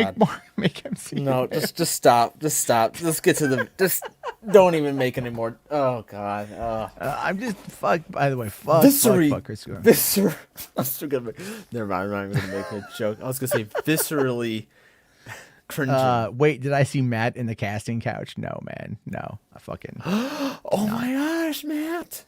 Speaker 1: make him see.
Speaker 2: No, just stop. Just stop. Let's get to the. Just don't even make any more. Oh God.
Speaker 1: I'm just fuck. By the way, fuck Chris Scores.
Speaker 2: Never mind. I'm not gonna make a joke. I was gonna say viscerally cringing.
Speaker 1: Wait, did I see Matt in the casting couch? No, man. No, I fucking.
Speaker 2: Oh my gosh, Matt.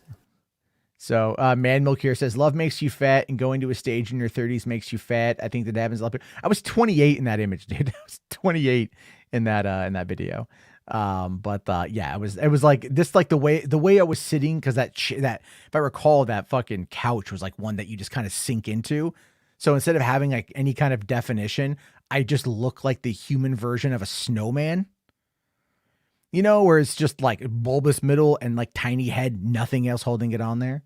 Speaker 1: So, Man Milk here says, love makes you fat and going to a stage in your 30s makes you fat. I think that happens a lot. I was 28 in that image, dude. I was 28 in that video. Yeah, it was like this, like the way I was sitting. Cause that, if I recall, that fucking couch was like one that you just kind of sink into. So instead of having like any kind of definition, I just look like the human version of a snowman. You know, where it's just like bulbous middle and like tiny head, nothing else holding it on there.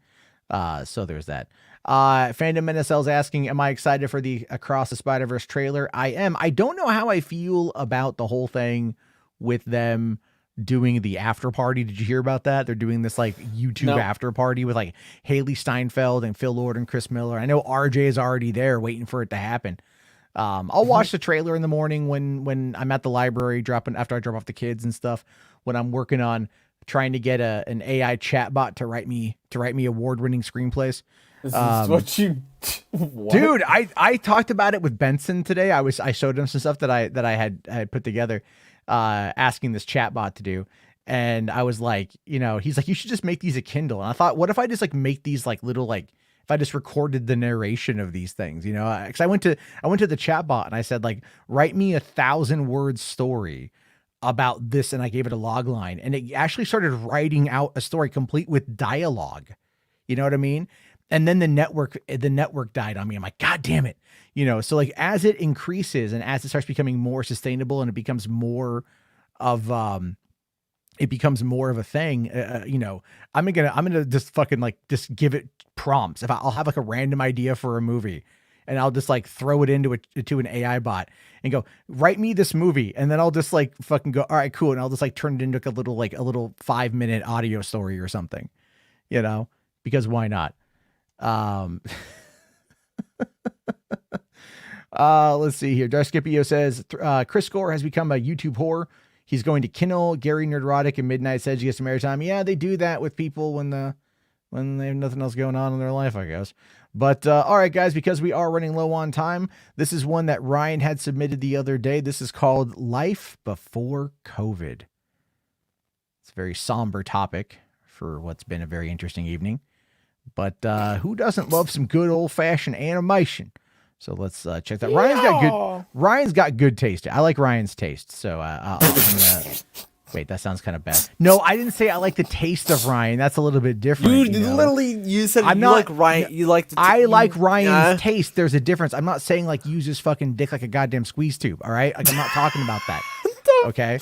Speaker 1: So there's that. Fandom NSL's asking, am I excited for the Across the Spider-Verse trailer? I am. I don't know how I feel about the whole thing with them doing the after party. Did you hear about that? They're doing this like YouTube after party with like Haley Steinfeld and Phil Lord and Chris Miller. I know RJ is already there waiting for it to happen. I'll watch the trailer in the morning when I'm at the library after I drop off the kids and stuff, when I'm working on trying to get an AI chatbot to write me award-winning screenplays.
Speaker 2: This is what you what?
Speaker 1: Dude, I talked about it with Benson today. I showed him some stuff that I had put together, asking this chatbot to do. And I was like, you know, he's like, you should just make these a Kindle. And I thought, what if I just like make these like little, like, if I just recorded the narration of these things, you know, because I went to the chatbot and I said, like, write me 1,000-word story about this. And I gave it a log line and it actually started writing out a story complete with dialogue. You know what I mean? And then the network died on me. I'm like, God damn it. You know, so like as it increases and as it starts becoming more sustainable and it becomes more of a thing, you know, I'm gonna just fucking like just give it prompts. If I'll have like a random idea for a movie and I'll just like throw it into an AI bot and go, write me this movie. And then I'll just like fucking go, all right, cool. And I'll just like turn it into like a little 5-minute audio story or something, you know, because why not? Let's see here. Darskipio says, Chris Gore has become a YouTube whore. He's going to Kindle, Gary Nerdrotic, and Midnight Edge gets some airtime. Yeah, they do that with people when when they have nothing else going on in their life, I guess. But all right, guys, because we are running low on time, this is one that Ryan had submitted the other day. This is called Life Before COVID. It's a very somber topic for what's been a very interesting evening. But who doesn't love some good old-fashioned animation? So let's check that. Ryan's got good taste. I like Ryan's taste. So I'm gonna... Wait, that sounds kind of bad. No, I didn't say I like the taste of Ryan. That's a little bit different.
Speaker 2: You said like Ryan. You like
Speaker 1: I like Ryan's taste. There's a difference. I'm not saying like use his fucking dick like a goddamn squeeze tube. All right, like I'm not talking about that. Okay.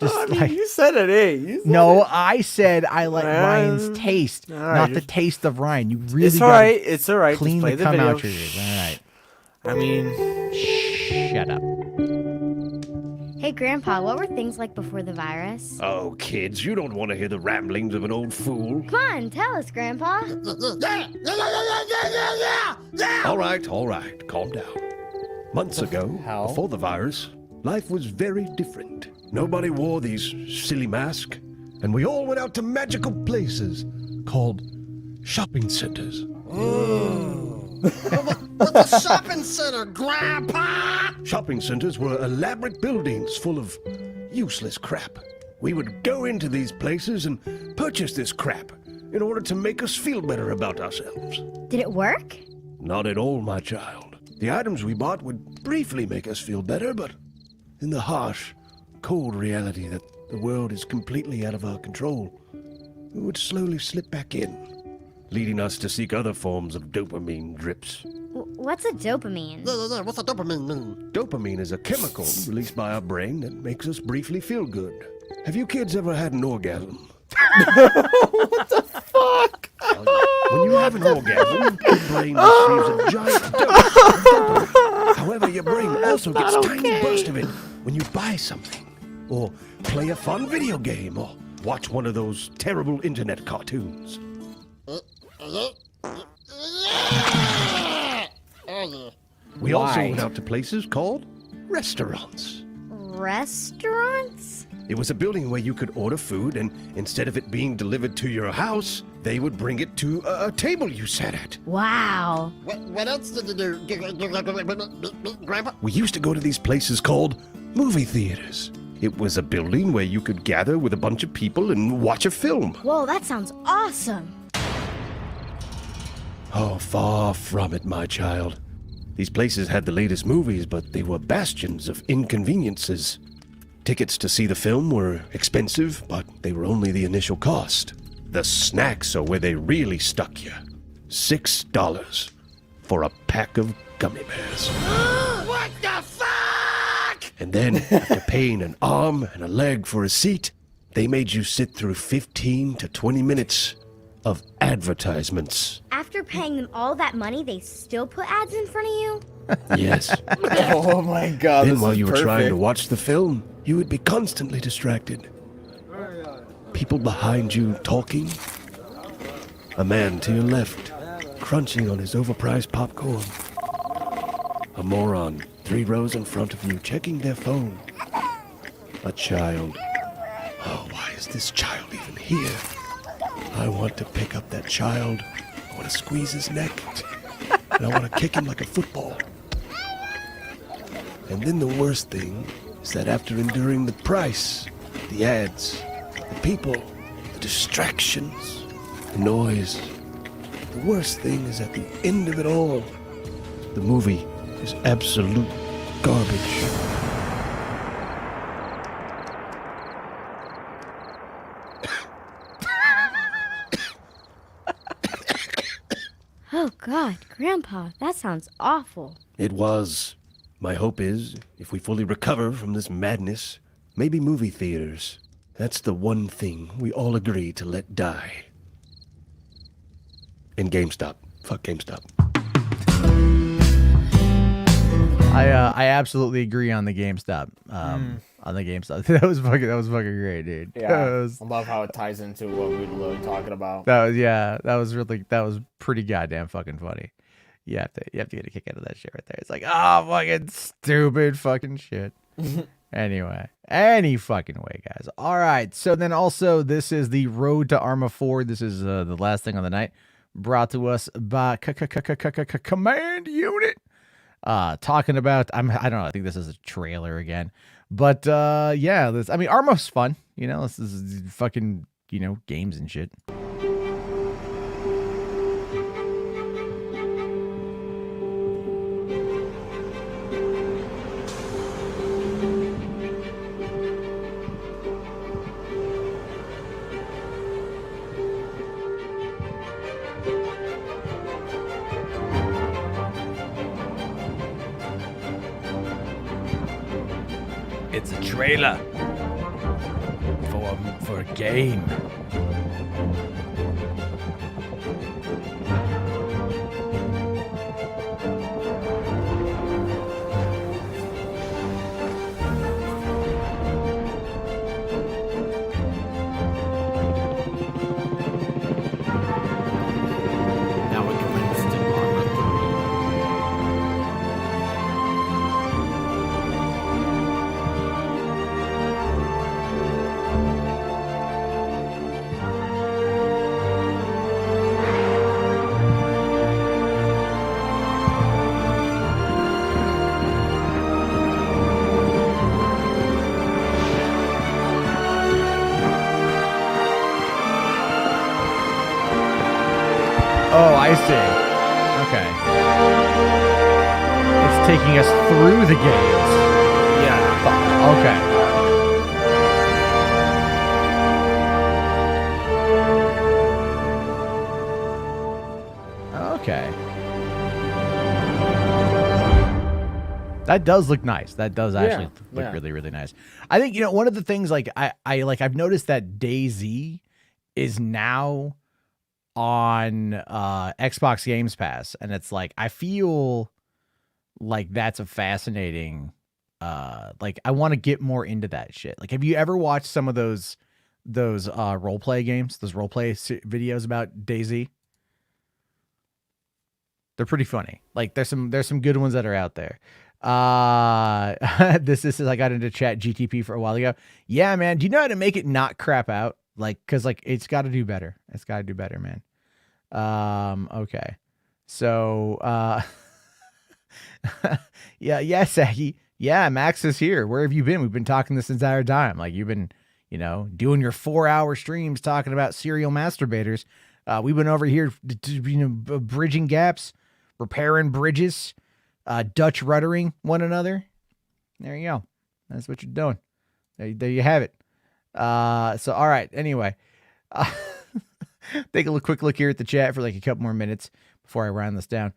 Speaker 2: You said it,
Speaker 1: I said I like Ryan's taste, not the taste of Ryan. You really
Speaker 2: It's all right. It's all right.
Speaker 1: Clean
Speaker 2: Just play
Speaker 1: the
Speaker 2: the
Speaker 1: cum
Speaker 2: video.
Speaker 1: out your ears. All right.
Speaker 2: I mean,
Speaker 1: shut up.
Speaker 10: Hey, Grandpa, what were things like before the virus?
Speaker 11: Oh, kids, you don't want to hear the ramblings of an old fool.
Speaker 10: Come on, tell us, Grandpa.
Speaker 11: All right, calm down. Months ago, before the virus, life was very different. Nobody wore these silly masks, and we all went out to magical places called shopping centers.
Speaker 12: What's a shopping center, Grandpa?
Speaker 11: Shopping centers were elaborate buildings full of useless crap. We would go into these places and purchase this crap in order to make us feel better about ourselves.
Speaker 10: Did it work?
Speaker 11: Not at all, my child. The items we bought would briefly make us feel better, but in the harsh, cold reality that the world is completely out of our control, we would slowly slip back in, leading us to seek other forms of dopamine drips.
Speaker 10: What's a dopamine?
Speaker 12: What's a dopamine mean?
Speaker 11: Dopamine is a chemical released by our brain that makes us briefly feel good. Have you kids ever had an orgasm?
Speaker 2: what the fuck?
Speaker 11: When you have an orgasm, your brain receives a giant dose of dopamine. However, your brain also gets tiny bursts of it when you buy something, or play a fun video game, or watch one of those terrible internet cartoons. We also went out to places called restaurants.
Speaker 10: Restaurants?
Speaker 11: It was a building where you could order food, and instead of it being delivered to your house, they would bring it to a table you sat at.
Speaker 10: Wow.
Speaker 12: What else did you do, Grandpa?
Speaker 11: We used to go to these places called movie theaters. It was a building where you could gather with a bunch of people and watch a film.
Speaker 10: Whoa, that sounds awesome.
Speaker 11: Oh, far from it, my child. These places had the latest movies, but they were bastions of inconveniences. Tickets to see the film were expensive, but they were only the initial cost. The snacks are where they really stuck you. $6 for a pack of gummy bears.
Speaker 12: What the fuck?
Speaker 11: And then, after paying an arm and a leg for a seat, they made you sit through 15 to 20 minutes of advertisements.
Speaker 10: After paying them all that money, they still put ads in front of you?
Speaker 11: Yes.
Speaker 2: Oh my god.
Speaker 11: Then while you were trying to watch the film, you would be constantly distracted. People behind you talking. A man to your left, crunching on his overpriced popcorn. A moron 3 rows in front of you, checking their phone. A child. Oh, why is this child even here? I want to pick up that child. I want to squeeze his neck. And I want to kick him like a football. And then the worst thing is that after enduring the price, the ads, the people, the distractions, the noise, the worst thing is at the end of it all, the movie is absolute garbage.
Speaker 10: Oh, God, Grandpa, that sounds awful.
Speaker 11: It was. My hope is, if we fully recover from this madness, maybe movie theaters. That's the one thing we all agree to let die. And GameStop. Fuck GameStop.
Speaker 1: I absolutely agree on the GameStop. On the GameStop. That was fucking great, dude.
Speaker 2: Yeah. I love how it ties into what we were really talking about.
Speaker 1: That was pretty goddamn fucking funny. You have to get a kick out of that shit right there. It's like, oh, fucking stupid fucking shit. Anyway, any fucking way, guys. All right. So then also, this is the Road to Arma 4. This is the last thing on the night, brought to us by Command Unit. Talking about, I don't know, I think this is a trailer again. But yeah, Arma's fun. You know, this is fucking, games and shit. It's a trailer for a game.
Speaker 2: Now we can link to Arma 3.
Speaker 1: Oh, I see. Okay. It's taking us through the games.
Speaker 2: Yeah.
Speaker 1: Okay. Okay. That does look nice. That does actually look really, really nice. I think, one of the things I've noticed that DayZ is now on Xbox Games Pass, and it's like I feel like that's a fascinating I want to get more into that shit. Like, have you ever watched some of those role play games, those role play videos about DayZ? They're pretty funny. Like, there's some good ones that are out there. This is I got into chat GTP for a while ago. Yeah, man. Do you know how to make it not crap out? Cause it's got to do better. It's got to do better, man. Okay. So, yeah, Saggy. Yeah, Max is here. Where have you been? We've been talking this entire time. Like, you've been, doing your 4-hour streams talking about serial masturbators. We've been over here, bridging gaps, repairing bridges, Dutch ruddering one another. There you go. That's what you're doing. There you have it. So, all right. Anyway, take a quick look here at the chat for like a couple more minutes before I round this down.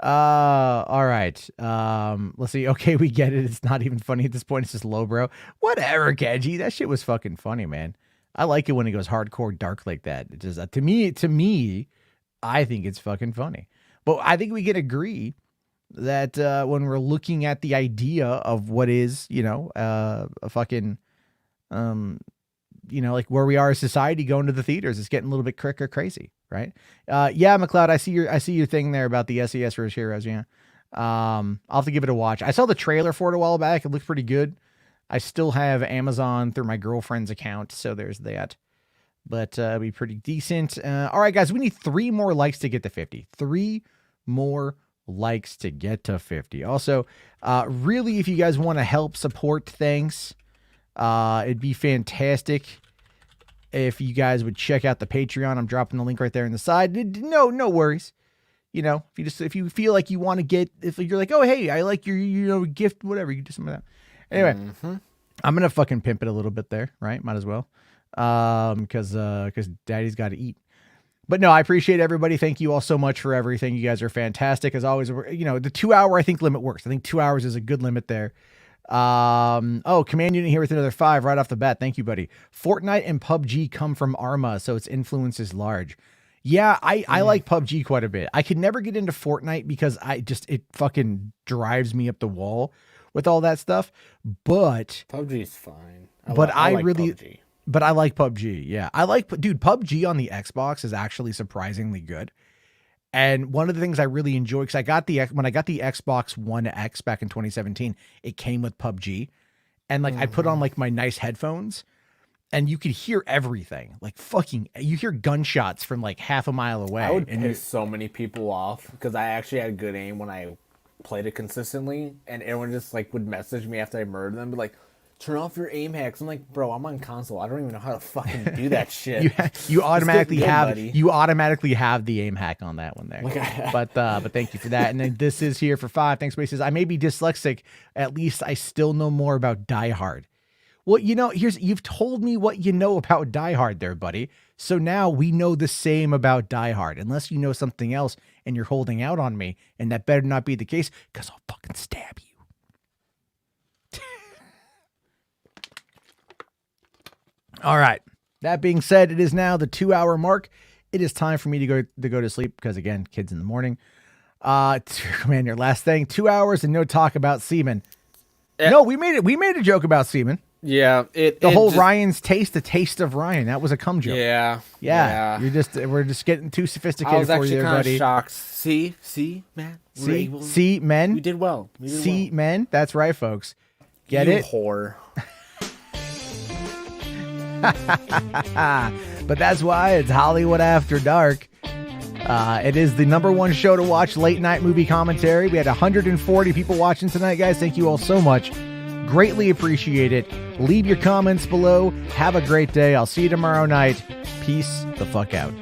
Speaker 1: All right. Let's see. Okay, we get it. It's not even funny at this point. It's just low, bro. Whatever, Kenji. That shit was fucking funny, man. I like it when it goes hardcore dark like that. It just to me, I think it's fucking funny. But I think we can agree that when we're looking at the idea of what is, a fucking, like where we are as society going to the theaters, it's getting a little bit crazy, right? Yeah, McLeod, I see your thing there about the SES versus Heroes. Yeah, I'll have to give it a watch. I saw the trailer for it a while back. It looked pretty good. I still have Amazon through my girlfriend's account, so there's that. But it'll be pretty decent. All right, guys, we need 3 more likes to get to 50. 3 more likes to get to 50. Also, really, if you guys want to help support things, it'd be fantastic if you guys would check out the Patreon. I'm dropping the link right there in the side. No worries. If you feel like you want to get, if you're like, oh, hey, I like your, gift, whatever, you can do some of that. Anyway, I'm going to fucking pimp it a little bit there, right? Might as well. Because daddy's got to eat. But no, I appreciate everybody. Thank you all so much for everything. You guys are fantastic as always. The 2-hour, I think, limit works. I think 2 hours is a good limit there. Command Unit here with another 5 right off the bat. Thank you, buddy. Fortnite and PUBG come from Arma, so its influence is large. Yeah, I like PUBG quite a bit. I could never get into Fortnite because it fucking drives me up the wall with all that stuff. But
Speaker 2: PUBG is fine.
Speaker 1: I like
Speaker 2: really PUBG.
Speaker 1: But I like PUBG. Yeah, PUBG on the Xbox is actually surprisingly good. And one of the things I really enjoy, because when I got the Xbox One X back in 2017, it came with PUBG. and like I put on like my nice headphones, and you could hear everything. Like fucking, you hear gunshots from like half a mile away.
Speaker 2: I would
Speaker 1: and
Speaker 2: piss so many people off because I actually had good aim when I played it consistently, and everyone just like would message me after I murdered them, be like, turn off your aim hacks. I'm like, bro, I'm on console. I don't even know how to fucking do that shit.
Speaker 1: you automatically
Speaker 2: good,
Speaker 1: have
Speaker 2: buddy.
Speaker 1: you automatically have the aim hack on that one there. But thank you for that. And then this is here for 5. Thanks, but he says, I may be dyslexic. At least I still know more about Die Hard. Well, you know, you've told me what you know about Die Hard there, buddy. So now we know the same about Die Hard, unless you know something else and you're holding out on me, and that better not be the case, because I'll fucking stab you. All right. That being said, it is now the 2-hour mark. It is time for me to go to sleep because, again, kids in the morning. Man, your last thing, 2 hours and no talk about semen. No, we made it. We made a joke about semen.
Speaker 2: Yeah,
Speaker 1: The whole Ryan's taste, the taste of Ryan. That was a cum joke.
Speaker 2: Yeah.
Speaker 1: We're just getting too
Speaker 2: I
Speaker 1: sophisticated
Speaker 2: was
Speaker 1: for you
Speaker 2: actually
Speaker 1: there,
Speaker 2: kind
Speaker 1: buddy.
Speaker 2: of shocked. See, man.
Speaker 1: See, men.
Speaker 2: We did well.
Speaker 1: Men. That's right, folks. Get
Speaker 2: you
Speaker 1: it?
Speaker 2: Whore.
Speaker 1: But that's why it's Hollywood After Dark. It is the #1 show to watch late night movie commentary. We had 140 people watching tonight, guys. Thank you all so much. Greatly appreciate it. Leave your comments below. Have a great day. I'll see you tomorrow night. Peace the fuck out.